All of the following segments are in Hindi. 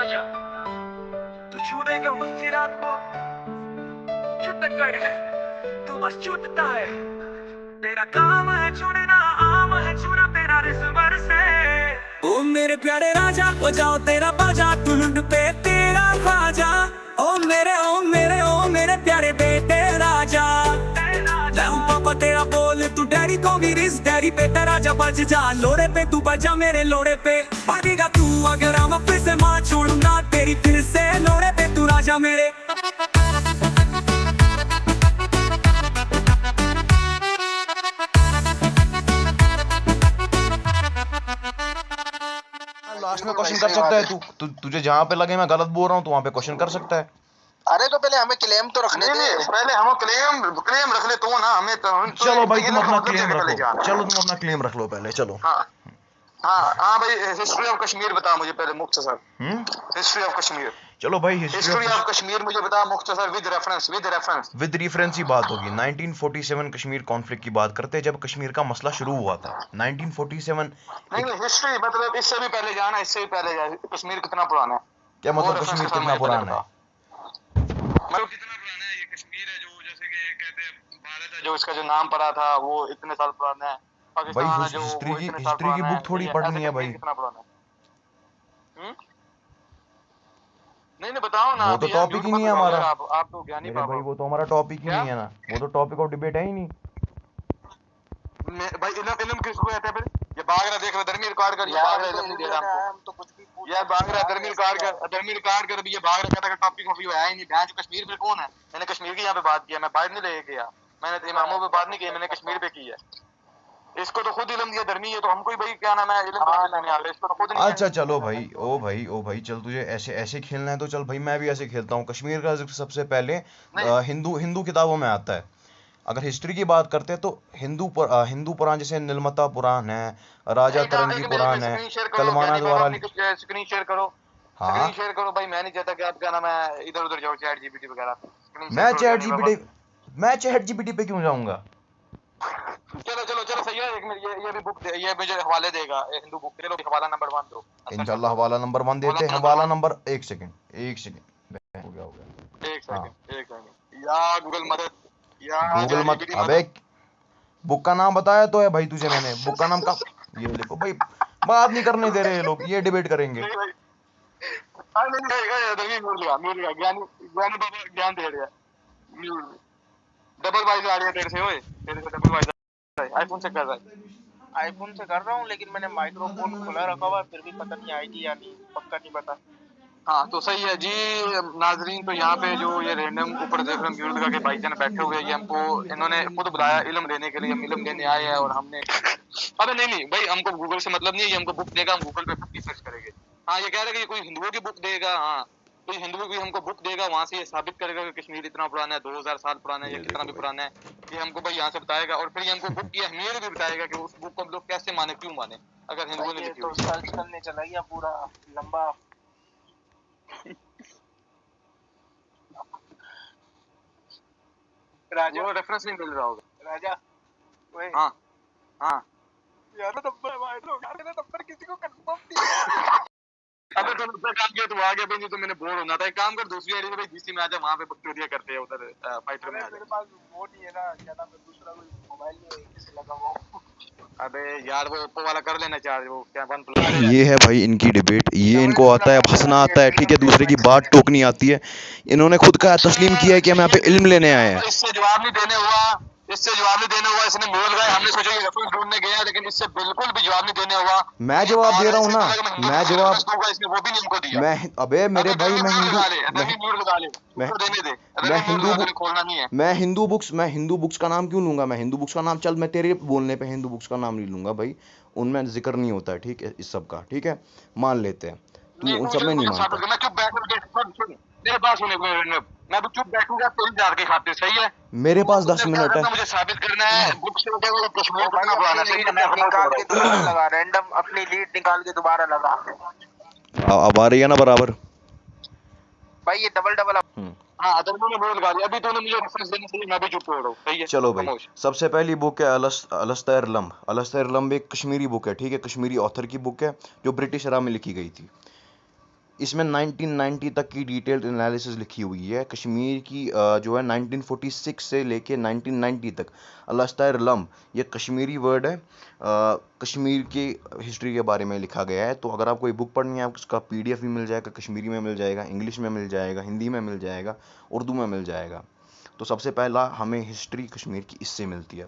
राजा, तू छू देगा मुझसे रात को, चुटकर है, तू बस चूटता है, तेरा काम है छूना, आम है छूना तेरा रिश्वर से। ओ मेरे प्यारे राजा, बजाओ तेरा बाजा, धुन पे तेरा ख्वाजा। ओ मेरे प्यारे बेटे राजा, मैं हूँ पापा तेरा बोल, तू डैडी को भी रिस, डैडी पे तेरा जब बज जा, लोड़े पे तू बजा मेरे लोड़े पे, भागेगा तू अगर हम फिर से माँ छोड़ूंगा तेरी फिर से लोड़े पे तू राजा मेरे। लास्ट में क्वेश्चन कर सकता है तू, तुझे जहाँ पे लगे मैं गलत बोल रहा हूँ तो वहाँ पे क्वेश्चन कर सकता है। अरे तो पहले हमें क्लेम तो रखने दे, पहले हम क्लेम रख ले तो ना हमें तो चलो भाई तुम अपना क्लेम रख लो, चलो तुम अपना क्लेम रख लो पहले, चलो। हाँ भाई, हिस्ट्री ऑफ कश्मीर बता मुझे पहले मुख्तसर। हिस्ट्री ऑफ कश्मीर, चलो भाई हिस्ट्री ऑफ कश्मीर मुझे बता मुख्तसर, विद रेफरेंस ही बात होगी। 1947 कश्मीर कॉन्फ्लिक्ट की बात करते हैं, जब कश्मीर का मसला शुरू हुआ था 1947। नहीं हिस्ट्री मतलब इससे भी पहले जाना, इससे भी पहले जाना, कश्मीर कितना पुराना है? क्या मतलब कश्मीर कितना पुराना है? मतलब कितना पुराना है ये कश्मीर है, जो जैसे कि कहते हैं भारत है जो इसका जो नाम पड़ा था वो इतने साल पुराना है। भाई हिस्ट्री की बुक थोड़ी पढ़नी है भाई। कितना पुराना है? नहीं बताओ ना, वो तो टॉपिक ही नहीं है हमारा। आप तो ज्ञानी बाबा भाई, वो तो हमारा टॉपिक ही नहीं है ना, वो तो टॉपिक ऑफ डिबेट है ही नहीं। भाई इल्म किसको कहते हैं? फिर ये बागरा देख रहा, धर्मी रिकॉर्ड कर, ये बागरा इल्म नहीं दे रहा हमको, तो कुछ भी पूछ यार बागरा धर्मी रिकॉर्ड कर भी, ये बागरा कहता है टॉपिक ऑफ व्यू है ही नहीं। भैंस कश्मीर पे कौन है? मैंने कश्मीर की यहाँ पे बात किया, मैं बाहर नहीं लेके गया, मैंने तो इमामों पे बात नहीं की, मैंने कश्मीर पे की है। इसको तो खुद इल्म दिया धर्मी है, तो हमको ही भाई क्या नाम है इल्म नहीं आ रहा, इसको तो खुद नहीं। अच्छा चलो भाई, ओ भाई चल, तुझे ऐसे खेलना है तो चल भाई, मैं भी ऐसे खेलता हूँ। कश्मीर का जिक्र सबसे पहले हिंदू किताबों में आता है। अगर हिस्ट्री की बात करते हैं तो हिंदू पुराण जैसे नीलमता पुराण है, राजा तरंगी पुराण है, कलमाना द्वारा। स्क्रीन शेयर करो, स्क्रीन शेयर करो भाई। मैं नहीं चाहता कि आप क्या नाम है इधर उधर जाओ चैट जीपीटी वगैरह। मैं चैट जीपीटी पे क्यों जाऊंगा? चलो सही है। एक मिनट, ये भी बुक ये मुझे हवाले देगा, हिंदू बुक। चलो हवाला नंबर 1 दो इंशाल्लाह। हवाला नंबर 1 देते हैं। हवाला नंबर एक सेकंड हो गया। एक सेकंड यार, गूगल मत अबे, बुक का नाम बताया तो है भाई तुझे मैंने, बुक का नाम का ये देखो भाई, बात नहीं करने दे रहे ये लोग, ये डिबेट करेंगे। ज्ञान दे रहा है, डबल वाइज आ रही है तेरे से, ओए तेरे से डबल वाइज आईफोन से कर रहा है। आईफोन से कर रहा हूँ, लेकिन मैंने माइक्रोफोन खुला रखा हुआ, फिर भी पता नहीं आएगी या नहीं, पक्का नहीं पता। हाँ तो सही है जी नाजरीन। तो यहाँ पे जो ये रैंडम ऊपर देख रहे हैं के भाईजान बैठे हुए, ये हमको इन्होंने खुद बुलाया इल्म देने के लिए, हम इल्म देने आए हैं। और हमने अबे नहीं भाई, हमको गूगल से मतलब नहीं है, ये हमको बुक देगा, हम गूगल पे बुक की सर्च करेंगे। हाँ ये कह रहे हैं कि कोई हिंदुओं की बुक देगा, हाँ कोई हिंदुओं की हमको बुक देगा, वहाँ से ये साबित करेगा कि कश्मीर इतना पुराना है, 2000 साल पुराना है या कितना भी पुराना है, ये हमको भाई यहाँ से बताएगा। और फिर ये हमको बुक की अहमियत भी बताएगा कि उस बुक को हम लोग कैसे माने, क्यों माने, अगर हिंदुओं ने लिखी तो सर्च करने चला गया पूरा लंबा। राजा वो रेफरेंस नहीं मिल रहा होगा। राजा हाँ यार नंबर किसी को कंफर्म नहीं। अगर तुम दूसरा काम किया तो आ गया भाई, तो मैंने बोर होना था। एक काम कर, दूसरी आईडी पे जीसी में आ जा, वहां पे बकचोदिया करते हैं उधर फाइटर में आ जा। मेरे पास वो नहीं है ना, क्या नाम है, दूसरा कोई मोबाइल नहीं है किसी लगा हुआ। अबे यार वो ओप्पो वाला कर लेना चार्ज, वो क्या OnePlus। ये है भाई इनकी डिबेट, ये इनको आता है हंसना आता है, ठीक है, दूसरे की बात टोकनी आती है। इन्होंने खुद का तस्लीम किया है कि हम यहाँ पे इल्म लेने आए हैं। इससे जवाब नहीं देने हुआ, इसने बोल गए, हमने सोचा कि रेफरेंस ढूंढने गया, लेकिन इससे बिल्कुल भी जवाब नहीं देने हुआ। मैं जवाब दे रहा हूँ ना, मैं जवाब इसने वो भी नहीं हमको दिया। मैं अबे मेरे भाई मैं हिंदू बुक्स का नाम क्यों लूंगा? मैं हिंदू बुक्स का नाम, चल मैं तेरे बोलने पे हिंदू बुक्स का नाम नहीं लूंगा भाई, उनमें जिक्र नहीं होता है, ठीक है, इस सब का, ठीक है, मान लेते हैं, तू उन सब में नहीं मानता। मैं चुप बैठ मेरे पास होने को, मैं भी चुप बैठूंगा तो जार के खाते, सही है। मेरे पास 10 मिनट है, मुझे साबित करना है बुक से कश्मीर कितना पुराना है। मैं निकाल के दोबारा लगा, रैंडम अपनी लीड निकाल के दोबारा लगा। अब आ रही है ना बराबर भाई? ये डबल हाँ अदरबो ने बोल गा दिया, अभी तूने मुझे रेफरेंस देने से मैं भी चुप हो रहा हूँ, सही है। चलो भाई, सबसे पहली बुक है अलस्तैर लम्ब, एक कश्मीरी बुक है, ठीक है, कश्मीरी ऑथर की बुक है जो ब्रिटिश एरा में लिखी गई थी। इसमें 1990 तक की डिटेल्ड एनालिसिस लिखी हुई है कश्मीर की, जो है 1946 से लेके 1990 तक। अलस्तायर-लम ये कश्मीरी वर्ड है, कश्मीर की हिस्ट्री के बारे में लिखा गया है। तो अगर आपको ये बुक पढ़नी है, आपको उसका PDF भी मिल जाएगा, कश्मीरी में मिल जाएगा, इंग्लिश में मिल जाएगा, हिंदी में मिल जाएगा, उर्दू में मिल जाएगा। तो सबसे पहला हमें हिस्ट्री कश्मीर की इससे मिलती है।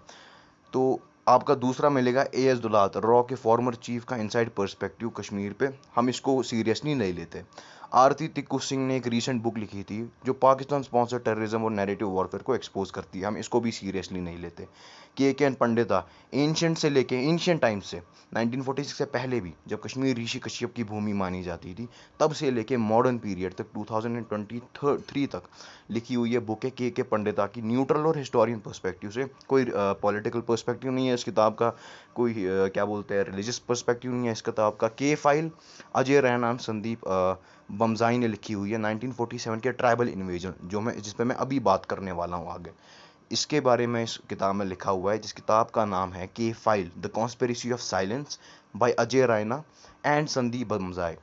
तो आपका दूसरा मिलेगा AS दुलात, रॉ के फॉर्मर चीफ का इनसाइड पर्सपेक्टिव कश्मीर पे। हम इसको सीरियसली नहीं लेते। आरती तिक्कू सिंह ने एक रीसेंट बुक लिखी थी जो पाकिस्तान स्पॉन्सर टेररिज्म और नैरेटिव वॉरफेयर को एक्सपोज करती है, हम इसको भी सीरियसली नहीं लेते। KN पंडिता एंशियंट से लेके एंशियंट टाइम से 1946 से पहले भी, जब कश्मीर ऋषि कश्यप की भूमि मानी जाती थी, तब से लेके मॉडर्न पीरियड तक 2023 तक लिखी हुई है बुक है KK पंडिता की, न्यूट्रल और हिस्टोरियन पर्सपेक्टिव से। कोई पॉलिटिकल पर्सपेक्टिव नहीं है इस किताब का, कोई क्या बोलते हैं रिलीजियस पर्सपेक्टिव नहीं है इस किताब का। K फाइल अजय रैना संदीप बमजाई ने लिखी हुई है 1947 के ट्राइबल इन्वेजन, जिस पे मैं अभी बात करने वाला हूँ आगे। इसके बारे में इस किताब में लिखा हुआ है, जिस किताब का नाम है K file the conspiracy of silence by Ajay Raina and Sandeep Bamzai.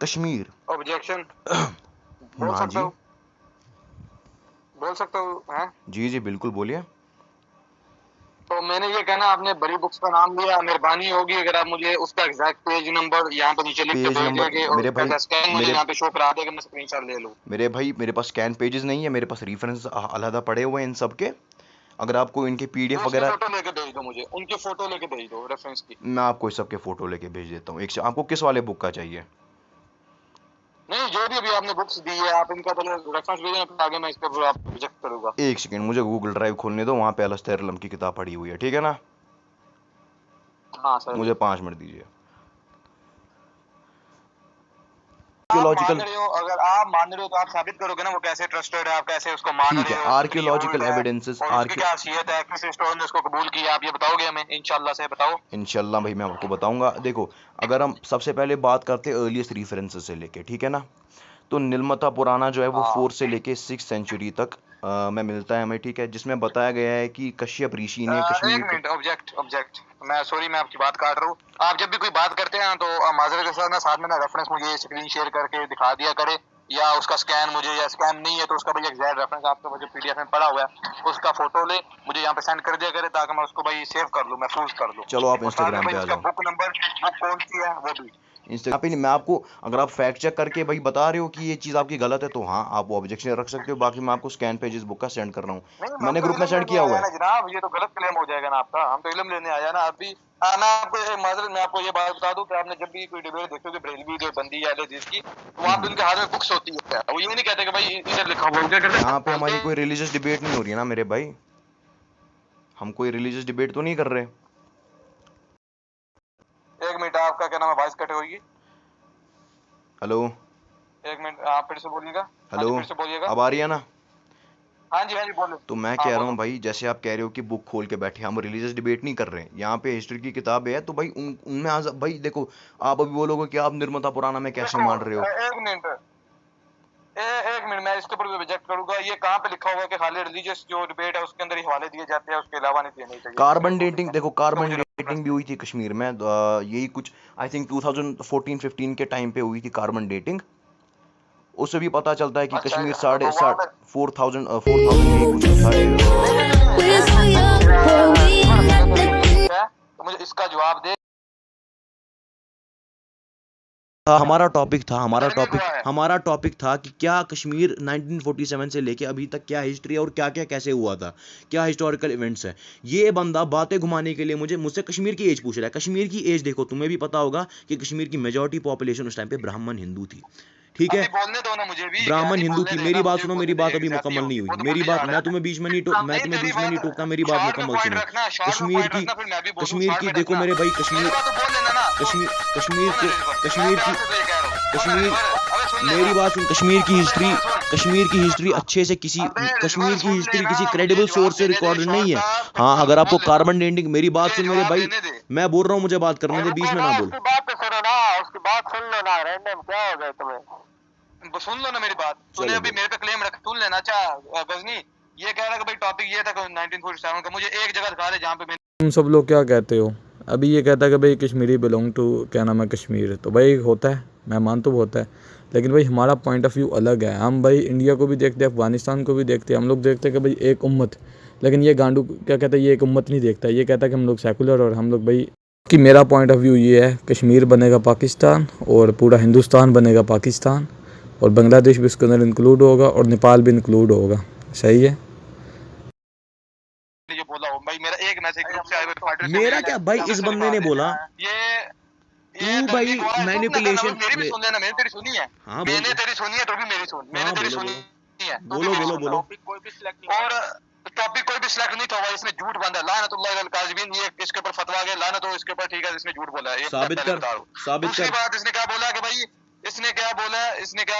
Kashmir objection हाँ जी बोल सकता हूँ हैं? जी बिल्कुल बोलिए। तो मैंने ये कहना, आपने बड़ी बुक्स का नाम लिया, मेहरबानी होगी अगर आप मुझे उसका एग्जैक्ट पेज नंबर यहाँ पर नीचे लिख के पेज भेज नंबर देंगे और मेरे भाई उसका स्कैन मुझे यहाँ पे शो करा देगा, मैं स्क्रीनशॉट ले लूँ। मेरे भाई मेरे पास स्कैन पेजेस नहीं है, मेरे पास रेफरेंस अलहदा पड़े हुए हैं इन सब के। अगर आपको इनके PDF वगैरह, फोटो लेके भेज दो मुझे, उनकी फोटो लेके भेज दो रेफरेंस की। मैं आपको इस सब के फोटो लेके भेज देता हूँ। आपको किस वाले बुक का चाहिए? नहीं, जो भी अभी आपने बुक्स दी है आप इनका पहले रेफरेंस भेजना, फिर आगे मैं इस पे आप रिजेक्ट करूंगा। एक सेकंड, मुझे गूगल ड्राइव खोलने दो, वहाँ पे अलस्तायर-लम की किताब पड़ी हुई है, ठीक है ना? हाँ सर, मुझे 5 मिनट दीजिए। आर्कियोलॉजिकल, अगर आप मान रहे हो तो आप साबित करोगे ना वो कैसे ट्रस्टेड है, आप कैसे उसको मान रहे हो। आर्कियोलॉजिकल एविडेंसेस, उसकी क्या हैसियत है, किस हिस्टोरियन ने उसको कबूल किया, आप ये बताओगे हमें इंशाल्लाह से? बताओ। इंशाल्लाह भाई मैं आपको बताऊंगा। देखो, अगर हम सबसे पहले बात करते हैं अर्लीस्ट रेफरेंसेस से लेके, ठीक है ना, तो नीलमता पुराना जो है वो 4 से लेके 6 सेंचुरी तक में मिलता है हमें, ठीक है, जिसमें बताया गया है कि कश्यप ऋषि ने कश्मीर एक मिनट, ऑब्जेक्ट मैं सॉरी, मैं आपकी बात काट रहा हूँ। आप जब भी कोई बात करते हैं तो माजरत के साथ ना साथ में ना रेफरेंस मुझे स्क्रीन शेयर करके दिखा दिया करे, या उसका स्कैन मुझे, या स्कैन नहीं है तो उसका भाई एग्जैक्ट रेफरेंस आपका मुझे PDF में पड़ा हुआ है उसका फोटो ले मुझे यहाँ पे सेंड कर दिया करे, ताकि मैं उसको भाई सेव कर लूँ, महफूज कर लूँ। चलो आप इंस्टाग्राम पे आ जाओ, बुक नंबर बुक कौन सी है वो भी इंस्टाग्राम पे। मैं आपको, अगर आप फैक्ट चेक करके भाई बता रहे हो कि ये चीज़ आपकी गलत है तो हाँ आप वो ऑब्जेक्शन रख सकते हो। बाकी मैं आपको स्कैन पेजेस बुक का सेंड कर रहा हूँ, मैंने ग्रुप में सेंड किया हुआ है। जनाब, ये तो गलत क्लेम हो जाएगा ना आपका, हम तो इल्म लेने आया ना आप भी। मैं आपको माजरत मैं आपको ये बात बता दूं कि आपने जब भी कोई डिबेट देखोगे बरेलवी जो बंदी या जिसकी, तो आप उनके हाथ में बुक्स होती है, वो ये नहीं कहते कि भाई इधर लिखा हुआ है। यहाँ पे हमारी कोई रिलीजियस डिबेट नहीं हो रही है ना मेरे भाई, हम कोई रिलीजियस डिबेट तो नहीं कर रहे। एक मिनट, आपका क्या नाम है, वॉइस कट होगी। हेलो, एक मिनट, आप फिर से बोलिएगा। हेलो, फिर से बोलिएगा। अब आ रही है ना? हाँ जी बोलो। तो मैं कह रहा हूँ भाई, जैसे आप कह रहे हो कि बुक खोल के बैठे, हम रिलीजियस डिबेट नहीं कर रहे हैं, यहाँ पे हिस्ट्री की किताब है, तो भाई उनमें आज भाई देखो, आप अभी बोलोगे कि आप निर्मता पुराना में कैसे मान रहे हो। एक मिनट मैं इसके ऊपर भी रिजेक्ट करूंगा। ये कहाँ पे लिखा हुआ है कि खाली रिलीजियस जो डिबेट है उसके अंदर ही हवाले दिए जाते हैं, उसके अलावा नहीं देने चाहिए। कार्बन डेटिंग, देखो कार्बन डेटिंग भी हुई थी कश्मीर में, यही कुछ आई थिंक 2014-15 के टाइम पे हुई थी कार्बन डेटिंग। उससे भी पता चलता है कि कश्मीर 4,000 तो मुझे इसका जवाब दे। हमारा टॉपिक था कि क्या कश्मीर 1947 से लेके अभी तक क्या हिस्ट्री है और क्या क्या कैसे हुआ था, क्या हिस्टोरिकल इवेंट्स है। ये बंदा बातें घुमाने के लिए मुझसे कश्मीर की एज पूछ रहा है। कश्मीर की एज देखो, तुम्हें भी पता होगा कि कश्मीर की मेजॉरिटी पॉपुलेशन उस टाइम पे ब्राह्मण हिंदू थी, ठीक है, ब्राह्मण हिंदू थी। मेरी बात सुनो, मेरी बात अभी मुकम्मल नहीं हुई, मेरी बात, मैं तुम्हें बीच में नहीं टोकता, मेरी बात मुकम्मल सुनो। कश्मीर की देखो मेरे भाई, मेरी बात सुन, कश्मीर की हिस्ट्री अच्छे से किसी क्रेडिबल सोर्स से रिकॉर्डेड नहीं है। हाँ, अगर आपको कार्बन डेटिंग, मेरी बात सुन मेरे भाई, मैं बोल रहा हूँ, मुझे बात करने दे, बीच में ना बोल। उसकी बात सुन लो ना, रैंडम क्या हो गया तुम्हें? सुन लो ना मेरी बात, तूने अभी मेरे पे क्लेम रखा, सुन लेना। अच्छा गजनी ये कह रहा कि भाई टॉपिक ये था 1947 का, मुझे एक जगह दिखा दे जहाँ पे तुम सब लोग क्या कहते हो? अभी ये कहता है कि भाई कश्मीरी बिलोंग टू क्या नाम है कश्मीर, तो भाई होता है मैं मान तो बहुत है, लेकिन भाई हमारा पॉइंट ऑफ व्यू अलग है। हम भाई इंडिया को भी देखते हैं, अफगानिस्तान को भी देखते हैं, हम लोग देखते हैं कि भाई एक उम्मत, लेकिन ये गांडू क्या कहता है, ये एक उम्मत नहीं देखता, ये कहता है कि हम लोग सेकुलर और हम लोग भाई कि मेरा पॉइंट ऑफ व्यू ये है, कश्मीर बनेगा पाकिस्तान और पूरा हिंदुस्तान बनेगा पाकिस्तान और बांग्लादेश भी उसके अंदर इंक्लूड होगा और नेपाल भी इंक्लूड होगा। सही है। ये बोला हो भाई, मेरा एक मैसेज ग्रुप से आए हुए फाइटर मेरा क्या भाई, इस बंदे ने बोला ये तू भाई मैनिपुलेशन मेरी भी सुन लेना, मैंने तेरी सुनी है। हाँ मैंने तेरी सुनी है तो भी मेरी सुन, मैंने तेरी सुनी है तो भी बोलो मेरी बोलो सुन। बोलो। टॉपिक कोई भी सिलेक्ट नहीं और टॉपिक कोई भी सिलेक्ट नहीं था हुआ, इसने झूठ बांधा, लानतुल्लाह अल काज़िबीन, ये इसके ऊपर फतवा गया, लानत हो इसके ऊपर, ठीक है, इसने झूठ बोला है, ये साबित पहले कर, बता रहा हूं। साबित दूसरी कर। बात इसने क्या बोला कि भाई, इसने क्या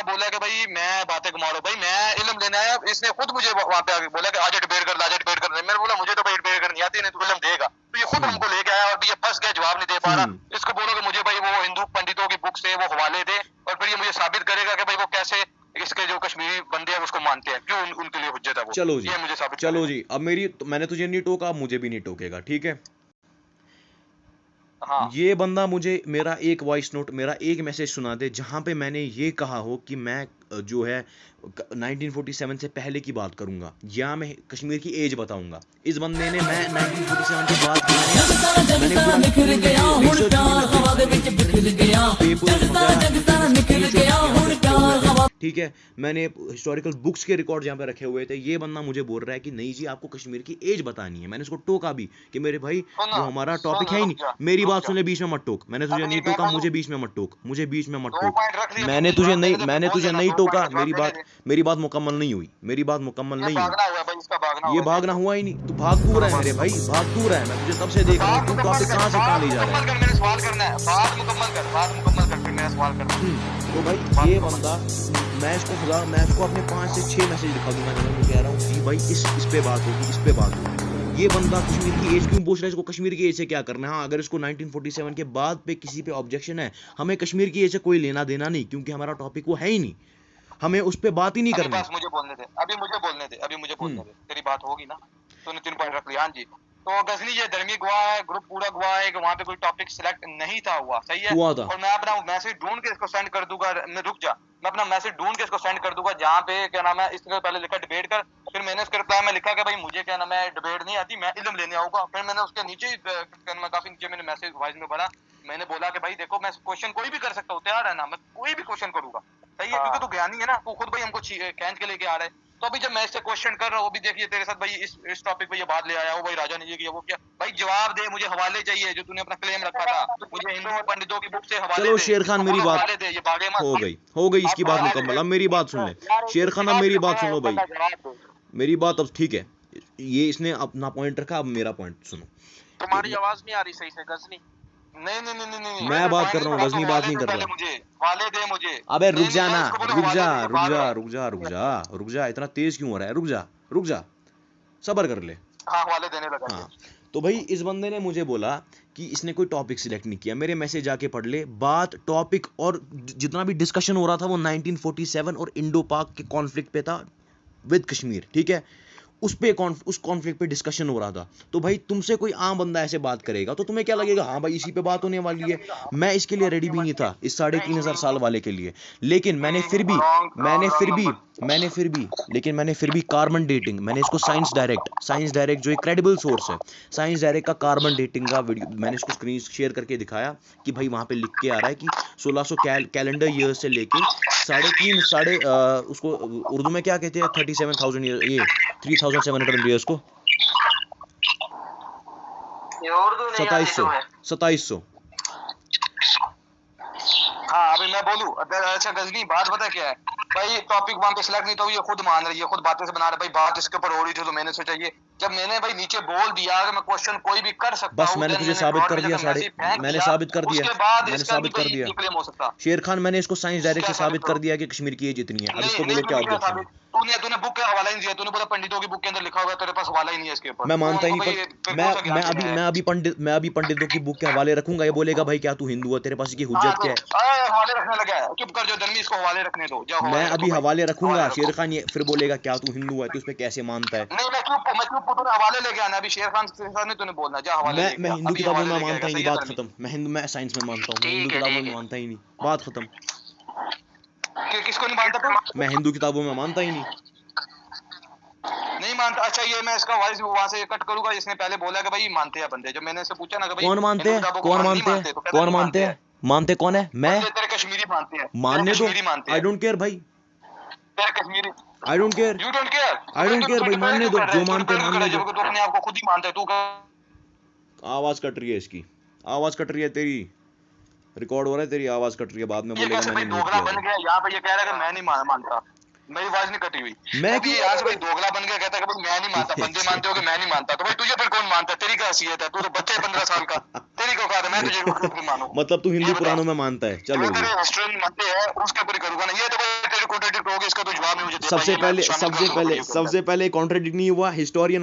बोला कि भाई मैं बातें मारो, भाई मैं इल्म लेने आया, इसने खुद मुझे वहां पे आके बोला कि आज डिबेट कर, आज डिबेट कर। मैंने बोला मुझे तो भाई डिबेट करनी आती नहीं, तू इल्म देगा, तो ये खुद हमको लेके आया और भी ये फंस गया, जवाब नहीं दे पा रहा। इसको बोलो कि मुझे भाई वो हिंदू पंडितों की बुक से वो हवाले दे और फिर ये मुझे साबित करेगा कि भाई वो कैसे इसके जो कश्मीरी बंदे हैं उसको मानते हैं, क्यों उनके लिए हुज्जत है वो। चलो जी, ये मुझे साबित चलो करेगा। जी, अब मेरी तो मैंने तुझे नहीं टोका, अब मुझे भी नहीं टोकेगा, ठीक है। हाँ ये बंदा मुझे मेरा एक वॉइस नोट, मेरा एक मैसेज सुना दे जहां पे मैंने ये कहा हो कि मैं जो है 1947 से पहले की बात करूंगा या मैं कश्मीर की एज बताऊंगा। इस बंदे ने मैं 1947 के बाद ठीक है, मैंने हिस्टोरिकल बुक्स के रिकॉर्ड यहाँ पे रखे हुए थे। ये बंदा मुझे बोल रहा है कि नहीं जी आपको कश्मीर की एज बतानी है। मैंने उसको टोका भी कि मेरे भाई वो हमारा टॉपिक है ही नहीं। मेरी बात सुन ले, बीच में मत टोक। मैंने तुझे नहीं टोका, मुझे बीच में मत टोक, मुझे बीच में मत टोक। मैंने तुझे नहीं टोका, मेरी बात मुकम्मल नहीं हुई, मेरी बात मुकम्मल नहीं हुई। ये भागना हुआ ही नहीं, तू भाग दूर है मेरे भाई, भाग दूर है। मैं तुझे तब से देख रहा हूँ, तू टॉपिक कहाँ से कहाँ ले जा रहा है। मैंने सवाल करना है, बात मुकम्मल कर फिर मेरा सवाल करना। तो भाई ये बंदा, मैं इसको अपने 5 से 6 मैसेज दिखा दूंगा, मैं कह रहा हूँ कि भाई इस पे बात होगी, इस पे बात होगी। ये बंदा कश्मीर की एज क्यों पूछ रहा है, इसको कश्मीर की एज से क्या करना है। हाँ, अगर इसको 1947 के बाद पे किसी पे ऑब्जेक्शन है, हमें कश्मीर की एज से कोई लेना देना नहीं, क्योंकि हमारा टॉपिक वो है ही नहीं, हमें उस पे बात ही नहीं करनी। मुझे बोलने दे, अभी मुझे बोलने दे, तेरी बात होगी ना, तूने 3 पॉइंट रख लिया। हाँ जी, तो गजनी ये धर्मी गवाह है, ग्रुप पूरा गवाह है कि वहाँ पे कोई टॉपिक सिलेक्ट नहीं था हुआ, सही है। हुआ था। और मैं अपना मैसेज ढूंढ के इसको सेंड कर दूंगा, रुक जा, मैं अपना मैसेज ढूंढ के इसको सेंड कर दूंगा जहाँ पे क्या नाम है, इसने पहले लिखा डिबेट कर, फिर मैंने उसके रिप्लाई में लिखा कि भाई मुझे क्या नाम है डिबेट नहीं आती, मैं इल्म लेने आऊंगा। फिर मैंने उसके नीचे काफी नीचे मैंने मैसेज वॉइस में भरा, मैंने बोला कि भाई देखो मैं क्वेश्चन कोई भी कर सकता हूँ, तैयार है ना, मैं कोई भी क्वेश्चन करूंगा, सही है, क्योंकि तू ज्ञानी है ना, तू खुद भाई हमको खींच के लेके आ रहा है। तो अभी जब मैं इससे क्वेश्चन कर रहा हूँ, अभी देखिए तेरे साथ भाई इस टॉपिक पे ये बात ले आया हो, भाई राजा ने ये किया वो किया, भाई जवाब दे, मुझे हवाले चाहिए जो तूने अपना क्लेम रखा था, मुझे हिंदू पंडितों की बुक से हवाले चलो दे। शेर खान, मेरी बात दे, ये भागे मत। हो गई इसकी बात मुकम्मल। अब मेरी बात सुन ले शेर खान, अब मेरी बात सुन लो भाई, मेरी बात अब ठीक है। ये इसने अपना पॉइंट रखा, अब मेरा पॉइंट सुनो। तुम्हारी आवाज नहीं आ रही सही से गजनी। नहीं, मैं बात कर रहा हूँ, गजनी बात नहीं कर रहा। मुझे वाले दे मुझे। अबे रुक जा ना, रुक जा, इतना तेज क्यों हो रहा है, रुक जा, सब्र कर ले। हाँ, वाले देने लगा। हाँ, तो भाई इस बंदे ने मुझे बोला कि इसने कोई टॉपिक सिलेक्ट नहीं किया। मेरे मैसेज जाके पढ़ ले, बात टॉपिक और जितना भी डिस्कशन हो रहा था वो 1947 और इंडो पाक के कॉन्फ्लिक्ट पे था विद कश्मीर, ठीक है। उस कॉन्फ्लिक्ट पे डिस्कशन हो रहा था। तो भाई तुमसे कोई आम बंदा ऐसे बात करेगा तो तुम्हें क्या लगेगा, हाँ भाई इसी पे बात होने वाली है। मैं इसके लिए रेडी भी नहीं था, इस 3500 साल वाले के लिए। लेकिन मैंने फिर भी कार्बन डेटिंग, मैंने इसको साइंस डायरेक्ट जो एक क्रेडिबल सोर्स है, साइंस डायरेक्ट का कार्बन डेटिंग का वीडियो मैंने इसको स्क्रीन शेयर करके दिखाया कि भाई वहां पे लिख के आ रहा है कि 1600 कैलेंडर ईयर से लेके 3.5 उसको उर्दू में क्या कहते हैं, 37,000 ईयर, ये 3,700 ईयर्स को 2700। हाँ, अभी मैं बोलूं। अच्छा गजनी, बात पता क्या है भाई, टॉपिक वहां पे सिलेक्ट नहीं तो ये खुद मान रही है, खुद बातें से बना रहे भाई, बात इसके ऊपर हो रही थी तो मैंने सोचा ये, जब मैंने भाई नीचे बोल दिया कि मैं क्वेश्चन कोई भी कर सकता बस मैंने तुझे साबित कर दिया, मैंने साबित कर दिया। शेर खान, मैंने इसको साइंस डायरेक्ट से साबित कर दिया कि कश्मीर की एज इतनी है। अब इसको बोलो क्या ऑब्जेक्शन है। तूने बुक का हवाला ही नहीं दिया, तूने बोला पंडितों की बुक के अंदर लिखा हुआ है, तेरे पास हवाला ही नहीं है इसके ऊपर। मैं मानता ही नहीं, मैं अभी पंडितों की बुक के हवाले रखूंगा। ये बोलेगा भाई क्या तू हिंदू है, तेरे पास इसकी हुज्जत क्या है। हवाले रखने लगा है, चुप कर, जो धर्मी इसको हवाले रखने दो। मैं अभी हवाले रखूंगा। शेर खान ये फिर बोलेगा क्या तू हिंदू है, तू इस पे कैसे मानता है। नहीं, मैं चुप, तूने हवाले लेके आना। अभी शेर खान ने तूने बोलना, जा हवाले। मैं हिंदू किताबों में मानता ही नहीं, बात खत्म। मैं साइंस में मानता हूँ, हिंदू किताबों में मानता ही नहीं, बात खत्म। किसको नहीं मानता तू? मैं हिंदू किताबों में मानता ही नहीं। नहीं मानता? अच्छा ये मैं इसका वॉइस वहां से कट करूंगा। इसने पहले बोला कि भाई मानते हैं बंदे। जब मैंने इससे पूछा ना कि भाई कौन मानते हैं? हिंदू किताबों को कौन नहीं मानते हैं? तो कहता कौन नहीं मानते हैं? मानते कौन है? मैं? बंदे तेरे कश्मीरी मानते हैं। मानने दो, कश्मीरी मानते आई हैं। डोंट केयर भाई, तेरे Kashmiri I don't care, you don't care. I don't care भाई, मानने दो, जो मानते हैं मानने दो। तू अपने आप को खुद ही मानता है। तू आवाज कट रही है इसकी, आवाज कट रही है तेरी, रिकॉर्ड हो रहा है, तेरी आवाज कट रही है, बाद में ये बोलेगा कैसे भाई मैंने म्यूट दोगला किया बन था। गया? यहाँ पे ये कह रहा है कि मैं नहीं मानता। मेरी आवाज नहीं कटी हुई। मैं अभी क्यों? यहाँ से भाई दोगला बन गया, कहता है कि भाई मैं नहीं मानता। बंदे मानते हो कि मैं नहीं मानता, तो भाई तुझे फिर कौन मानता है? तेरी क्या हैसियत है? तू तो बच्चा है 15 साल का। तेरी को कहा था मैं तुझे क्यों मानूं? मतलब तू हिंदू ये बता। पुराणों में मानता है, चलो मैं जी। तेरे हिस्ट्री में मानते हैं उसके ऊपर ही करूंगा ना। ये तो भाई तेरे कॉन्ट्रडिक्ट हो गया, इसका तो जवाब नहीं मुझे दे सबसे पाएगी। पहले मैं शामिल कर दूंगा वीडियो के अंदर। सबसे पहले कॉन्ट्रडिक्ट नहीं हुआ। हिस्टोरियन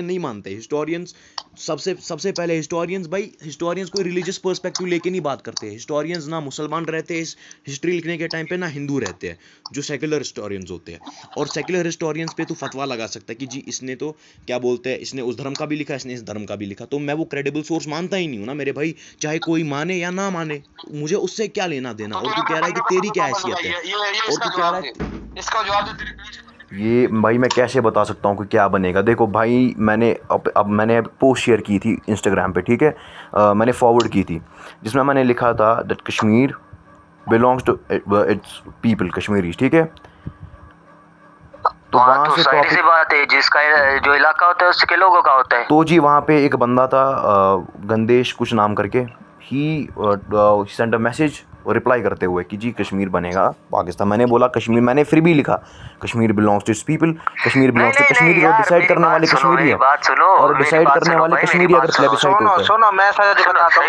नहीं मानते। हिस्टोरियंस सबसे पहले हिस्टोरियंस भाई, हिस्टोरियंस कोई रिलीजियस पर्सपेक्टिव लेके नहीं बात करते। हिस्टोरियंस ना मुसलमान रहते हैं इस हिस्ट्री लिखने के टाइम पे, ना हिंदू रहते हैं, जो सेक्युलर हिस्टोरियंस होते हैं। और सेक्युलर हिस्टोरियंस पे तो फतवा लगा सकता है कि जी इसने तो क्या बोलते हैं, इसने उस धर्म का भी लिखा, इसने इस धर्म का भी लिखा, तो मैं वो क्रेडिबल सोर्स मानता ही नहीं हूं ना मेरे भाई, चाहे कोई माने या ना माने, मुझे उससे क्या लेना देना। और तू कह रहा है कि तेरी क्या हैसियत है, और तू कह रहा है इसका जवाब दे। तेरे ये भाई मैं कैसे बता सकता हूँ कि क्या बनेगा। देखो भाई मैंने अब मैंने पोस्ट शेयर की थी इंस्टाग्राम पे, ठीक है, मैंने फॉरवर्ड की थी, जिसमें मैंने लिखा था that Kashmir belongs to its people Kashmiris, ठीक है। तो वहाँ से सारी सी बात है, जिसका जो इलाका होता है उसके लोगों का होता है। तो जी वहाँ पे एक बंदा था गंदेश कुछ नाम करके, ही सेंड अ मैसेज और रिप्लाई करते हुए कि जी कश्मीर बनेगा पाकिस्तान। मैंने बोला कश्मीर, मैंने फिर भी लिखा Kashmir belongs to its people, Kashmir belongs to Kashmiri, और डिसाइड करने वाले कश्मीरी है, और डिसाइड करने वाले कश्मीरी अगर प्लेबिसाइट होता है। सुनो मैं सच बताता हूँ,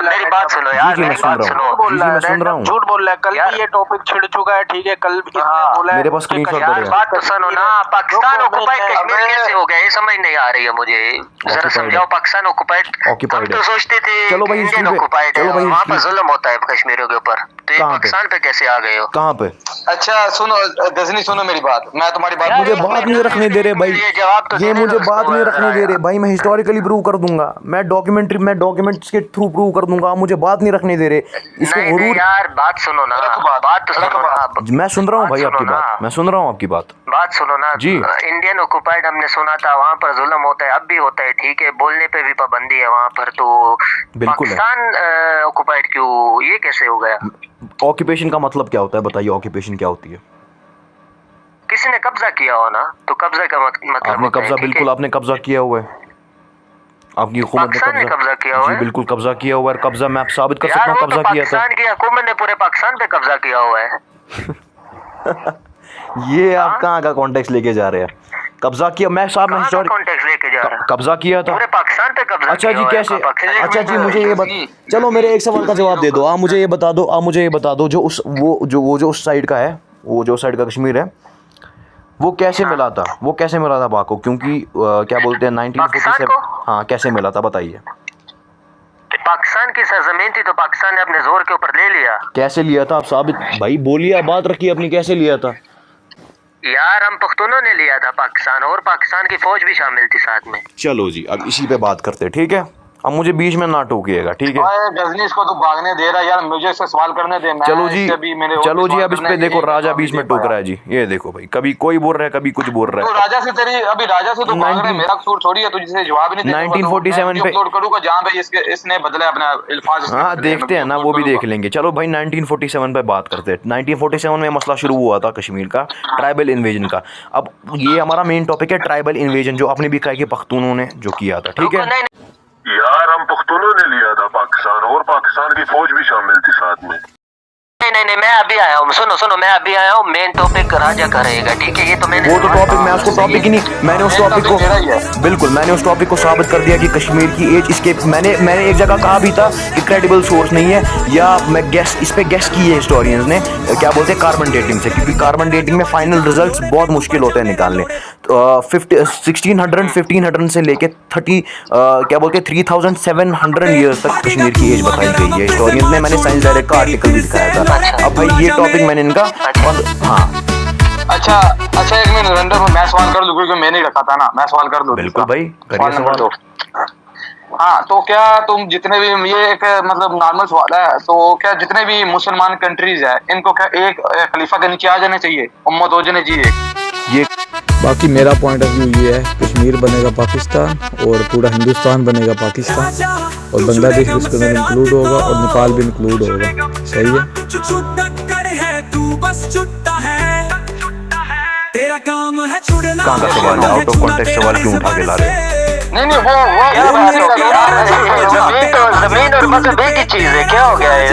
मेरी बात सुनो यार, जी जी मैं मेरी सुन बात रहा सुनो। हूँ, जी जी मैं सुन रहा हूँ। झूठ बोल रहा है। कल भी ये टॉपिक छिड़ चुका है, ठीक है, कल भी इसने बोला है मेरे पास कि स्क्रीनशॉट कश्मीर- पड़े हैं। बात तो सुनो ना, पाकिस्तान ऑक्युपाइड कश्मीर कैसे हो गया ये समझ नहीं आ रही है मुझे, जरा Occupied समझाओ। पाकिस्तान ऑक्युपाइड, हम Occupied तो है। सोचते थे चलो भाई इंडियन हिस्ट्री पे, ऑक्युपाइड है, चलो भाई वहाँ पर हिस्ट्री, जुल्म होता है कश्मीरियों के ऊपर, तो ये कहाँ पे? पाकिस्तान पे कैसे आ गए हो? कहाँ पे? अच्छा सुनो गजनी, सुनो मेरी बात, मैं तुम्हारी बात मुझे बात नहीं रखने दे रहे भाई, ये जवाब तो ये देने मुझे दो बात उसको, नहीं रखने दे रहे भाई। मैं हिस्टोरिकली प्रूव कर दूंगा, मैं डॉक्यूमेंट्स के थ्रू प्रूव कर दूंगा। आप मुझे बात नहीं रखने दे रहे। इसको नहीं नहीं हुरूर, यार बात सुनो ना, बात तो सुनो ना। मैं सुन रहा हूँ भाई बात आपकी सुनो ना। बात, मैं सुन रहा हूँ आपकी बात। बात सुनो ना जी। इंडियन ऑक्युपाइड हमने सुना था, वहाँ पर जुल्म होता है, अब भी होता है, ठीक है, बोलने पे भी पाबंदी है वहाँ पर, तो बिल्कुल है। पाकिस्तान ऑक्युपाइड क्यों, ये कैसे हो गया? ऑक्यूपेशन का मतलब क्या होता है बताइए? ऑक्यूपेशन क्या होती है? किसी ने कब्जा किया हो ना, तो कब्जा का मतलब आपने होता है, कब्जा, ठीक है? बिल्कुल आपने कब्जा किया हुआ है, आपकी हुकूमत ने पाकिस्तान ने कब्जा किया हुआ जी है। बिल्कुल कब्जा किया हुआ है। कब्जा मैं आप साबित कर सकता यार हूँ वो तो कब्जा किया था। पाकिस्तान की हुकूमत ने पूरे पाकिस्तान पे कब्जा किया हुआ है। ये आप कहाँ का कॉन्टेक्स्ट लेके जा रहे हैं? कब्जा किया मैं साहब, मैं कहाँ का हिस्टोरिक कॉन्टेक्स्ट लेके जा रहा है? कब्जा किया था। पूरे पाकिस्तान पे कब्जा अच्छा किया जी हुआ है कैसे? पाकिस्तान। अच्छा जी मुझे ये चलो मेरे एक सवाल का जवाब दे दो। आप मुझे ये बता दो, आप मुझे ये बता दो, जो उस जो उस साइड का है, वो जो साइड का कश्मीर है, वो कैसे मिला था? वो कैसे मिला था पाक को? क्योंकि क्या बोलते हैं 1947, हाँ कैसे मिला था बताइए? पाकिस्तान की सरजमीन थी तो पाकिस्तान ने अपने जोर के ऊपर ले लिया। कैसे लिया था आप साबित भाई बोलिए, बात रखिए अपनी, कैसे लिया था? यार हम पख्तूनों ने लिया था पाकिस्तान, और पाकिस्तान की फौज भी शामिल थी साथ में। चलो जी अब इसी पे बात करते हैं, ठीक है? अब मुझे बीच में ना टोकिएगा, ठीक है? गजनी इसको तू भागने दे रहा है यार, मुझे इससे सवाल करने दे। चलो जी चलो जी, अब इस पे देखो राजा बीच में टोक रहा है जी, ये देखो भाई, कभी कोई बोल रहा है कभी कुछ बोल रहा तो है। राजा से तेरी अभी राजा से तो भाग रहा है, मेरा कसूर थोड़ी है, तुझसे जवाब नहीं दे 1947 पे अपलोड करूंगा जहां पे इसने बदला अपना अल्फाज। हाँ देखते हैं ना, वो भी देख लेंगे। चलो भाई 1947 पे बात करते हैं। 1947 में मसला शुरू हुआ था कश्मीर का, ट्राइबल इन्वेजन का। अब ये हमारा मेन टॉपिक है, ट्राइबल इन्वेजन, जो आपने भी कहा कि पख्तूनों ने जो किया था, ठीक है? यार हम पख्तूनों ने लिया था पाकिस्तान, और पाकिस्तान की फौज भी शामिल थी साथ में। नहीं मैं अभी आया हूँ, सुनो मैं अभी आया हूँ। मेन टॉपिक राजा का रहेगा, ठीक है? ये तो मैंने वो तो टॉपिक, मैं उसको टॉपिक ही नहीं, मैंने उस टॉपिक को बिल्कुल मैंने उस टॉपिक को साबित कर दिया कि कश्मीर की एज, इसके मैंने एक जगह कहा भी था कि क्रेडिबल सोर्स नहीं है, या मैं इस पे गेस की है हिस्टोरियंस ने, क्या बोलते हैं, कार्बन डेटिंग से, क्योंकि कार्बन डेटिंग में फाइनल रिजल्ट्स बहुत मुश्किल होते हैं निकालने। 1500 से लेके 30 क्या बोलते हैं 3700 ईयर्स तक कश्मीर की एज बताई गई है हिस्टोरियंस ने। मैंने साइंस डायरेक्ट का आर्टिकल भी दिखाया था। अब भाई ये टॉपिक मैंने इनका हाँ अच्छा एक मिनट रंडर, मैं सवाल कर लूं क्योंकि मैंने ही रखा था ना, मैं सवाल कर लूं? बिल्कुल भाई करिए नंबर सवाल। 2 हाँ, तो क्या तुम जितने भी, ये एक मतलब नॉर्मल सवाल है, तो क्या जितने भी मुसलमान कंट्रीज है इनको क्या एक खलीफा के नीचे आ जाने चाहिए, उम्मत हो जाने चाहिए? ये बाकी मेरा पॉइंट ऑफ व्यू ये है, कश्मीर बनेगा पाकिस्तान और पूरा हिंदुस्तान बनेगा पाकिस्तान, और बांग्लादेश भी उसके अंदर इंक्लूड होगा और नेपाल भी इंक्लूड होगा। सही है। तू बस छुट्टा है, तेरा काम है छुड़ना। कहाँ का सवाल है? आउट ऑफ कॉन्टेक्स्ट सवाल क्यों उठा के ला रहे हो? नहीं वो क्या बात है यार, जमीन और मजहब एक ही चीज है, क्या हो गया है?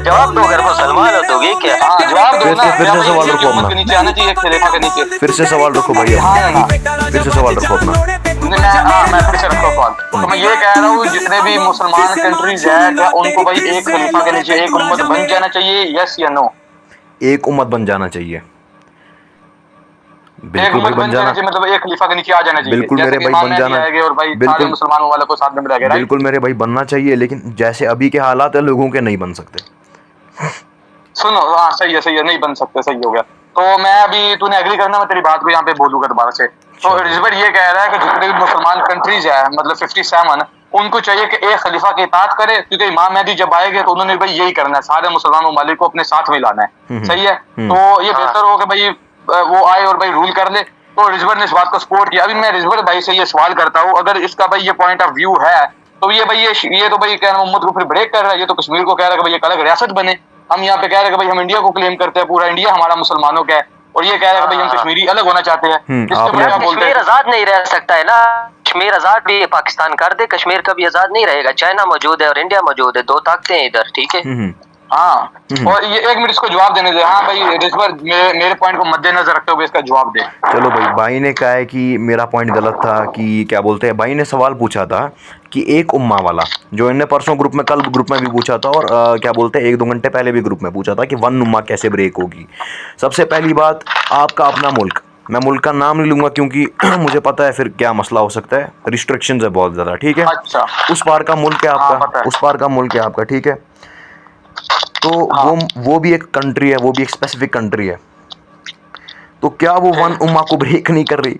जवाब दो, अगर मुसलमान हो तो ये क्या है? हाँ, जवाब दो ना। फिर से सवाल रखो अपना। के नीचे आना चाहिए, खलीफा के नीचे। फिर से सवाल रखो भैया, फिर से सवाल रखो अपना। मैं फिर से रखो सवाल। तो मैं ये कह रहा हूँ, जितने भी मुसलमान कंट्रीज है, क्या उनको भाई एक खलीफा के नीचे एक उम्मत बन जाना चाहिए, यस या नो? एक उम्मत बन जाना चाहिए, एक बिल्कुल भाई उम्मत बन जाना, मतलब एक खलीफा के नीचे आ जाना चाहिए। बिल्कुल मेरे भाई बन जाना, और भाई सारे बिल्कुल मुसलमानों वालों को साथ में मिला के, राइट? बिल्कुल मेरे भाई बनना चाहिए, लेकिन जैसे अभी के हालात है लोगों के नहीं बन सकते। सुनो, हाँ सही है, नहीं बन सकते, सही हो गया। तो मैं अभी, तूने एग्री करना, मैं तेरी बात को यहाँ पे बोलूंगा दोबारा से। तो रिजवर ये कह रहा है कि जितने भी मुसलमान कंट्रीज है, मतलब 57, उनको चाहिए कि एक खलीफा की इताअत करे, क्योंकि इमाम मेहदी जब आएंगे तो उन्होंने भाई यही करना है, सारे मुसलमान ममालिक को अपने साथ में लाना है। सही है। तो ये बेहतर हो कि भाई वो आए और भाई रूल कर ले। तो रिजवर ने इस बात को सपोर्ट किया। अभी मैं रिजवर भाई से ये सवाल करता हूँ, अगर इसका भाई ये पॉइंट ऑफ व्यू है, तो ये भाई ये तो भाई क्या नाम, उम्मत को फिर ब्रेक कर रहा है। ये तो कश्मीर को कह रहा है कि भाई एक अलग रियासत बने। हम यहाँ पे कह रहे हैं कि भाई हम इंडिया को क्लेम करते हैं, पूरा इंडिया हमारा मुसलमानों का है, और ये कह रहे हैं कि भाई हम कश्मीरी अलग होना चाहते हैं। कश्मीर आजाद नहीं रह सकता है ना, कश्मीर आजाद भी पाकिस्तान कर दे, कश्मीर कभी आजाद नहीं रहेगा। चाइना मौजूद है और इंडिया मौजूद है, दो ताकतें हैं इधर, ठीक है। हाँ, और ये एक मिनट इसको जवाब देने दे। हाँ भाई, रिजवर मेरे पॉइंट को मद्देनजर रखते हुए इसका जवाब दे। चलो भाई ने कहा है कि मेरा पॉइंट गलत था, कि क्या बोलते हैं, भाई ने सवाल पूछा था कि एक उम्मा वाला, जो इनने परसों ग्रुप में, कल ग्रुप में भी पूछा था, और क्या बोलते हैं 1-2 घंटे पहले भी ग्रुप में पूछा था कि वन उम्मा कैसे ब्रेक होगी। सबसे पहली बात, आपका अपना मुल्क, मैं मुल्क का नाम नहीं लूंगा क्योंकि मुझे पता है फिर क्या मसला हो सकता है, रिस्ट्रिक्शंस है बहुत ज़्यादा, ठीक है। अच्छा। उस पार का मुल्क है आपका, उस पार का मुल्क है आपका, ठीक है। तो वो भी एक कंट्री है, वो भी एक स्पेसिफिक कंट्री है। तो क्या वो वन उम्मा को ब्रेक नहीं कर रही?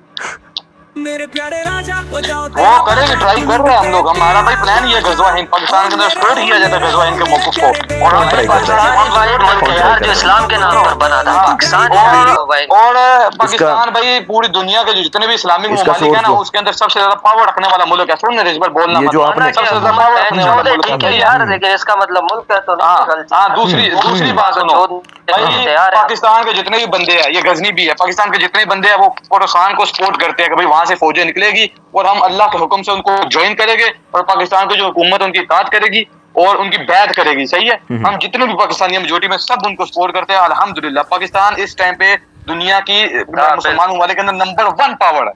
मेरे प्यारे राजा हो जाओ, वो करेंगे, ट्राई कर रहे हैं हम लोग। हमारा भाई प्लान ये गजवा हिंद, पाकिस्तान के अंदर स्टोर किया जाता है गजवा हिंद के मौक़िफ़ को, और हम ट्राई कर रहे हैं यार जो इस्लाम के नाम पर बना था पाकिस्तान, और पाकिस्तान भाई पूरी दुनिया के जितने भी इस्लामिक ममालिक है ना, उसके अंदर सबसे ज्यादा पावर रखने वाला मुल्क है। सुन रिजवर बोलना, ये जो आपने सबसे ज्यादा पावर रखने वाला मुल्क ठीक है यार, लेकिन इसका मतलब मुल्क है तो हाँ, दूसरी बात सुनो भाई, पाकिस्तान के जितने भी बंदे हैं, ये गजनी भी है, पाकिस्तान के जितने बंदे हैं वो खोरासान को सपोर्ट करते हैं कि भाई वहां से फौजें निकलेगी और हम अल्लाह के हुक्म से उनको ज्वाइन करेंगे, और पाकिस्तान की जो हुकूमत उनकी इताअत करेगी और उनकी बैत करेगी। सही है। हम जितने भी पाकिस्तानी मेजोरिटी में सब उनको सपोर्ट करते हैं। अल्हम्दुलिल्लाह पाकिस्तान इस टाइम पे दुनिया की मुसलमान ममालिक के अंदर नंबर 1 पावर है।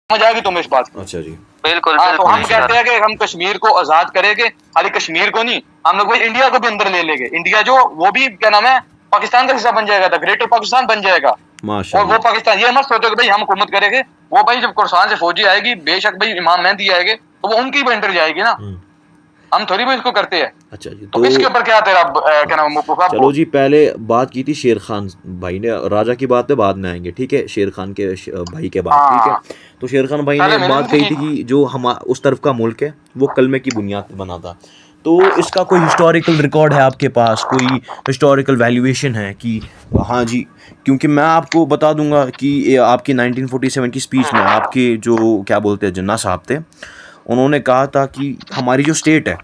समझ आएगी तुम्हें इस बात की? अच्छा जी, बिल्कुल। तो हम कहते हैं कि हम कश्मीर को आजाद करेंगे, खाली कश्मीर को नहीं, हम लोग भाई इंडिया को भी अंदर ले लेंगे। इंडिया जो वो भी क्या नाम है, पाकिस्तान का हिस्सा बन जाएगा, द ग्रेटर पाकिस्तान बन जाएगा। और वो पाकिस्तान, ये मत सोचो कि भाई हम हुकूमत करेंगे, वो भाई जब खोरासान से फौजी आएगी, बेशक भाई इमाम मेहदी आएंगे तो वो उनकी भी एंटर जाएगी ना, हम थोड़ी भी इसको करते हैं। अच्छा जी, तो इसके ऊपर क्या तेरा क्या नाम है? चलो जी, पहले बात की थी शेर खान भाई ने, राजा की बात पे बाद में आएंगे, ठीक है, शेर खान के भाई के बाद, ठीक है। तो शेर खान भाई ने बात कही थी कि जो हम उस तरफ का मुल्क है वो कलमे की बुनियाद पे बना था। तो इसका कोई हिस्टोरिकल रिकॉर्ड है आपके पास, कोई हिस्टोरिकल वैल्यूएशन है कि हाँ जी? क्योंकि मैं आपको बता दूंगा कि आपकी 1947 की स्पीच में आपके जो क्या बोलते हैं जिन्ना साहब थे, उन्होंने कहा था कि हमारी जो स्टेट है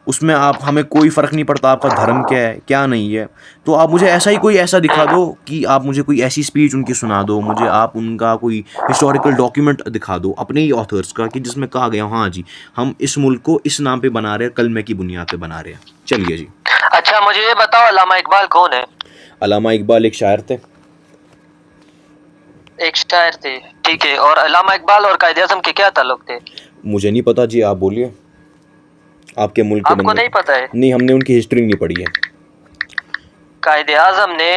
उसमें आप, हमें कोई फ़र्क नहीं पड़ता आपका धर्म क्या है क्या नहीं है। तो आप मुझे ऐसा दिखा दो कि आप मुझे कोई ऐसी स्पीच उनकी सुना दो, मुझे आप उनका कोई हिस्टोरिकल डॉक्यूमेंट दिखा दो अपने ही ऑथर्स का, कि जिसमें कहा गया हाँ जी हम इस मुल्क को इस नाम पे बना रहे हैं, कलमे की बुनियाद पे बना रहे हैं। चलिए जी। अच्छा मुझे ये बताओ, अल्लामा इकबाल कौन है? अल्लामा इकबाल एक शायर थे। एक शायर थे, ठीक है। और अल्लामा इकबाल और कायदे आज़म के क्या ताल्लुक थे? मुझे नहीं पता जी, आप बोलिए। आपके मुल्क के आपको नहीं पता है? नहीं, हमने उनकी हिस्ट्री नहीं पढ़ी है। कायदे आज़म ने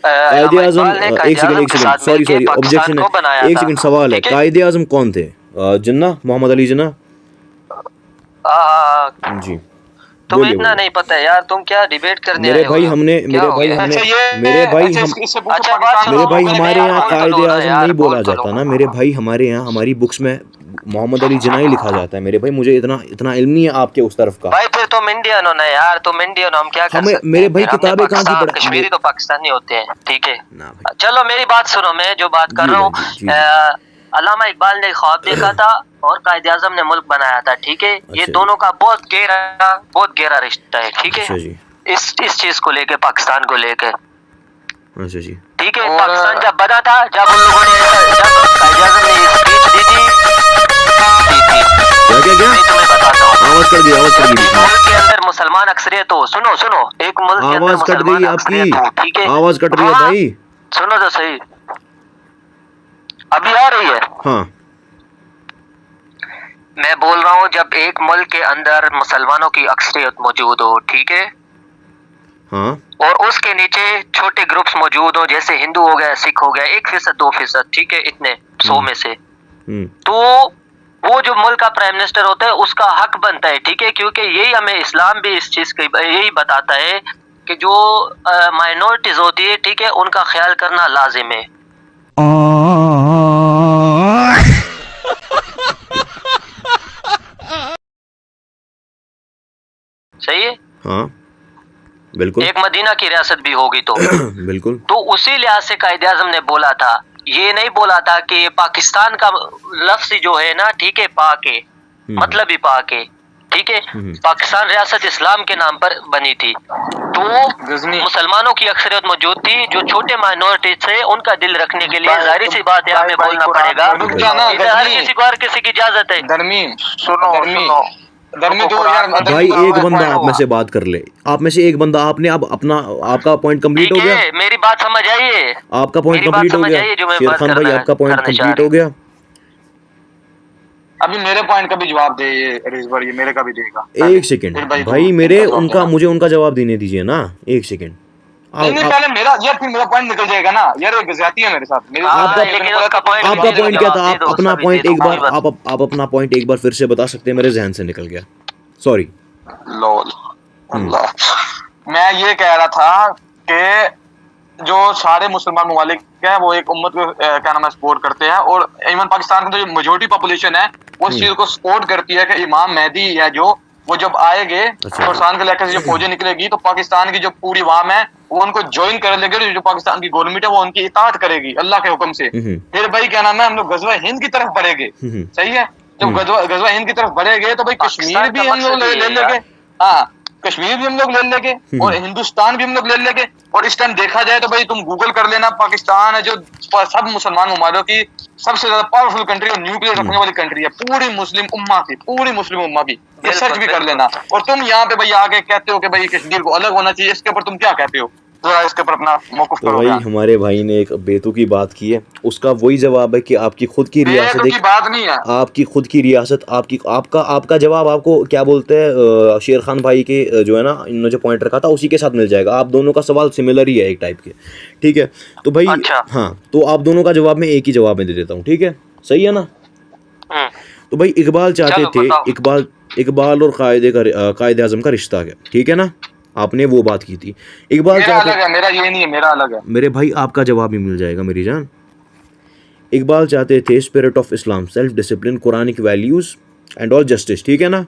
कायदे आज़म, एक सेकंड सॉरी ऑब्जेक्शन है, एक सेकंड सवाल है, कायदे आज़म कौन थे? जिन्ना, मोहम्मद अली जिन्ना जी। तुम्हें बोलिए, इतना बोलिए। नहीं पता है यार, तुम क्या डिबेट करने मेरे आए हो भाई यहाँ? हमने क्या मेरे हो भाई गया? हमने अच्छा ये मेरे भाई अच्छा हम इससे पूछो अच्छा, बात पाकिस्तान मेरे सुनो, भाई मेरे हमारे यहाँ बोल तो कायदे लो ना आज़म यार, नहीं बोला बोल तो लो। जाता ना मेरे भाई, हमारे यहाँ हमारी बुक्स में मोहम्मद अली जिन्ना लिखा जाता है मेरे भाई, मुझे इतना इतना इल्म नहीं है आपके उस तरफ का। भाई फिर तुम इंडियन हो ना यार, तुम इंडियन हो, हम क्या कर हमें सकते मेरे हैं भाई फिर? हमने किताबें कहाँ की पाकिस्तान, पढ़ा कश्मीरी तो पाकिस्तानी होते हैं, ठीक है। ना भाई। चलो मेरी बात सुनो, मैं जो बात कर जी रहा भाई, हूँ, जी जी जी। अल्लामा इकबाल ने ख्वाब देखा था और कायदे आजम ने मुल्क बनाया था, ठीक है। ये अच्छा दोनों का बहुत गहरा रिश्ता है, ठीक अच्छा है। जी, इस चीज को लेके, पाकिस्तान को लेके, अच्छा जी। ठीक है। और पाकिस्तान जब बना था, जब उन लोगों ने जब कायदे आजम ने ये स्पीच दी थी क्या क्या क्या मैं तुम्हें बताता हूँ। आवाज कट गई, आवाज कट गई एक बीच में। मुल्क के अंदर मुसलमान अक्सरियत हो, सुनो सुनो, एक मुल्क के अंदर आवाज कट मुसलमान गई आपकी, अक्सरियत हो, ठीक है। आवाज कट रही है हाँ, भाई। सुनो तो सही, अभी आ रही है? हाँ मैं बोल रहा हूँ, जब एक मुल्क के अंदर मुसलमानों की अक्सरियत मौजूद हो, ठीक है, हाँ और उसके नीचे छोटे ग्रुप्स मौजूद हो, जैसे हिंदू हो गया, सिख हो गया, 1%, 2%, ठीक है, इतने 100 में से, तो वो जो मुल्क का प्राइम मिनिस्टर होता है उसका हक बनता है, ठीक है, क्योंकि यही हमें इस्लाम भी इस चीज की यही बताता है कि जो माइनॉरिटीज होती है, ठीक है, उनका ख्याल करना लाजिम है। सही है। हाँ बिल्कुल एक मदीना की रियासत भी होगी तो बिल्कुल। तो उसी लिहाज से कायदे आजम ने बोला था, ये नहीं बोला था कि पाकिस्तान का लफ्ज जो है ना, ठीक है, पाक है, मतलब ही पाक है, ठीक है। पाकिस्तान रियासत इस्लाम के नाम पर बनी थी, तो मुसलमानों की अक्सरियत मौजूद थी, जो छोटे माइनॉरिटी थे उनका दिल रखने के लिए जाहिर सी बात है हमें बोलना पड़ेगा। इधर हर किसी को हर किसी की इजाजत है। धर्मी सुनो धर्मी तो यार भाई एक बंदा आप में से बात कर ले, आप में से एक बंदा, आपने अब अपना आपका पॉइंट कंप्लीट हो ठीक गया, है, मेरी बात समझ आई है, आपका पॉइंट मेरी बात कंप्लीट हो समझ गया आई है जो मैं शेर बात खान भाई, करना आपका पॉइंट करने चाह कंप्लीट रही हो गया। अभी मेरे पॉइंट का भी जवाब दे ये रिजवर, ये मेरे का भी देगा। एक सेकंड भाई, मेरे उनका मुझे उनका जवाब देने दीजिए ना, एक सेकंड। नहीं पहले मेरा यार, फिर मेरा पॉइंट निकल जाएगा ना यार, एक ज्यादती है मेरे साथ। आपका पॉइंट क्या था? आप अपना पॉइंट एक बार आप अपना पॉइंट एक बार फिर से बता सकते हैं, मेरे जहन से निकल गया, सॉरी। लोल अल्लाह। मैं ये कह रहा था कि जो सारे मुसलमान ममालिक हैं वो एक उम्मत को क्या नाम है सपोर्ट करते हैं, और इवन पाकिस्तान की जो मेजोरिटी पॉपुलेशन है वो इस चीज को सपोर्ट करती है कि इमाम मेहदी है जो वो जब आएंगे पाकिस्तान के इलाके से जो फौजें निकलेगी तो पाकिस्तान की जो पूरी अवाम है वो उनको ज्वाइन कर लेगी, जो पाकिस्तान की गवर्नमेंट है वो उनकी इताअत करेगी अल्लाह के हुक्म से। फिर भाई क्या नाम है, हम लोग गजवा हिंद की तरफ बढ़ेंगे, सही है। जब गजवा हिंद की तरफ बढ़ेंगे तो भाई कश्मीर भी हम लोग ले लेंगे, हाँ कश्मीर भी हम लोग ले लेंगे और हिंदुस्तान भी हम लोग ले लेंगे। और इस टाइम देखा जाए तो भाई तुम गूगल कर लेना, पाकिस्तान है जो सब मुसलमान ममालिकों की सबसे ज्यादा पावरफुल कंट्री और न्यूक्लियर रखने वाली कंट्री है पूरी मुस्लिम उम्मा की, ये सर्च भी कर लेना। और तुम यहाँ पे भाई आके कहते हो कि भाई कश्मीर को अलग होना चाहिए, इसके ऊपर तुम क्या कहते हो? जरा इसके ऊपर अपना मौक़िफ़ तो करो। भाई हमारे भाई ने एक बेतु की बात की है, उसका वही जवाब है कि आपकी खुद की रियासत की बात नहीं है, आपकी खुद की रियासत आपकी आपका जवाब आपको क्या बोलते हैं शेर खान भाई के जो है ना, इन्होंने जो पॉइंट रखा था उसी के साथ मिल जाएगा। आप दोनों का सवाल सिमिलर ही है एक टाइप के, ठीक है। तो भाई अच्छा। हाँ, तो आप दोनों का जवाब मैं एक ही जवाब में दे देता हूँ, ठीक है, सही है ना। तो भाई इकबाल चाहते थे इकबाल और कायदे आज़म का रिश्ता है, ठीक है ना, आपने वो बात की थी। इकबाल मेरा अलग है, मेरा ये नहीं है, मेरा अलग है। मेरे भाई आपका जवाब भी मिल जाएगा मेरी जान। इकबाल चाहते थे spirit of Islam, self discipline, Quranic values and all justice, ठीक है ना,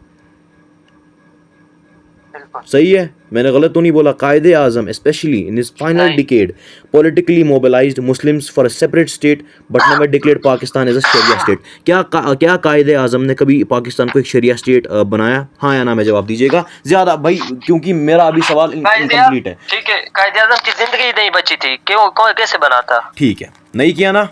सही है, मैंने गलत तो नहीं बोला। Quaid-e Azam specially in his final decade politically mobilised Muslims for a separate state but never declared Pakistan as a sharia state. क्या कायदे आज़म ने कभी पाकिस्तान को एक शरिया स्टेट बनाया? हाँ या ना में जवाब दीजिएगा ज़्यादा भाई, क्योंकि मेरा अभी सवाल इनकम्प्लीट है। ठीक है, कायदे आज़म की जिंदगी नहीं बची थी, क्यों कैसे बना था? ठीक है, नहीं किया ना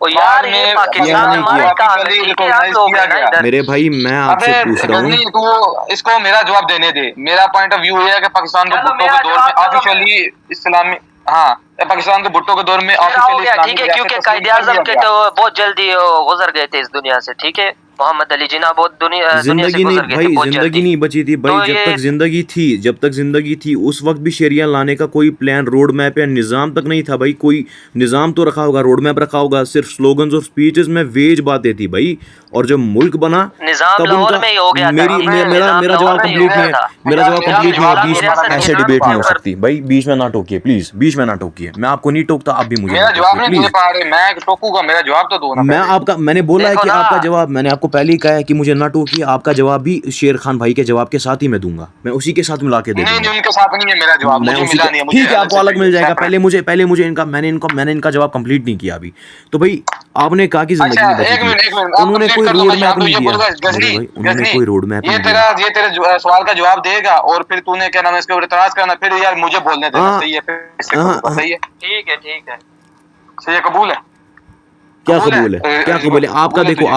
यार, ये पाकिस्तान हमारे काम है, ठीक है, आप लोग हैं ना इधर। मेरे भाई मैं आपसे पूछ रहा हूँ, तो इसको मेरा जवाब देने दे। मेरा पॉइंट ऑफ व्यू ये है कि पाकिस्तान को भुट्टो के दौर में ऑफिशियली इस्लामी, हाँ पाकिस्तान के भुट्टो के दौर में ऑफिशियली, ठीक है, क्योंकि कायदे आज़म के तो बहुत जल्दी गुजर गए थे इस दुनिया से, ठीक है। मोहम्मद अली जिन्ना बहुत दुनिया से जिंदगी नहीं गुजर गए थे भाई, बहुत जिंदगी जल्दी। नहीं बची थी भाई। तो जब ये तक जिंदगी थी, जब तक जिंदगी थी उस वक्त भी शरिया लाने का कोई प्लान, रोड मैप या निज़ाम तक नहीं था भाई। कोई निज़ाम तो रखा होगा, रोड मैप रखा होगा, सिर्फ स्लोगन्स और स्पीचेस में वेज बातें थी भाई। और जब मुल्क बना निजाम तब लाहौर उनका में ही हो गया था। मेरा निजाम मेरा लाहौर जवाब में ही हो कंप्लीट गया नहीं है, था। मेरा जवाब निजाम कंप्लीट नहीं है। इस्लामी बीच रियासत के ऐसे नाम डिबेट नहीं हो पर सकती भाई, बीच में ना टोकिए प्लीज, बीच में ना टोकिए। मैं आपको नहीं टोकता, आप भी मुझे मेरा ना जवाब टोकिए नहीं दे प्लीज। पा रहे, मैं टोकूंगा, मेरा जवाब तो दो ना मैं पहले। आपका, मैंने बोला है देखो कि ना। आपका जवाब, मैंने आपको पहले ही कहा है कि मुझे ना टोकिए। आपका जवाब भी शेर खान भाई के जवाब के साथ ही मैं दूंगा, मैं उसी के साथ मिला के दे नहीं दूंगा। नहीं, उनके साथ नहीं है मेरा जवाब, मैं मुझे उसी मिला के, नहीं है, मुझे ठीक है आपको से अलग मिल चाहिए, जाएगा। separate। पहले मुझे इनका, मैंने इनका जवाब कंप्लीट नहीं किया अभी। तो भाई आपने कहा कि जिंदगी अच्छा नहीं बची एक मिनट थी, आप उन्होंने कंप्लीट कोई कर दो, रोड मैं यहाँ मैप पे नहीं ये दिया बोलूंगा। मेरे गजनी भाई, उन्होंने गजनी, कोई रोड मैप ये नहीं दिया। तेरे सवाल का जवाब देगा और फिर तूने क्या नाम है इसके ऊपर इतराज करना, फिर यार मुझे बोलने देना। हाँ, सही है, फिर इससे हाँ, कबूल, सही है, ठीक है ठीक है। सही है, कबूल है। क्या कबूल कबूल है, क्या है, कबूल है आपका? कबूल है देखो तुझे?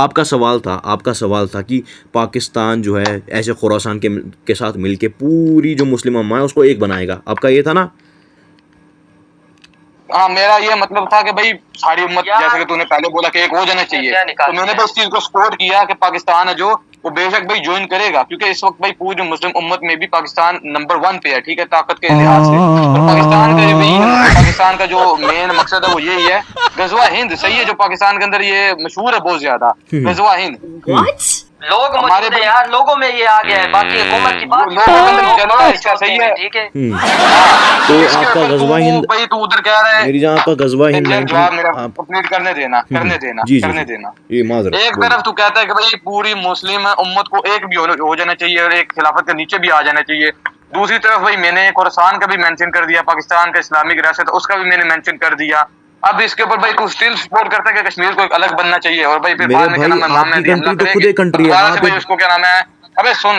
आपका सवाल था कि पाकिस्तान जो है ऐसे खुरासान के साथ मिलके पूरी जो मुस्लिम अम्मा है उसको एक बनाएगा, आपका ये था ना? हाँ, मेरा ये मतलब था कि भाई सारी उम्मत, यार, जैसे कि तूने पहले बोला कि एक हो जाना चाहिए, क्या निकाल तो मैंने दिया? तो इस चीज को सपोर्ट किया कि पाकिस्तान है जो वो बेशक भाई ज्वाइन करेगा, क्योंकि इस वक्त भाई पूरी मुस्लिम उम्मत में भी पाकिस्तान नंबर 1 पे है, ठीक है, ताकत के लिहाज से। और पाकिस्तान का जो मेन मकसद है वो यही है, गजवा हिंद। सही है, जो पाकिस्तान के अंदर ये मशहूर है बहुत ज्यादा, गजवा हिंद। लोग हमारे मौजूद है यार, लोगों में ये आ गया है, बाकी हुकूमत की बात लोगों के अंदर चलो ना, इसका सही है। ठीक है। तो इसके आपका ऊपर गजवा तू हिंद, भाई तू उधर कह रहा है, मेरी जान आपका गजवा हिंद यार जवाब मेरा आप कंप्लीट करने देना, करने देना, जी जी करने जी, देना। ये माजरत एक बोलिए। तरफ तू कहता है कि भाई पूरी मुस्लिम उम्मत को एक भी हो जाना चाहिए और एक खिलाफत के नीचे भी आ जाना चाहिए। दूसरी तरफ भाई मैंने खुरासान का भी मेंशन कर दिया, पाकिस्तान का इस्लामिक रियासत उसका भी मैंने मेंशन कर दिया। अब इसके ऊपर भाई तू स्टिल सपोर्ट करता है कि कश्मीर को एक अलग बनना चाहिए, और भाई फिर मेरे बाद में क्या भाई, नाम है, आपकी कंट्री तो खुद एक कंट्री है, दोबारा वहाँ से पे भाई उसको क्या नाम है, अबे सुन,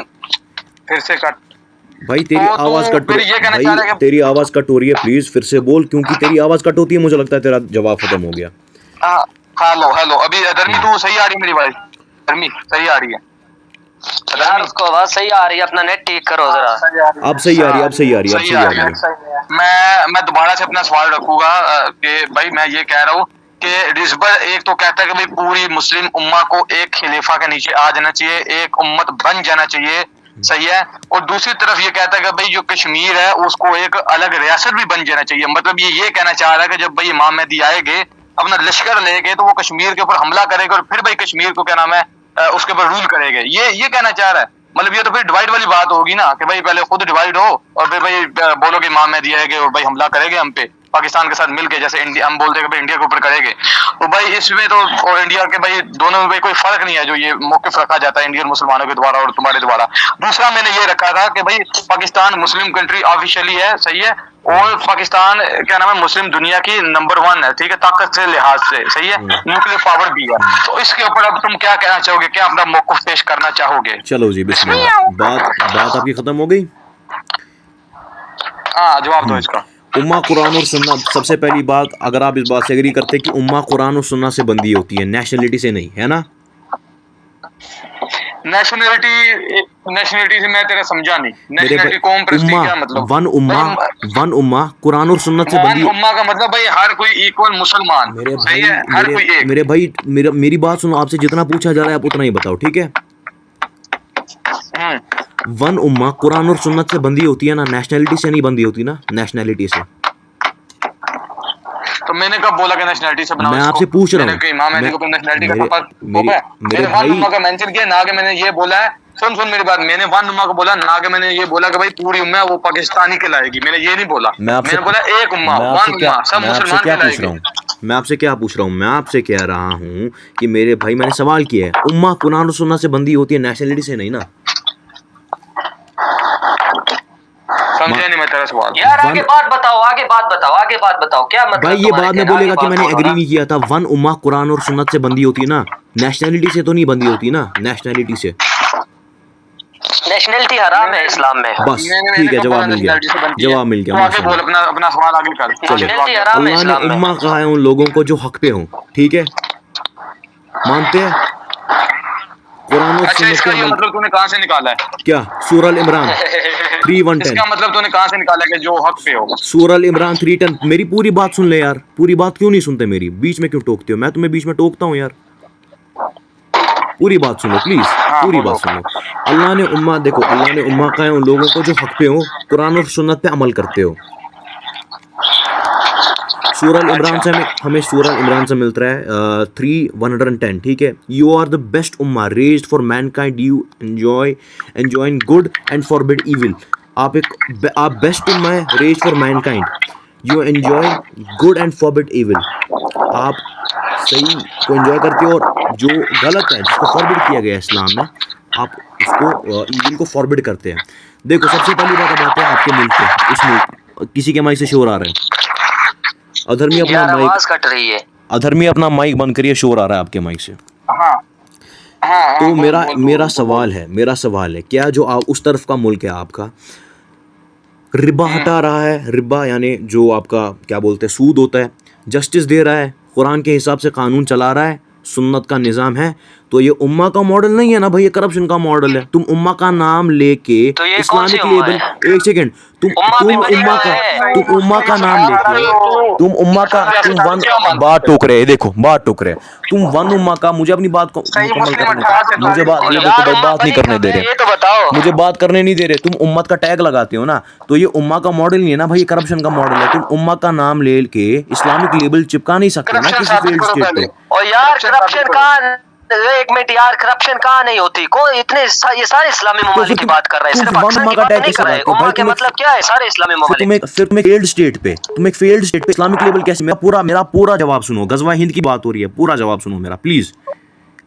फिर से कट। भाई तेरी तो तू आवाज कट फिर ये कहना चाह रहा है भाई कि तेरी आवाज कट हो रही है, प्लीज फिर से बोल, क्योंकि तेरी आवाज कट होती है, मुझे लगता है तेरा जवाब खत्म हो गया। हेलो हेलो, अभी धर्मी तू सही आ रही है मेरी भाई, धर्मी सही आ रही है यार उसको आवाज सही आ रही है, अपना नेट ठीक करो जरा। अब सही आ रही है, अब सही आ रही है, अब सही आ रही है। मैं दोबारा से अपना सवाल रखूंगा कि भाई मैं ये कह रहा हूँ कि रिजबर एक तो कहता है कि भाई पूरी मुस्लिम उम्मा को एक खलीफा के नीचे आ जाना चाहिए, एक उम्मत बन जाना चाहिए, सही है। और दूसरी तरफ ये कहता है कि भाई जो कश्मीर है उसको एक अलग रियासत भी बन जाना चाहिए। मतलब ये कहना चाह रहा है कि जब भाई इमाम मेहदी आएंगे अपना लश्कर लेके तो वो कश्मीर के ऊपर हमला करेगा और फिर भाई कश्मीर को क्या नाम है उसके ऊपर रूल करेंगे। ये कहना चाह रहा है। मतलब ये तो फिर डिवाइड वाली बात होगी ना कि भाई पहले खुद डिवाइड हो और फिर भाई बोलो कि इमाम मेहदी आएंगे और भाई हमला करेंगे हम पे पाकिस्तान के साथ मिलके, जैसे इंडिया हम बोलते हैं कि भाई इंडिया के ऊपर करेंगे। तो भाई इसमें तो और इंडिया के भाई दोनों में भाई कोई फर्क नहीं है जो ये मौकिफ रखा जाता है इंडियन मुसलमानों के द्वारा और तुम्हारे द्वारा। दूसरा मैंने ये रखा था कि भाई पाकिस्तान मुस्लिम कंट्री ऑफिशियली है, सही है, और पाकिस्तान क्या नाम है मुस्लिम दुनिया की नंबर 1 है, ठीक है, ताकत से लिहाज से, सही है, न्यूक्लियर पावर भी है। तो इसके ऊपर अब तुम क्या कहना चाहोगे, क्या अपना मौक़िफ़ पेश करना चाहोगे? चलो जी बिस्मिल्लाह, बात आपकी खत्म हो गई। हाँ, जवाब दो इसका। उम्मा कुरान और सुन्ना, सबसे पहली बात, अगर आप इस बात से एग्री करते हैं कि उम्मा कुरान और सुन्ना से बंदी होती है, नेशनलिटी से नहीं, है ना? नेशनलिटी से मैं तेरा समझा नहीं। नेशनलिटी कौम प्रस्ती क्या मतलब? वन उम्मा कुरान और सुन्नत से बंदी। उम्मा का मतलब भाई हर कोई इक्वल मुसलमान, सही है, हर कोई एक। मेरे भाई मेरी बात सुनो, आपसे जितना पूछा जा रहा है आप उतना ही बताओ, ठीक है? वन उम्मा कुरान और सुन्नत से बंदी होती है ना, नेशनलिटी से नहीं बंदी होती ना, नेशनलिटी से। तो मैंने कब बोला कि नेशनलिटी से बनाओ? मैं आपसे पूछ रहा हूँ, इमाम मेहदी को नेशनलिटी का पापा मेरे वन उम्मा का मेंशन किया ना, कि मैंने ये बोला है, सुन मेरी बात, मैंने वन उम्मा को बोला ना, कि मैंने ये बोला कि भाई पूरी उम्मा वो पाकिस्तानी कहलाएगी, मैंने ये नहीं बोला। मैंने बोला एक उम्मा, वन उम्मा, सब मुसलमान कहलाएंगे। मैं आपसे क्या पूछ रहा हूँ, मैं आपसे कह रहा हूँ कि मेरे भाई मैंने सवाल किया है, उम्मा कुरान और सुन्नत से बंदी होती है, नेशनलिटी से नहीं ना। समझे नहीं मैं तेरा सवाल यार। आगे बात बताओ क्या मतलब? भाई ये बाद में बोलेगा कि मैंने एग्री नहीं किया था। वन उम्मा कुरान और सुन्नत से बंदी होती है ना, नेशनलिटी से तो नहीं बंदी होती ना, नेशनलिटी से। नेशनलिटी हराम है इस्लाम में। बस ठीक है, जवाब मिल गया, जवाब मिल गया। आगे बोल, अपना सवाल आगे कर। नेशनलिटी हराम है अल्लाह ने इस्लाम में। उम्मा कहा है उन लोगों को जो हक पे हों, ठीक है, मानते हैं? कुरान और अच्छा, सुन्नत इसका के ये मतलब तूने कहाँ से निकाला है? क्या? सूरह अल इमरान 3:110। इसका मतलब तूने कहाँ से निकाला कि जो हक पे हो? सूरह अल इमरान 3:10। मेरी पूरी बात सुन ले यार, पूरी बात क्यों नहीं सुनते मेरी, बीच में क्यों टोकते हो? मैं तुम्हें बीच में टोकता हूँ यार, पूरी बात सुनो प्लीज, पूरी बात सुनो। अल्लाह ने उम्मा, देखो अल्लाह ने उम्मा का है उन लोगों को जो हक पे हो, कुरान और सुन्नत पे अमल करते हो। सूरह इमरान से हमें सूरह इमरान से मिलता है 3:110, ठीक है। यू आर द बेस्ट उम्मा raised for mankind, you enjoying good and forbid evil. आप बेस्ट उम्मा है, raised for mankind, you enjoy good and forbid evil. आप सही को एंजॉय करते हो और जो गलत है, जिसको फॉरबिड किया गया है इस्लाम में, आप उसको इविल को फॉरबिड करते हैं। देखो सबसे पहली बात अब आते हैं आपके मुल्क पे। इस मुल्क किसी के माइक से शोर आ रहा है, अधर्मी अपना आवाज कट रही है। अधर्मी अपना माइक बंद करिए, शोर आ रहा है आपके माइक से। तो मेरा सवाल है क्या जो आप उस तरफ का मुल्क है आपका रिबा हटा रहा है, रिबा यानी जो आपका क्या बोलते हैं सूद होता है, जस्टिस दे रहा है, कुरान के हिसाब से कानून चला रहा है, सुन्नत का निज़ाम है, तो ये उम्मा का मॉडल नहीं है ना भाई, ये करप्शन का मॉडल है। तुम उम्मा का नाम लेके तो ये इस्लामिक लेबल, एक सेकंड, तुम उम्मा का नाम लेके तुम वन बात टोक रहे, देखो बात टोक रहे, तुम वन उम्मा का, मुझे अपनी बात को मुकम्मल करने, मुझे बात, ये देखो भाई बात नहीं करने दे रहे, ये तो बताओ, मुझे बात करने नहीं दे रहे, तुम उम्मत का टैग लगाते हो ना, तो ये उम्मा का मॉडल नहीं है ना भाई, ये करप्शन का मॉडल है। तुम उम्मा का नाम ले के इस्लामिक लेबल चिपका नहीं सकते ना किसी फील्ड स्टेट पे। और यार करप्शन कहाँ, एक मिनट यार, करप्शन कहाँ नहीं होती, कौन इतने ये सारे इस्लामी ममालिक की बात कर रहे हैं, सिर्फ पाकिस्तान की बात नहीं कर रहे हैं। उम्मा के मतलब क्या है, सारे इस्लामी ममालिक। फिर तुम एक फेल्ड स्टेट पे इस्लामिक लेबल कैसे? मेरा पूरा जवाब सुनो, गजवा हिंद की बात हो रही है, पूरा जवाब सुनो मेरा प्लीज,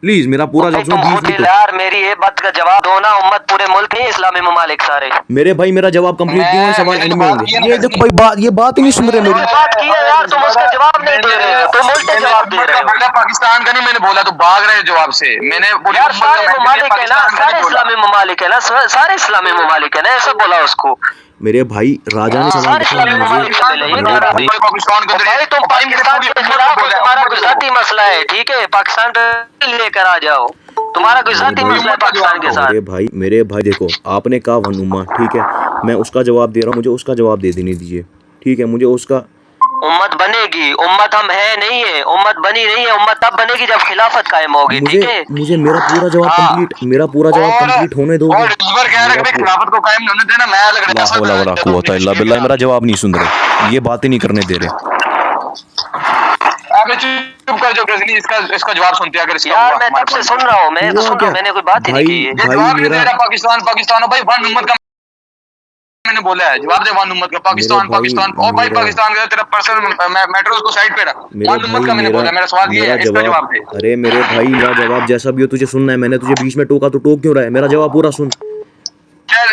मेरा पूरा जवाब सुनो। यार मेरी ये बात का जवाब दो ना, उम्मत पूरे मुल्क नहीं, इस्लामी ममालिक सारे। मेरे भाई मेरा जवाब कंप्लीट क्यों है, सवाल एंड में होंगे। ये देखो भाई ये बात ही नहीं सुन रहे मेरी। बात की है यार, तुम उसका जवाब नहीं दे रहे हो, तुम उल्टे जवाब दे रहे हो। पाकिस्तान का नहीं मैंने बोला, तो भाग रहे जवाब से। मैंने यार सारे ममालिक है ना, सारे इस्लामी ममालिक है ना, सारे इस्लामी ममालिक है ना, ऐसा बोला उसको। मेरे भाई राजा ने सवाल पूछा मुझे, पाकिस्तान के अंदर तुम पाकिस्तान के खिलाफ हो, तुम्हारा कोई जाती मसला है, ठीक है, पाकिस्तान लेकर आ जाओ, तुम्हारा कोई जाती मसला है पाकिस्तान के साथ। मेरे भाई देखो, आपने कहा वनुमा, ठीक है, मैं उसका जवाब दे रहा हूँ, मुझे उसका जवाब दे देने दीजिए, ठीक है। मुझे उसका उम्मत बनेगी, उम्मत हम है नहीं है, उम्मत बनी नहीं है, उम्मत तब बनेगी जब खिलाफत कायम होगी, ठीक है। मुझे मेरा पूरा जवाब कंप्लीट होने दो। खिलाफत को कायम होने देना, मैं लग रहा है मेरा जवाब नहीं सुन रहे, ये बातें नहीं करने दे रहे। चुप कर जो गजनी, इसका जवाब सुनते अगर इसका यार मैं तब से सुन रहा हूँ, मैं तो सुन रहा हूँ, मैंने कोई बात ही नहीं की है। जवाब नहीं दे रहा, पाकिस्तान हो भाई, वन उम्मत का मैंने बोला है, जवाब दे वन उम्मत का। पाकिस्तान और भाई पाकिस्तान का तेरा पर्सनल मैटर उसको साइड पे रख, वन उम्मत का मैंने बोला, मेरा सवाल ये है, इसका जवाब दे। अरे मेरे भाई मेरा जवाब जैसा भी हो तुझे सुनना है, मैंने तुझे बीच में टोका तो टोक क्यों रहा है, मेरा जवाब पूरा सुन।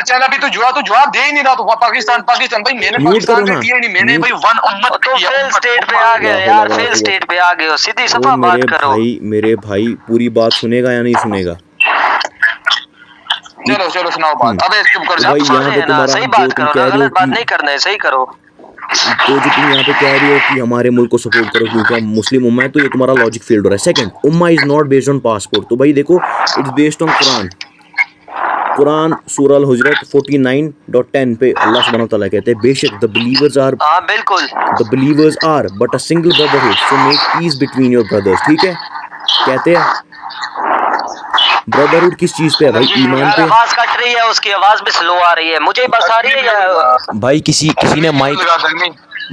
चल अभी तो जवाब दे ही नहीं रहा, तो पाकिस्तान भाई मैंने पाकिस्तान का किया नहीं, मैंने भाई वन उम्मत तो फेल स्टेट पे आ गए यार, फेल स्टेट पे आ गए हो, सीधी सफा बात करो। मेरे भाई पूरी बात सुनेगा या नहीं सुनेगा? चलो सुनाओ बात। अबे चुप कर जा, भाई यहाँ पे तुम्हारा सही बात करो ना, गलत बात नहीं करना है, सही करो। तो जो तुम यहाँ पे कह रही हो कि हमारे मुल्क को सपोर्ट करो क्योंकि हम मुस्लिम उम्मा है, तो ये तुम्हारा लॉजिक फेल्ड हो रहा है। Second, Umma is not based on passport, तो भाई देखो इट्स बेस्ड ऑन कुरान सूरह अल-हुजरत 49.10 पे अल्लाह सुब्हानहू व तआला कहते हैं, बेशक द बिलीवर्स आर, बिल्कुल, the believers are but a single brotherhood, so make peace between your brothers, ठीक है। कहते हैं ब्रदरहुड किस चीज पे है भाई? ईमान पे। आवाज कट रही है, उसकी आवाज भी स्लो आ रही है, मुझे बस आ रही है या भाई किसी ने माइक,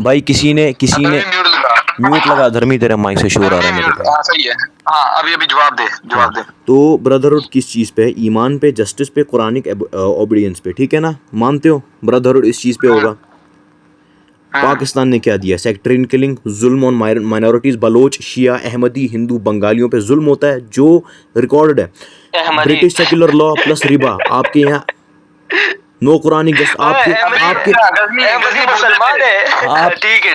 भाई किसी ने म्यूट लगा, धर्मी तेरे माइक से शोर आ रहा है मेरे को। हां सही है, हां अभी जवाब दे। तो ब्रदरहुड किस चीज पे है? ईमान पे, जस्टिस पे, कुरानिक ओबीडियंस पे, ठीक है ना, मानते हो ब्रदरहुड इस चीज पे होगा। पाकिस्तान ने क्या दिया? सेक्टरियन किलिंग, जुल्म ऑन माइनॉरिटीज, बलोच, शिया, अहमदी, हिंदू, बंगालियों पे जुल्म होता है जो रिकॉर्डेड है। British secular law plus Riba, आपके यहाँ नो कुरानिक जस्ट आपके मुसलमान है, ठीक है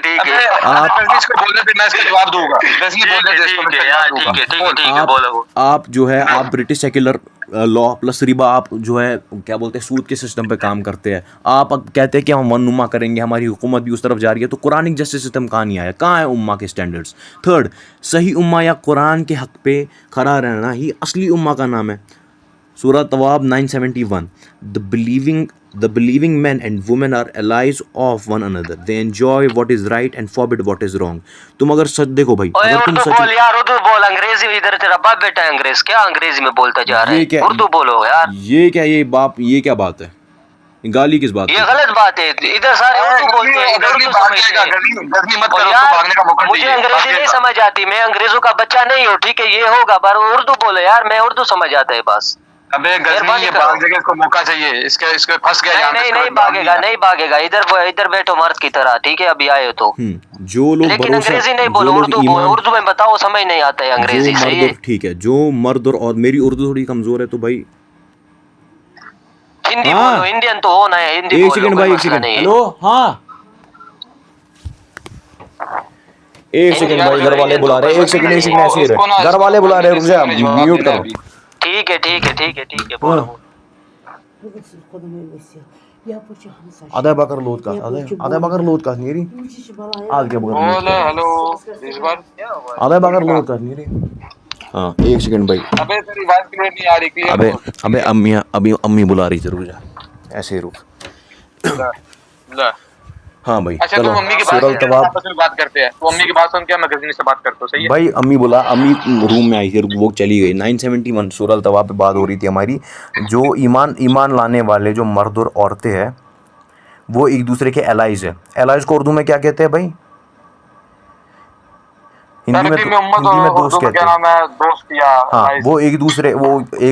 आप इसको बोलने पे मैं इसका जवाब दूंगा, गजनी बोल रहे थे इसको मैं जवाब दूंगा। ठीक है बोलो। आप जो है आप British secular law plus Riba, आप जो है क्या बोलते हैं सूद के सिस्टम पे काम करते हैं। आप कहते हैं कि हम वनुमा करेंगे, हमारी हुकूमत भी उस तरफ जा रही है, तो कुरानिक जस्टिस सिस्टम कहाँ नहीं आया? कहाँ है उम्मा के स्टैंडर्ड्स? थर्ड, सही उम्मा या कुरान के हक पे खड़ा रहना ही असली उम्मा का नाम है। सूरह तवाब 971, the The believing men and women are allies of one another. They enjoy what is right and forbid what is wrong. तुम अगर सच देखो भाई, ओए अगर तुम उर्दू सच बोल यार, उर्दू बोल। अंग्रेजी इधर तेरा बाप बेटा है अंग्रेज, क्या अंग्रेजी में बोलता जा रहा ये है? क्या उर्दू बोलो यार। ये क्या ये बाप ये क्या बात है? गाली किस बात ये की? गलत बात है। इधर सारे उर्दू बोलते हैं, इधर उर्दू समझते हैं। गजनी मत और करो, उसको यार भागने का मौका मुझे दीजिए, अंग्रेजी नहीं भागिएगा। समझ आती, मैं अंग्रेजों का बच्चा नहीं हूँ, ठीक है? ये होगा पर उर्दू बोलो यार, मैं उर्दू समझ आता है बस। अबे गजनी मेहरबानी ये करो। भाग जाएगा, इसको मौका चाहिए, इसके फंस गया यहाँ पे, नहीं इसको नहीं डाल भागेगा, दिया। नहीं भागेगा। इधर बैठो मर्द की तरह, ठीक है? अभी आए हो तो। जो लोग लेकिन भरोसा अंग्रेजी नहीं जो बोलो, लोग उर्दू बोलो। ईमान उर्दू में बताओ, समझ नहीं आता है जो अंग्रेजी, सही मर्द है? और ठीक है जो मर्द और मेरी उर्दू थोड़ी कमजोर है तो भाई हिंदी हाँ। बोलो, इंडियन तो हो ना, हिंदी एक बोलो, सेकंड कोई भाई, एक मसला सेकंड। नहीं है। हेलो हाँ एक सेकंड भाई, घर वाले बुला रहे हैं। एक सेकंड ऐसे ही रहे, घर वाले बुला रहे हैं, रुक जा, म्यूट करो। ठीक है ठीक है ठीक है ठीक है, बोलो बोलो। Ada bakar load ka. Ada bakar load ka नहीं रही। आज क्या bakar load बोले हेलो इस बार। Ada bakar load का नहीं रही। हाँ एक सेकंड भाई। अबे तेरी बात क्लियर नहीं आ रही, क्लियर अबे अबे अम्मी बुला रही जरूर जा। ऐसे ही रुक। ला। हाँ भाई अच्छा चलो तुम मम्मी की बात सूरल सुन, तवाब आपस में बात करते हैं। तो मम्मी की बात सुन के मैं गजनी से बात करता हूँ, सही है? भाई अम्मी रूम में आई थी, वो चली गई। 971 सूरल तवाब पे बात हो रही थी हमारी। जो ईमान लाने वाले जो मर्द और औरतें हैं वो एक दूसरे के एलाइज है। एलाइज को उर्दू में क्या कहते हैं भाई? हिंदी में दोस्त कहते हैं। नाम है, दोस्त या हाँ वो एक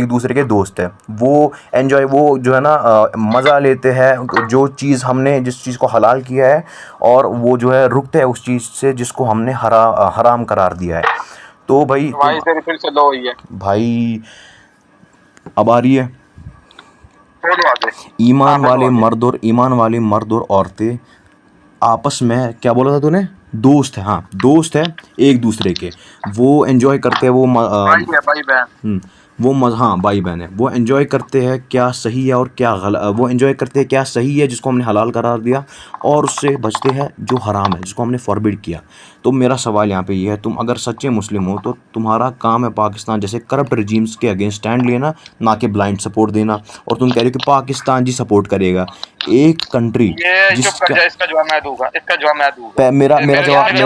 दूसरे के दोस्त है। वो एंजॉय वो जो है ना मज़ा लेते हैं जो चीज़ हमने जिस चीज़ को हलाल किया है, और वो जो है रुकते हैं उस चीज़ से जिसको हमने हराम करार दिया है। तो भाई तेरी फिर से लो हुई है भाई अब आ रही है। बोलो आगे। ईमान वाले मर्द और औरतें आपस में, क्या बोला था तूने? दोस्त है। हाँ दोस्त है एक दूसरे के। वो एंजॉय करते हैं भाई है, भाई बहन। हाँ भाई बहन है। वो एंजॉय करते हैं क्या सही है और क्या गलत। वो एंजॉय करते हैं क्या सही है जिसको हमने हलाल करार दिया, और उससे बचते हैं जो हराम है जिसको हमने फॉरबिड किया। तो मेरा सवाल यहाँ पे ये है, तुम अगर सच्चे मुस्लिम हो तो तुम्हारा काम है पाकिस्तान जैसे करप्ट रजीम्स के अगेंस्ट स्टैंड लेना, ना कि ब्लाइंड सपोर्ट देना। और तुम कह रहे हो कि पाकिस्तान जी सपोर्ट करेगा एक कंट्री जिसका इसका जवाब मैं दूंगा, इसका जवाब मैं दूंगा। मेरा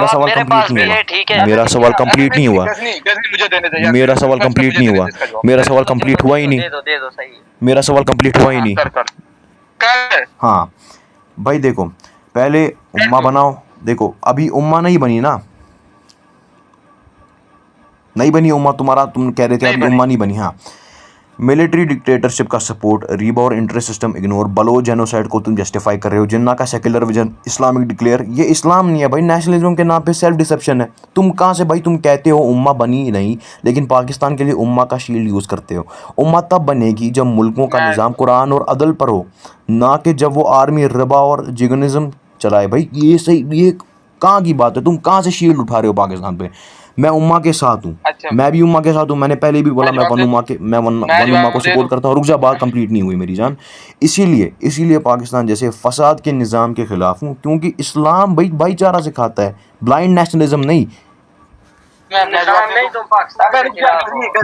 सवाल कंप्लीट नहीं हुआ। मेरा सवाल कंप्लीट नहीं हुआ। गजनी मुझे देने दे यार। मेरा सवाल कंप्लीट नहीं हुआ। मेरा सवाल कंप्लीट हुआ ही नहीं। दे दो सही है। मेरा सवाल कंप्लीट हुआ ही नहीं। कर। हाँ भाई देखो, पहले उम्मा बनाओ। देखो अभी उम्मा नहीं बनी ना, नहीं बनी उम्मा। तुम कह रहे थे अभी उम्मा नहीं बनी। हाँ मिलिट्री डिक्टेटरशिप का सपोर्ट, रीबा और interest system ignore, Baloch genocide को तुम जस्टिफाई कर रहे हो, जिन्ना का सेक्युलर विजन, इस्लामिक डिक्लेयर। ये इस्लाम नहीं है भाई, नेशनलिज्म के नाम पे सेल्फ डिसेप्शन है। तुम कहाँ से भाई, तुम कहते हो उम्मा बनी नहीं, लेकिन पाकिस्तान के लिए उम्मा का शील्ड यूज़ करते हो। उम्मा तब बनेगी जब मुल्कों का निज़ाम कुरान और अदल पर हो, ना कि जब वो आर्मी रिबा और जिगनिज्म चलाए। भाई ये सही, ये कहाँ की बात है? तुम कहाँ से शील्ड उठा रहे हो पाकिस्तान पे? मैं उम्मा के साथ हूँ। अच्छा। मैं भी उम्मा के साथ हूँ। मैंने पहले भी बोला मैं वन उम्मा को सपोर्ट करता हूँ। रुक जा, बात कंप्लीट नहीं हुई मेरी जान। इसीलिए पाकिस्तान जैसे फसाद के निज़ाम के खिलाफ हूँ, क्योंकि इस्लाम भाईचारा सिखाता है, ब्लाइंड नेशनलिज्म नहीं।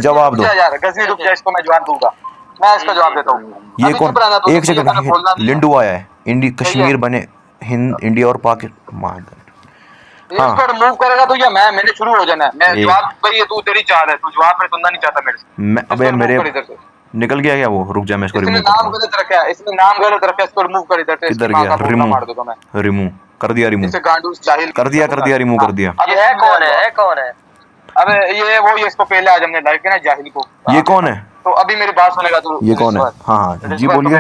जवाब दो यार, गजनी रुक जा, इसको मैं जवाब दूंगा। मैं इसका जवाब देता हूँ। ये कौन? एक सेकंड, लिंडू आया है। कश्मीर बने इंडिया और पाकिस्तान। इसको रिमूव करेगा तो या मैंने शुरू हो जाना है। मैं जवाब भाई, ये तू तेरी चाल है, तू जवाब पे सुनना नहीं चाहता मेरे से। अबे मेरे निकल गया क्या वो? रुक जा, मैं इसको रिमूव करता हूं। इसने नाम गलत रखा है, इसको रिमूव कर इधर से। किधर गया? रिमूव कर दिया। रिमूव कर दिया। रिमूव कर दिया। अब ये कौन है? अबे ये इसको पहले आज हमने लाइव किया ना, जाहिल को। ये कौन है? तो अभी मेरी बात सुनेगा तू? ये कौन है? हाँ जी बोलिए।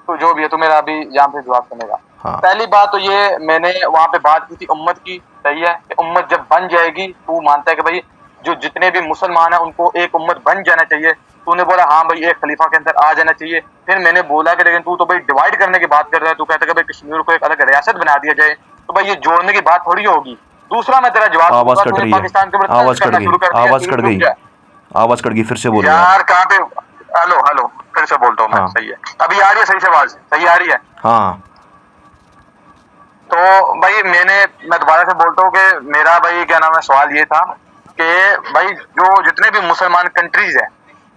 जो भी है तू मेरा अभी यहाँ पे जवाब सुनेगा। हाँ। पहली बात तो ये, मैंने वहाँ पे बात की थी उम्मत की, सही है? उम्मत जब बन जाएगी, तू मानता है कि भाई जो जितने भी मुसलमान हैं उनको एक उम्मत बन जाना चाहिए। तूने बोला हाँ भाई एक खलीफा के अंदर आ जाना चाहिए। फिर मैंने बोला कि लेकिन तू तो भाई डिवाइड करने की बात कर रहा है। तू कहता है कि भाई कश्मीर को एक अलग रियासत बना दिया जाए, तो भाई ये जोड़ने की बात थोड़ी होगी। दूसरा मैं तेरा जवाब, आवाज कट रही है, आवाज कट गई, फिर से बोलो यार। कहाँ पे? हेलो फिर से बोलता हूँ मैं। सही है, अभी आ रही है सही से आवाज? सही आ रही है? हाँ। तो भाई मैं दोबारा से बोलता हूँ कि मेरा भाई क्या नाम है, सवाल ये था कि भाई जो जितने भी मुसलमान कंट्रीज है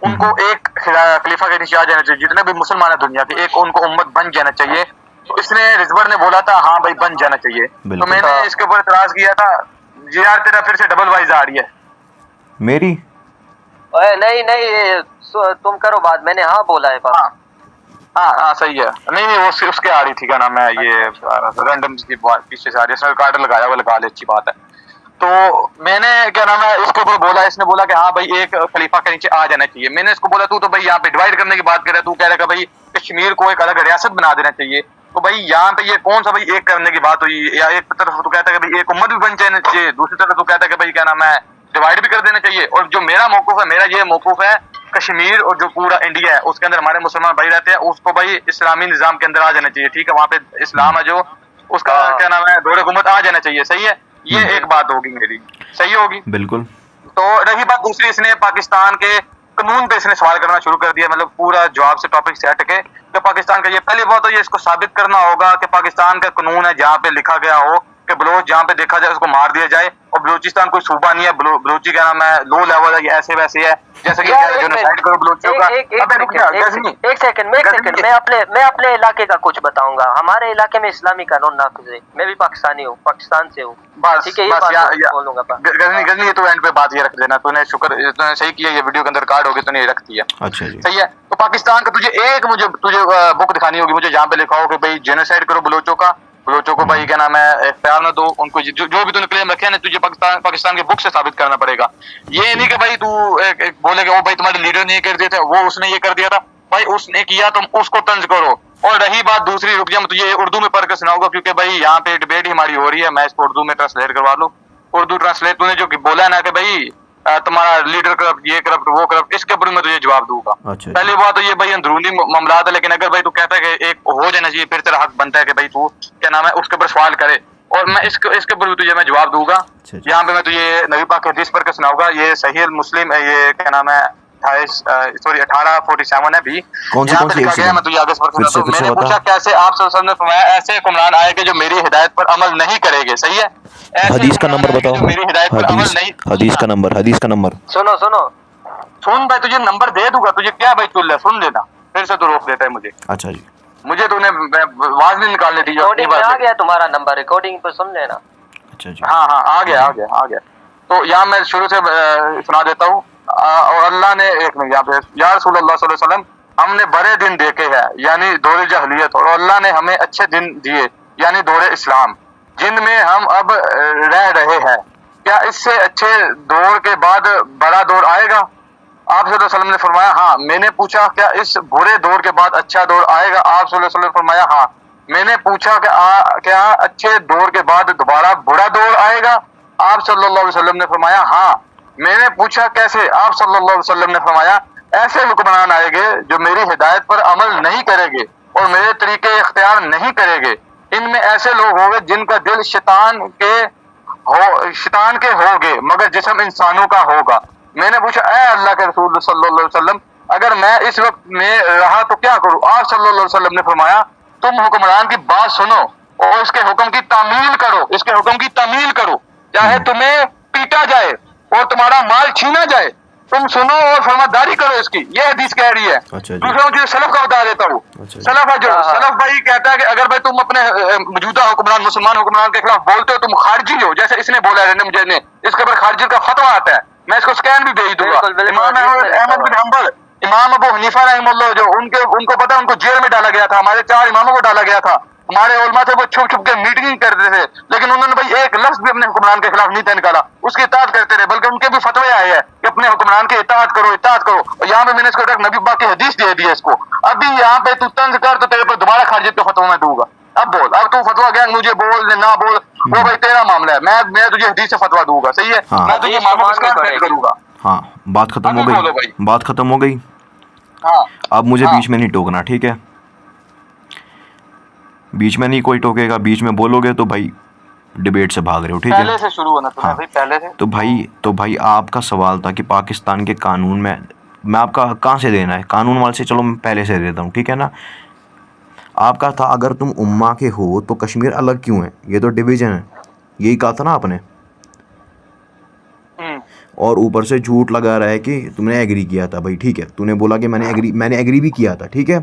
उनको एक खलीफा के नीचे आ जाना चाहिए, जितने भी मुसलमान है दुनिया के, एक उनको उम्मत बन जाना चाहिए। तो इसने रिजवर ने बोला था हाँ भाई बन जाना चाहिए, तो मैंने इसके ऊपर इतराज किया था। जी यार तेरा फिर से डबल वाइज आ रही है मेरी। ओए नहीं नहीं, तुम करो बात, मैंने हाँ बोला है बात। हाँ सही है। नहीं नहीं, वो उसके आ रही थी, क्या नाम है ये रैंडम की पीछे से आ रही है, इसने कार्ड लगाया वो लगा ले, अच्छी बात है। तो मैंने क्या नाम है इसके ऊपर बोला, इसने बोला कि हाँ भाई एक खलीफा के नीचे आ जाना चाहिए। मैंने इसको बोला तू तो भाई यहाँ पे डिवाइड करने की बात कर रहा है, तू कह रहा है भाई कश्मीर को एक अलग रियासत बना देना चाहिए। तो भाई यहाँ पे ये कौन सा भाई एक करने की बात हुई, या एक तरफ तू कहता है कि भाई एक उम्मत भी बन जाना चाहिए, दूसरी तरफ तू कहता है कि भाई क्या नाम है डिवाइड भी कर देना चाहिए। और जो मेरा मौकूफ है, मेरा ये मौकूफ है, कश्मीर और जो पूरा इंडिया है उसके अंदर हमारे मुसलमान भाई रहते हैं, उसको भाई इस्लामी निजाम के अंदर आ जाना चाहिए। ठीक है, वहाँ पे इस्लाम है जो उसका क्या नाम है दौरे हुकूमत आ जाना चाहिए। सही है, ये एक बात होगी मेरी, सही होगी बिल्कुल। तो रही बात दूसरी, इसने पाकिस्तान के कानून पे इसने सवाल करना शुरू कर दिया, मतलब पूरा जवाब से टॉपिक से हटके कि पाकिस्तान का ये पहली बात तो ये इसको साबित करना होगा कि पाकिस्तान का कानून है जहाँ पे लिखा गया हो कि बलोच जहाँ पे देखा जाए उसको मार दिया जाए, और बलूचिस्तान कोई सूबा नहीं है, बलूची क्या नाम है लो लेवल है, ऐसे वैसे है जैसे कि जेनोसाइड करो बलूचियों का। अबे रुक जा, एक सेकंड, मैं अपने इलाके का कुछ बताऊंगा। हमारे इलाके में इस्लामी कानून नाफिज है, मैं भी पाकिस्तानी हूँ, पाकिस्तान से हूँ। बस ठीक है, बस बोलूंगा गजनी तो एंड पे बात ये रख देना, तूने शुक्र तूने सही किया, ये वीडियो के अंदर कार्ड होगी तूने ये रख दिया। अच्छा जी, सही है। तो पाकिस्तान का तुझे बुक दिखानी होगी मुझे जहाँ पे लिखा हो कि भाई जेनोसाइड करो बलोचों को भाई क्या नाम है इख्तियार न दो उनको, जो भी तूने क्लेम रखे ना तुझे पाकिस्तान के बुक से साबित करना पड़ेगा। ये नहीं कि भाई तू एक बोलेगा वो भाई तुम्हारे लीडर ने ये कर दिया था, वो उसने ये कर दिया था, भाई उसने किया तुम उसको तंज करो। और रही बात दूसरी, रुक जा मैं तुझे उर्दू में पढ़ कर सुनाऊंगा, क्योंकि भाई यहाँ पे डिबेट ही हमारी हो रही है, मैं इसको उर्दू में ट्रांसलेट करवा लूँ। उर्दू ट्रांसलेट तूने जो बोला है ना कि भाई तुम्हारा लीडर करप्ट, ये करप्ट, वो करप्ट, इसके ऊपर मैं तुझे जवाब दूंगा। अच्छा। पहली बात तो ये भाई अंदरूनी मामलात है, लेकिन अगर भाई तू कहता है कि एक हो जाना चाहिए, फिर तेरा हक बनता है कि भाई तू क्या नाम है उसके ऊपर सवाल करे, और मैं इसके ऊपर भी तुझे मैं जवाब दूंगा। यहाँ पे मैं तुझे नबी पाक की हदीस पढ़ के सुनाऊंगा, ये सही मुस्लिम है, ये क्या नाम है 1847 है भी, यहाँ पे लिखा गया, मैं तुझे आगे से मैंने पूछा कैसे आप सब ने फरमाया ऐसे हुक्मरान आएंगे जो मेरी हिदायत पर अमल नहीं करेंगे। सही है, हदीस का नंबर बताओ, मेरी हिदायत पर अमल नहीं। हदीस का नंबर सुन भाई, तुझे नंबर दे दूंगा, तुझे क्या भाई चुल है, सुन लेना, फिर से तू रोक देता है मुझे। अच्छा जी, मुझे तूने आवाज नहीं निकालने दी, रिकॉर्डिंग में आ गया तुम्हारा नंबर, रिकॉर्डिंग पर सुन लेना। अच्छा जी, हाँ आ गया। तो यहाँ मैं शुरू से सुना देता हूँ। और अल्लाह ने एक मिनट यहाँ पे, या रसूलुल्लाह सल्लल्लाहु अलैहि वसल्लम, हमने बड़े दिन देखे हैं यानी दौरे जहलियत, और अल्लाह ने हमें अच्छे दिन दिए यानी दौरे इस्लाम, जिनमें हम अब रह रहे हैं। क्या इससे अच्छे दौर के बाद बड़ा दौर आएगा? आप सल्लल्लाहु अलैहि वसल्लम ने फरमाया हाँ। मैंने पूछा क्या इस बुरे दौर के बाद अच्छा दौर आएगा? आप सल्लल्लाहु अलैहि वसल्लम ने फरमाया हाँ। मैंने पूछा कि क्या अच्छे दौर के बाद दोबारा बुरा दौर आएगा? आप सल्लल्लाहु अलैहि वसल्लम ने फरमाया हाँ। मैंने पूछा कैसे? आप सल्लल्लाहु अलैहि वसल्लम ने फरमाया ऐसे हुक्मरान आएंगे जो मेरी हिदायत पर अमल नहीं करेंगे और मेरे तरीके इख्तियार नहीं करेंगे। इनमें ऐसे लोग होंगे जिनका दिल शैतान के होंगे मगर जिस्म इंसानों का होगा। मैंने पूछा ऐ अल्लाह के रसूल सल्लल्लाहु अलैहि वसल्लम, अगर मैं इस वक्त में रहा तो क्या करूं? आप सल्लल्लाहु अलैहि वसल्लम ने फरमाया तुम हुक्मरान की बात सुनो और इसके हुक्म की तामील करो, चाहे तुम्हें पीटा जाए और तुम्हारा माल छीना जाए, तुम सुनो और फरमादारी करो इसकी। ये हदीस कह रही है। दूसरा मुझे सलफ का बता देता हूँ। सलफ है जो सलफ भाई कहता है कि अगर भाई तुम अपने मौजूदा हुक्मरान मुसलमान हुक्मरान के खिलाफ बोलते हो तुम खारजी हो, जैसे इसने बोला है मुझे ने, इसके ऊपर खारजी का फतवा आता है, मैं इसको स्कैन भी भेज दूंगा। इमाम अहमद बिन हंबल, इमाम अबू हनीफा रहमतुल्लाह, जो उनको पता उनको जेल में डाला गया था, हमारे 4 इमामों को डाला गया था, हमारे उलमा थे वो छुप छुप के मीटिंग करते थे, लेकिन उन्होंने भाई एक लफ्ज भी अपने हुक्मरान के खिलाफ नहीं था निकाला, उसकी इताअत करते रहे, बल्कि उनके भी फतवे आए हैं कि अपने हुक्मरान की इताअत करो। और यहाँ पे मैंने इसको नबी पाक की हदीस दे दी है इसको। अभी यहाँ पे तू तंज कर तो तेरे पर दोबारा खारिजियत का फतवा मैं दूंगा। अब बोल, अब तू फतवा गया मुझे बोल ना बोल, वो भाई तेरा मामला है, मैं तुझे हदीस से फतवा दूंगा। सही है, मैं तुझे मामला करूंगा। हाँ, बात खत्म हो गई। हाँ, अब मुझे बीच में नहीं टोकना, ठीक है? बीच में नहीं कोई टोकेगा, बीच में बोलोगे तो भाई डिबेट से भाग रहे हो, ठीक है? पहले से शुरू होना था। हाँ। भाई पहले से तो भाई आपका सवाल था कि पाकिस्तान के कानून में मैं आपका कहाँ से देना है कानून वाले से, चलो मैं पहले से देता हूँ, ठीक है ना? आपका था अगर तुम उम्मा के हो तो कश्मीर अलग क्यों है, ये तो डिवीजन है, यही कहा था ना आपने। और ऊपर से झूठ लगा रहा है कि तुमने एग्री किया था भाई, ठीक है, तूने बोला कि मैंने एग्री भी किया था, ठीक है।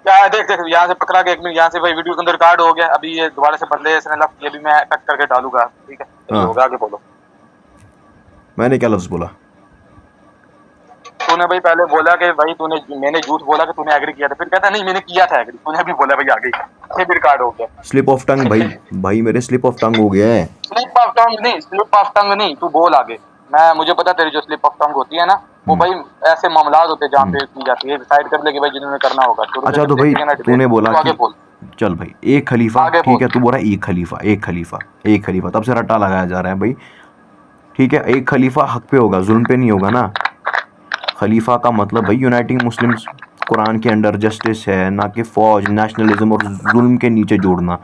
क्या देख देख यहाँ से पकड़ा के 1 मिनट, यहाँ से भाई वीडियो के अंदर रिकॉर्ड हो गया, अभी ये दोबारा से बदले इसने लफ्ज, ये भी मैं कट करके डालूंगा, ठीक है। हाँ। होगा, आगे बोलो। मैंने क्या लफ्ज बोला? तूने भाई पहले बोला कि भाई मैंने झूठ बोला कि तूने एग्री किया था, फिर कहता नहीं मैंने किया था एग्री, तूने भी बोला भाई आगे, ये भी रिकॉर्ड हो गया। स्लिप ऑफ टंग भाई मेरे स्लिप ऑफ टंग हो गया है। स्लिप ऑफ टंग नहीं, तू बोल आगे। मुझे पता तेरी जो स्लिप ऑफ टंग होती है ना, वो भाई ऐसे मामलात होते हैं जहाँ पे की जाती है, डिसाइड कर ले कि भाई जिन्होंने करना होगा। अच्छा तो भाई तूने बोला कि चल भाई एक खलीफा, ठीक है, तू बोला एक खलीफा, तब से रट्टा लगाया जा रहा है भाई, ठीक है। एक खलीफा हक पे होगा, जुल्म पे नहीं होगा ना। खलीफा का मतलब भाई यूनाइटिंग मुस्लिम्स, कुरान के अंडर जस्टिस है, ना कि फौज, नेशनलिज्म और जुल्म के नीचे जोड़ना।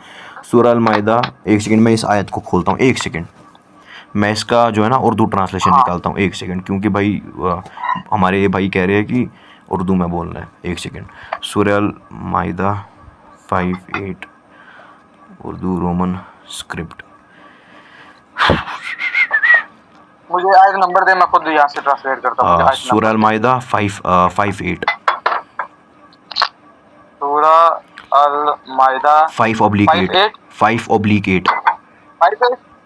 सूरह अल माइदा, एक सेकंड मैं इस आयत को खोलता हूँ, एक सेकंड मैं इसका जो है ना उर्दू ट्रांसलेशन निकालता हूँ, एक सेकंड, क्योंकि भाई हमारे ये भाई कह रहे हैं कि उर्दू में बोलना है। एक सेकंड, सूरह अल माइदा 5:8 उर्दू रोमन स्क्रिप्ट। मुझे आयत नंबर दे, मैं खुद यहाँ से ट्रांसलेट करता हूँ। सूरह अल माइदा 5:8 सूरह अल माइदा 5/8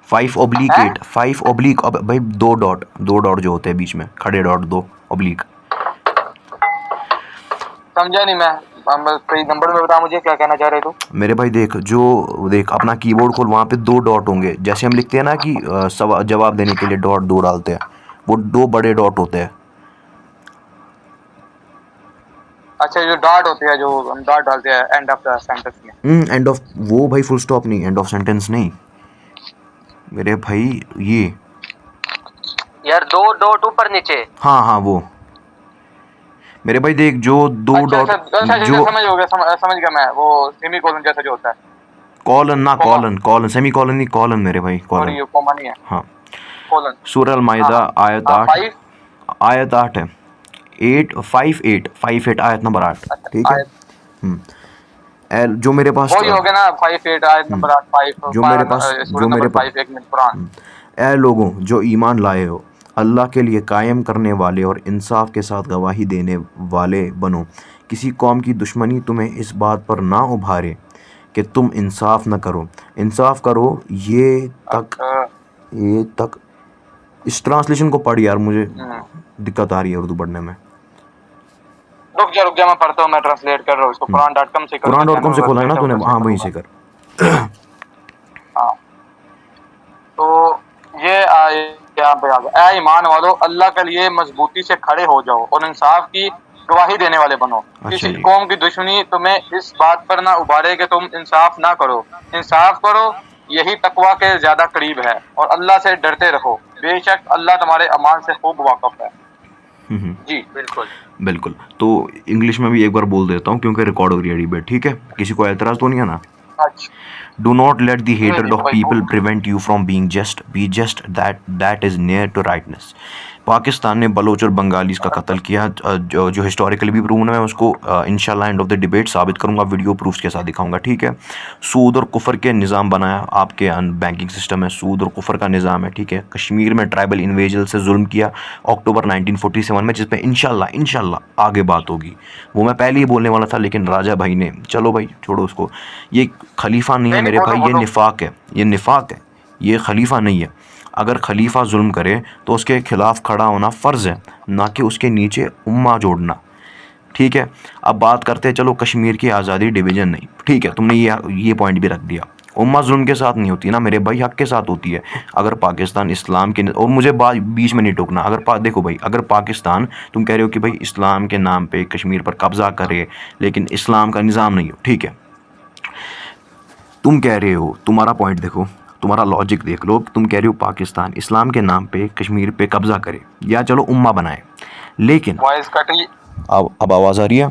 5/8 अब भाई दो डॉट जो होते हैं बीच में, खड़े डॉट, 2 ऑब्लिक। समझा नहीं मैं, सही नंबर में बता मुझे क्या कहना चाह रहे तू। मेरे भाई देख अपना कीबोर्ड खोल, वहाँ पे 2 डॉट होंगे, जैसे हम लिखते हैं ना कि जवाब देने के लिए डॉट 2 डालते हैं, वो 2 बड़े डॉट होते हैं। अच्छा, जो डॉट होते हैं, जो हम डॉट डालते हैं एंड ऑफ द सेंटेंस में। एंड ऑफ, वो भाई फुल स्टॉप नहीं, एंड ऑफ सेंटेंस नहीं मेरे भाई, ये यार 2 डॉट ऊपर नीचे। हाँ वो मेरे भाई देख, जो 2 डॉट जो समझ हो गया, समझ गया मैं, वो सेमी कोलन जैसा जो होता है। कॉलन ना, कॉलन सेमी कॉलन नहीं, कॉलन मेरे भाई, कॉलन, कॉमा नहीं है। हाँ। कॉलन। सूरह अल माइदा आयत 8 है, 5:8 आयत नंबर 8, ठीक है। जो मेरे पास वही हो गया ना, 5:8 आयत नंबर 8, 5 जो मेरे पास 1 मिनट कुरान। ऐ लोगों जो ईमान लाए हो, अल्लाह के लिए कायम करने वाले और इंसाफ के साथ गवाही देने वाले बनो। किसी कौम की दुश्मनी तुम्हें इस बात पर ना उभारे कि तुम इंसाफ न करो, इंसाफ करो। ये तक इस ट्रांसलेशन को पढ़ यार, मुझे दिक्कत आ रही है उर्दू पढ़ने में। रुक जा मैं पढ़ता हूँ, मैं ट्रांसलेट कर रहा हूँ इसको। Quran.com से खोला है ना तूने? हाँ वहीं से कर। हाँ, तो ये यहाँ पे आ गया, ऐ ईमान वालों, अल्लाह के लिए मजबूती से खड़े हो जाओ और इंसाफ की गवाही देने वाले बनो। किसी कौम की दुश्मनी तुम्हें इस बात पर ना उभारे कि तुम इंसाफ ना करो, इंसाफ करो, यही तकवा के ज्यादा करीब है, और अल्लाह से डरते रहो, बेशक अल्लाह तुम्हारे अमान से खूब वाकिफ है। जी बिल्कुल। तो इंग्लिश में भी एक बार बोल देता हूँ क्योंकि रिकॉर्ड हो रही है डिबेट, ठीक है, किसी को एतराज तो नहीं है ना? Do not let the hatred of people prevent you from being just. Be just, that is near to rightness. Pakistan ने बलोच और बंगालीज का कत्ल किया, जो हिस्टोरिकली भी प्रूवन है, मैं उसको इंशाल्लाह एंड ऑफ द डिबेट साबित करूंगा, वीडियो प्रूफ्स के साथ दिखाऊंगा, ठीक है। सूद और कुफर के निज़ाम बनाया, आपके बैंकिंग सिस्टम है, सूद और कुफर का निज़ाम है, ठीक है। कश्मीर में ट्राइबल इन्वेजल से जुल्म किया अक्टूबर 1947 में, जिस पे इंशाल्लाह आगे बात होगी। वो मैं पहले ही बोलने वाला था, लेकिन राजा भाई ने, चलो भाई छोड़ो उसको। ये खलीफा नहीं है मेरे भाई, ये निफाक है, ये खलीफा नहीं है। अगर खलीफा जुल्म करे तो उसके खिलाफ खड़ा होना फ़र्ज़ है, ना कि उसके नीचे उम्मा जोड़ना, ठीक है। अब बात करते हैं, चलो कश्मीर की आज़ादी, डिवीज़न नहीं, ठीक है, तुमने ये पॉइंट भी रख दिया। उम्मा जुल्म के साथ नहीं होती ना मेरे भाई, हक़ के साथ होती है। अगर पाकिस्तान इस्लाम के, और मुझे बीच में नहीं टोकना, देखो भाई, अगर पाकिस्तान, तुम कह रहे हो कि भाई इस्लाम के नाम पे कश्मीर पर कब्ज़ा करे, लेकिन इस्लाम का निज़ाम नहीं हो, ठीक है, तुम कह रहे हो, तुम्हारा पॉइंट देखो, तुम्हारा लॉजिक देख लो, तुम कह रहे हो पाकिस्तान इस्लाम के नाम पे कश्मीर पे कब्ज़ा करे या चलो उम्मा बनाए, लेकिन अब आवाज़ आ रही है?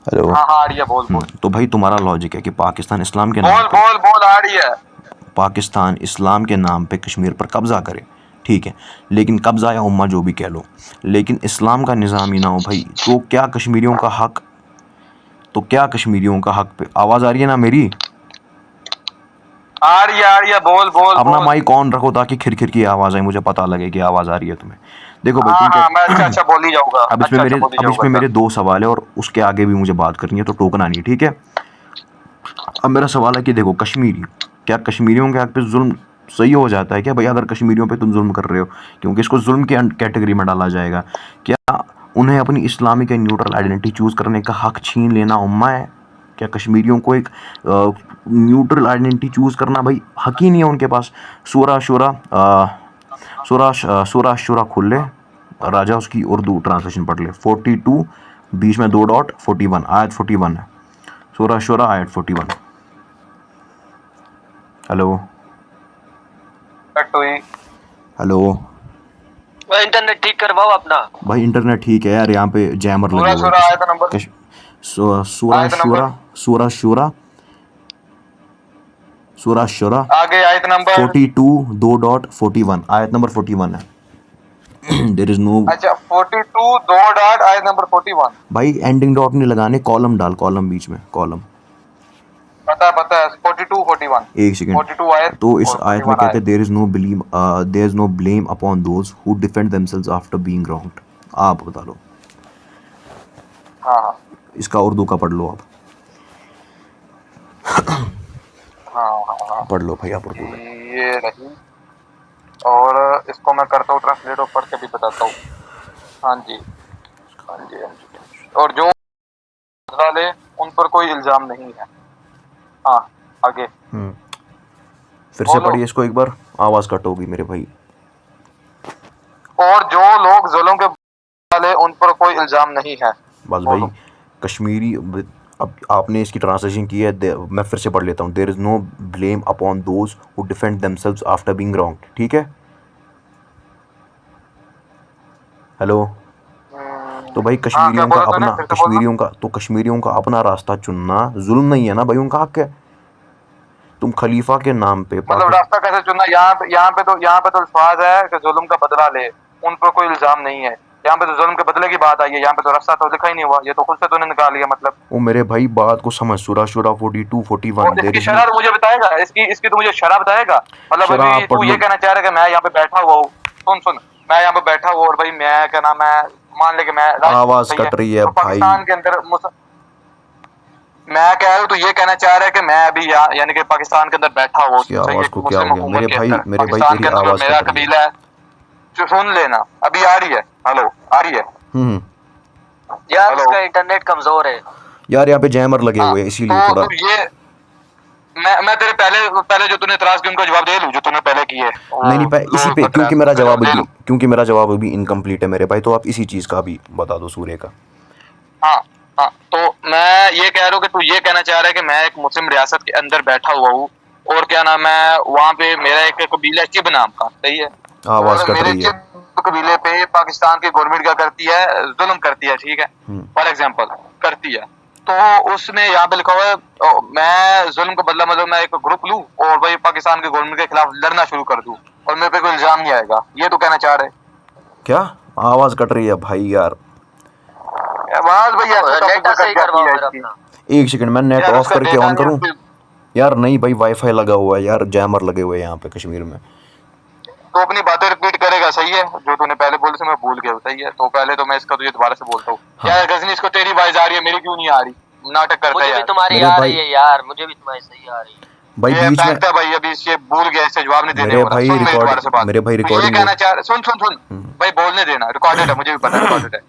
हेलो? हाँ आ रही है, बोल। तो भाई तुम्हारा लॉजिक है कि पाकिस्तान इस्लाम के नाम बोल आ रही है, पाकिस्तान इस्लाम के नाम पे कश्मीर पर कब्ज़ा करे, ठीक है, लेकिन कब्ज़ा या उम्मा जो भी कह लो, लेकिन इस्लाम का निज़ाम ही ना हो भाई, तो क्या कश्मीरियों का हक पे आवाज़ आ रही है ना मेरी? आ रही है, बोल बोल अपना बोल। माइक ऑन रखो ताकि खिरखिर की आवाज आए, मुझे पता लगे कि आवाज आ रही है तुम्हें। देखो भाई, हाँ तुम हाँ, मैं क्या अच्छा बोल ही जाऊंगा, अब अच्छा बोल ही इसमें जाऊंगा मेरे सर। 2 सवाल है और उसके आगे भी मुझे बात करनी है, तो टोकना नहीं, ठीक है। अब मेरा सवाल है कि देखो, कश्मीरी, क्या कश्मीरियों के हक पे जुल्म सही हो जाता है क्या भाई, अगर कश्मीरियों पे तुम जुल्म कर रहे हो, क्योंकि इसको जुल्म की कैटेगरी में डाला जाएगा, क्या उन्हें अपनी इस्लामिक या न्यूट्रल आइडेंटिटी चूज करने का हक छीन लेना उम्मा है? क्या कश्मीरियों को एक न्यूट्रल आइडेंटिटी चूज करना भाई हक ही नहीं है उनके पास? सूरा शुरा सूरा शुरा खोल ले राजा, उसकी उर्दू ट्रांसलेशन पढ़ ले। 42 बीच में 2 डॉट 41 आयत 41 है, सूरा शुरा आयत 41। हेलो कट हुई। हेलो भाई इंटरनेट ठीक करवाओ अपना। भाई, इंटरनेट ठीक है यार, यहाँ पे जैमर लगे सूरा हुए सूरा हैं। आयत नंबर, सूरा आयत नंबर शुरा सूरा शुरा सूरा शुरा आगे, आयत नंबर। 42 2 डॉट 41 आयत नंबर 41 है। देयर इज नो, अच्छा 42 2 डॉट आयत नंबर 41। भाई एंडिंग डॉट नहीं लगाने, कॉलम डाल, कॉलम बीच में कॉलम। पता है 42 41। एक सेकंड। 42 आयत तो इस और आयत में 41 कहते आयत। हैं there is no blame upon those who defend themselves after being wronged. आप बता लो, हाँ हाँ इसका उर्दू का पढ़ लो आप, हाँ हाँ हाँ। पढ़ लो भाई आप उर्दू में। ये रही, और इसको मैं करता हूँ ट्रांसलेट और पढ़ के भी बताता हूँ। हाँ जी हाँ जी हाँ जी। और जो बदला ले उन पर कोई इल्जाम नहीं है। हाँ आगे फिर से बोलो। पढ़िए इसको एक बार, आवाज कट होगी मेरे भाई। और जो लोग जुल्म के बदला ले उन पर कोई इल्जाम नहीं है। बस बोलो। भाई, कश्मीरी, अब आपने इसकी ट्रांसलेशन की है, मैं फिर से पढ़ लेता हूँ। There is no blame upon those who defend themselves after being wronged, ठीक है। हेलो, तो भाई हाँ क्या बोला तूने, फिर से बोलना। कश्मीरियों का अपना रास्ता चुनना जुल्म नहीं है ना भाई, उनका हक है। तुम खलीफा के नाम पे मतलब रास्ता कैसे चुनना? यहाँ पे तो अल्फाज है कि जुल्म का बदला ले, उन पर कोई इल्जाम नहीं है। यहाँ पे तो जुल्म के बदले की बात आई है, यहाँ पे तो रास्ता तो लिखा ही नहीं हुआ, ये तो खुद से तूने निकाल लिया मतलब। ओ मेरे भाई, बात को समझ। सूरा शुरा 42 41 और देयर इसकी इज शरह तो मुझे बताएगा, इसकी तो मुझे शरह बताएगा। मतलब शरह अभी पढ़ तू लो। ये कहना चाह रहा है कि मैं यहाँ पे बैठा हुआ हूँ, सुन मैं यहाँ पे बैठा हुआ और भाई मैं क्या नाम है, मान ले कि मैं आवाज सही कट रही है तो भाई। पाकिस्तान के अंदर मैं कह रहा हूँ, तो ये कहना चाह रहा है कि मैं अभी यानी कि पाकिस्तान के अंदर बैठा हुआ इसकी आवाज को क्या हो गया मेरे भाई, पाकिस्तान तेरी के अंदर आवाज मेरा कट रही है। कबीला है। जो सुन लेना, अभी आ रही है, हेलो आ रही है। हम्म यार हेलो। इसका इंटरनेट कमजोर है। यार, यहाँ पे जैमर लगे हाँ, हुए हैं इसीलिए थोड़ा। तो ये मैं तेरे पहले जो तूने इतराज किया उनका जवाब दे लूं, जो तूने पहले किए। नहीं इसी पे, क्योंकि मेरा जवाब अभी इनकम्प्लीट है मेरे भाई, तो आप इसी चीज का भी बता दो, सूर्य का। हाँ हाँ, तो मैं ये कह रहा हूँ कि तू ये कहना चाह रहा है कि मैं एक मुस्लिम रियासत के अंदर बैठा हुआ हूँ और क्या नाम है, वहाँ पे मेरा एक कबीला चिब नाम का, सही है। आवाज और कट मेरे रही है। चिब कबीले पे पाकिस्तान की गवर्नमेंट क्या करती है, जुल्म करती है, ठीक है, फॉर एग्जाम्पल करती है। तो उसने यहाँ पे लिखा हुआ है मैं जुल्म का बदला, मतलब मैं एक ग्रुप लूँ और भाई पाकिस्तान की गवर्नमेंट के खिलाफ लड़ना शुरू कर दूँ और मेरे पे कोई इल्जाम नहीं आएगा, ये तो कहना चाह रहे? क्या आवाज कट रही है भाई यार? आवाज भैया नेट सही करवाओ मेरा अपना। एक सेकंड, मैं नेट ऑफ करके ऑन करूं? यार नहीं भाई, वाईफाई लगा हुआ है यार, जैमर लगे हुए हैं यहाँ पे कश्मीर में। तो अपनी बातें रिपीट करेगा, सही है, जो तूने पहले बोले से मैं भूल गया, सही है। तो पहले तो मैं इसका तुझे दोबारा से बोलता हूँ। यार गजनी, इसको तेरी आवाज आ रही है, मेरी क्यों नहीं आ रही? नाटक करता है मुझे भी यार। तुम्हारी आ रही है यार, मुझे भी तुम्हारी सही आ रही है भाई बीच में। भाई अभी इससे भूल गया, इससे जवाब नहीं देने मेरे वाला। भाई सुन मेरी दोबारा से बात। मेरे भाई तो ये रिकॉर्डिंग कहना चाह रहा, सुन भाई, बोलने देना, रिकॉर्डेड है, मुझे भी पता है रिकॉर्डेड है।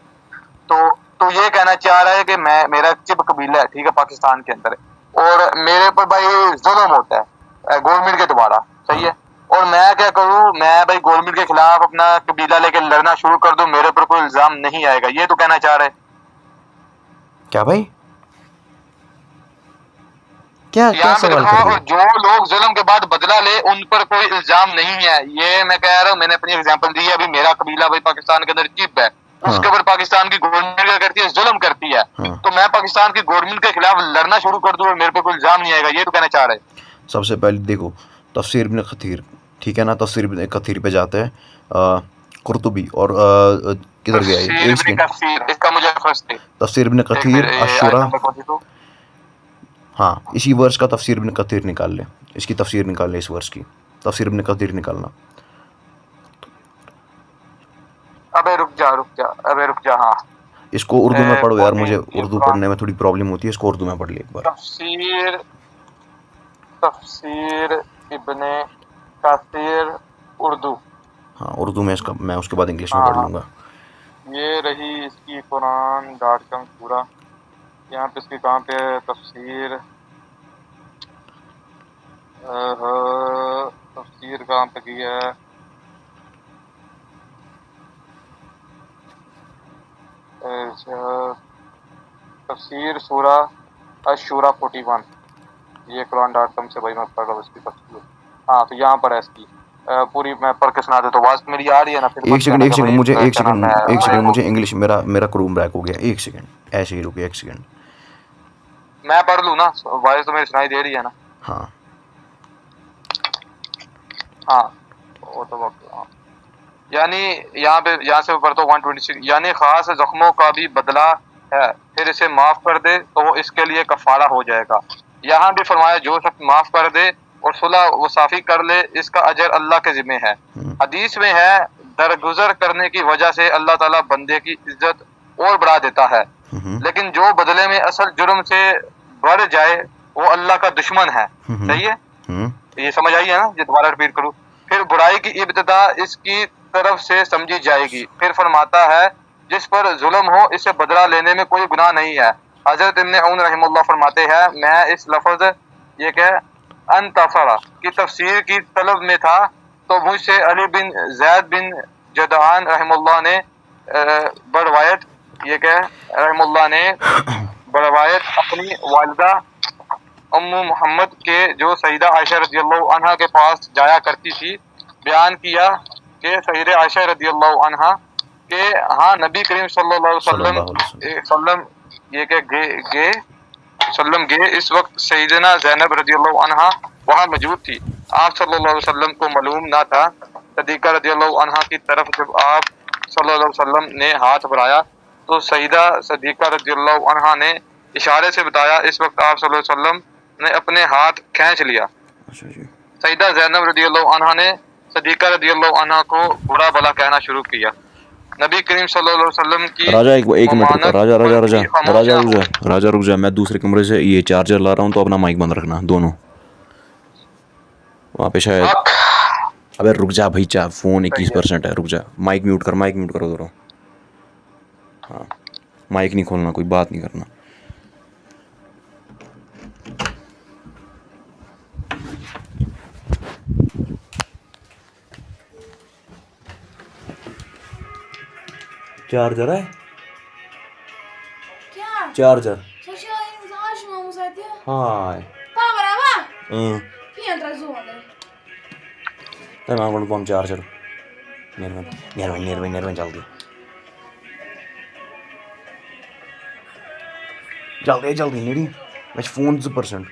तो ये कहना चाह रहा है कि मैं, मेरा चिब कबीला है, ठीक है, पाकिस्तान के अंदर है, और मेरे पर भाई जुल्म होता है गवर्नमेंट के द्वारा, सही है। और मैं क्या करूं, मैं भाई गवर्नमेंट के खिलाफ अपना कबीला लेके लड़ना शुरू कर दूं, मेरे पर कोई इल्जाम नहीं आएगा, ये तो कहना चाह रहे? क्या भाई, क्या सवाल कर रहे हो? जो लोग जुल्म के बाद बदला ले उन पर कोई इल्जाम नहीं है, ये मैं कह रहा हूँ। मैंने अपनी एग्जांपल दी है, अभी मेरा कबीला भाई पाकिस्तान के अंदर चिब है, उसके ऊपर पाकिस्तान की गवर्नमेंट क्या करती है, जुल्म करती है। तो मैं पाकिस्तान की गवर्नमेंट के खिलाफ लड़ना शुरू कर दूं और मेरे पे कोई इल्जाम नहीं आएगा, ये तो कहना चाह रहे? सबसे पहले देखो, तफसीर इब्न कथीर, ठीक है ना, तफसीर इब्न कथीर पे जाते हैं, कुर्तुबी और किधर गया ये, इसका मुझे तफसीर इब्न कथीर अशुरा। हाँ, इसी वर्स का तफसीर इब्न कतीर निकाल ले, इसकी तफसीर निकाल ले, इस वर्स की तफसीर इब्न कतीर निकालना। अबे रुक जा। हाँ, इसको उर्दू में पढ़ो यार, मुझे 14 उर्दू पढ़ने में थोड़ी प्रॉब्लम होती है, इसको उर्दू में पढ़ ले एक बार। तफसीर इब्ने कसीर उर्दू। हाँ, उर्दू में इसका मैं उसके बाद इंग्लिश में पढ़ लूँगा। ये रही इसकी कुरान.com पूरा, यहाँ पे इसकी कहाँ पे है तफसीर, तफसीर कहाँ पे की है, तफसीर सूरा अश-शूरा 41, ये कुरान.com से भाई मैं पढ़ रहा हूँ इसकी तफसीर। हाँ, तो यहाँ पर है इसकी पूरी, मैं पढ़ के सुना देता हूँ, आवाज़ मेरी आ रही है ना? फिर एक सेकंड मुझे इंग्लिश, मेरा क्रोम ब्रेक हो गया, एक सेकंड ऐसे ही रुके, एक सेकंड मैं पढ़ लूँ ना, आवाज़ तो मेरी सुनाई दे रही है ना? हाँ वो तो हाँ। यानी यहाँ से पढ़ता हूँ 126, यानी खास जख्मों का भी बदला है, फिर इसे माफ कर दे तो वो इसके लिए कफारा हो जाएगा। यहाँ भी फरमाया जो शख्स माफ कर दे और सुलह वसाफी कर ले, इसका अजर अल्लाह के जिम्मे है। हदीस में है, दरगुजर करने की वजह से अल्लाह ताला बंदे की इज्जत और बढ़ा देता है, लेकिन जो बदले में असल जुर्म से बढ़ जाए वो अल्लाह का दुश्मन है। सही है? ये समझ आई है ना? ये दोबारा रिपीट करूँ, फिर बुराई की इब्तिदा इसकी तरफ से समझी जाएगी। फिर फरमाता है जिस पर जुल्म हो इससे बदला लेने में कोई गुनाह नहीं है। हजरत इब्न औन रहमतुल्लाह फरमाते हैं, मैं इस लफ्ज ये कह अनतफरा की तफसीर की तलब में था तो मुझसे अली बिन जैद बिन जदआन रहमतुल्लाह ने बरवायत ये कह रहमतुल्लाह ने बरवायत अपनी वालिदा उम्मु मोहम्मद के जो सईदा आयशा रज़ियल्लाहु अन्हा के पास जाया करती थी, बयान किया कि सईदा आयशा रज़ियल्लाहु अन्हा के हाँ नबी करीम सल्लल्लाहु अलैहि वसल्लम ये के गे इस वक्त सईदना ज़ैनब रज़ियल्लाहु अन्हा वहाँ मौजूद थी। आप सल्लल्लाहु अलैहि वसल्लम को मालूम ना था। सदीका रज़ियल्लाहु अन्हा की तरफ जब आप सल्लल्लाहु अलैहि वसल्लम ने हाथ बढ़ाया तो सईदा सदीका रज़ियल्लाहु अन्हा ने इशारे से बताया। इस वक्त आप सल्लल्लाहु अलैहि वसल्लम ने अपने हाथ खींच लिया। सईदा ज़ैनब रज़ियल्लाहु अन्हा ने सदीका रज़ियल्लाहु अन्हा को बुरा भला कहना शुरू किया। नबी करीम सल्लल्लाहु अलैहि वसल्लम की राजा एक मिनट रुको, राजा रुक जा, मैं दूसरे कमरे से ये चार्जर ला रहा हूँ, तो अपना माइक बंद रखना दोनों। वहाँ पे शायद, अबे रुक जा भाई, फोन 21% है, रुक जा, माइक म्यूट करो दोनों। हाँ, माइक नहीं खोलना, कोई बात नहीं करना। चार्जर है क्या? चार्जर हाँ चार्जर निर्भय जल्दी नेड़ी मैं फोन 2%।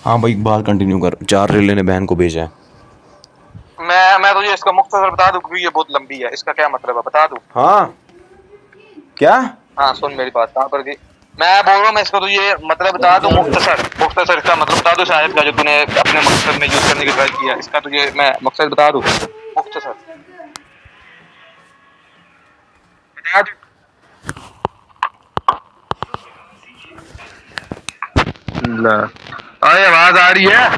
हाँ भाई, बात कंटिन्यू कर। 4 रेले ने बहन को भेजा है। मैं तुझे इसका मुख्तसर बता दूं क्योंकि ये बहुत लंबी है। इसका क्या मतलब है बता दूं? हाँ क्या? हाँ सुन मेरी बात, कहाँ पर गई? मैं बोल रहा हूँ, मैं इसका तुझे मतलब बता दूं मुख्तसर इसका मतलब बता दूं शायद का जो तूने अपने मकसद में यूज करने की ट्राई किया। इसका तुझे मैं मकसद बता दूं मुख्तसर बता दूं। अरे आवाज आ रही है?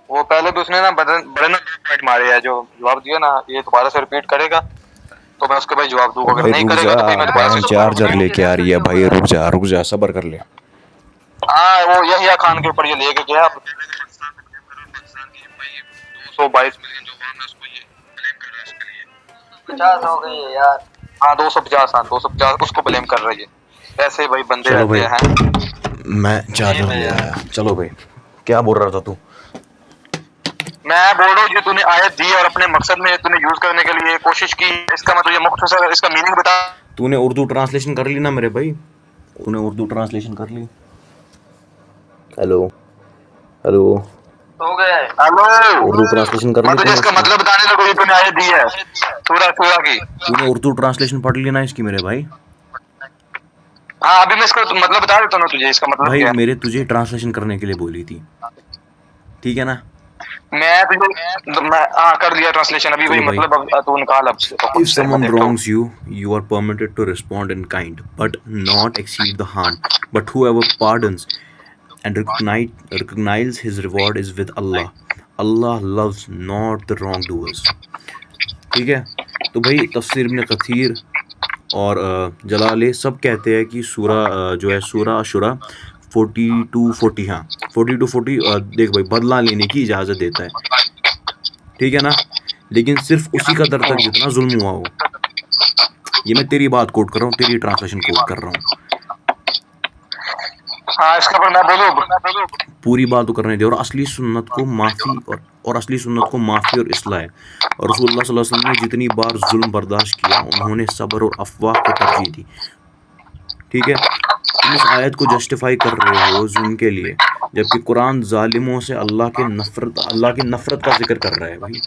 वो पहले भी उसने ना बड़े ना पॉइंट मारे हैं, जो जवाब दिया ना, ये दोबारा से रिपीट करेगा तो मैं उसके भाई जवाब दूंगा। अगर नहीं करेगा तो फिर मैं चार्जर लेके आ रही है भाई, रुक जा सब्र कर ले। हाँ वो यहिया खान के ऊपर ये लेके गया 222 मिलियन जो हुआ, मैं उसको ये ब्लेम कर रहा हूं इसके लिए। 50 हो गई है यार। हाँ 250 उसको ब्लेम कर रही है। ऐसे भाई बंदे रहते हैं। मैं चार्जर ले आया। चलो भाई, क्या बोल रहा था तू? मैं बोल रहा हूँ जो तूने आयत दी और अपने मकसद में तूने यूज करने के लिए कोशिश की, इसका मतलब ये मुख्तसर इसका मीनिंग बता। तूने उर्दू ट्रांसलेशन कर ली ना मेरे भाई? तूने उर्दू ट्रांसलेशन कर ली? हेलो हेलो हो गया है। हेलो, उर्दू ट्रांसलेशन कर मैं तुझे लेते इसका हैं मतलब बताने लगो, ये तूने आयत दी है सूरह की। तूने उर्दू ट्रांसलेशन पढ़ ली ना इसकी मेरे भाई। हाँ, अभी मैं इसका मतलब बता देता हूँ तुझे, इसका मतलब भाई क्या है। मेरे तुझे ट्रांसलेशन करने के लिए बोली थी, ठीक है ना। मैं तुझे हाँ कर दिया ट्रांसलेशन अभी, वही चलो भाई। मतलब अब तू निकाल अब से, तो खुद If से मैं someone देखता हूँ। wrongs you, you are permitted to respond in kind, but not exceed the harm. But whoever pardons and recognize his reward is with Allah. Allah loves not the wrongdoers. ठीक है। तो भाई तफसीर इब्न कथीर और जलाले सब कहते हैं कि सूरा जो है सूरा शुरा 40 हाँ 40 देख भाई बदला लेने की इजाज़त देता है, ठीक है ना, लेकिन सिर्फ उसी कदर तक जितना जुल्म हुआ हो। ये मैं तेरी बात कोट कर रहा हूँ, तेरी ट्रांसलेशन कोट कर रहा हूँ। हाँ, इसका पर मैं बोलूँ। पूरी बात तो करने दे। और असली सुन्नत को माफ़ी और असली सुन्नत को माफ़ी और इस्लाह है। और रसूलुल्लाह सल्लल्लाहु अलैहि वसल्लम ने जितनी बार जुल्म बर्दाश्त किया उन्होंने सब्र और अफवाह को तरजीह दी, ठीक है। तुम इस आयत को जस्टिफाई कर रहे हो जुल्म के लिए, जबकि कुरान जालिमों से अल्लाह की नफरत का जिक्र कर रहा है। भाई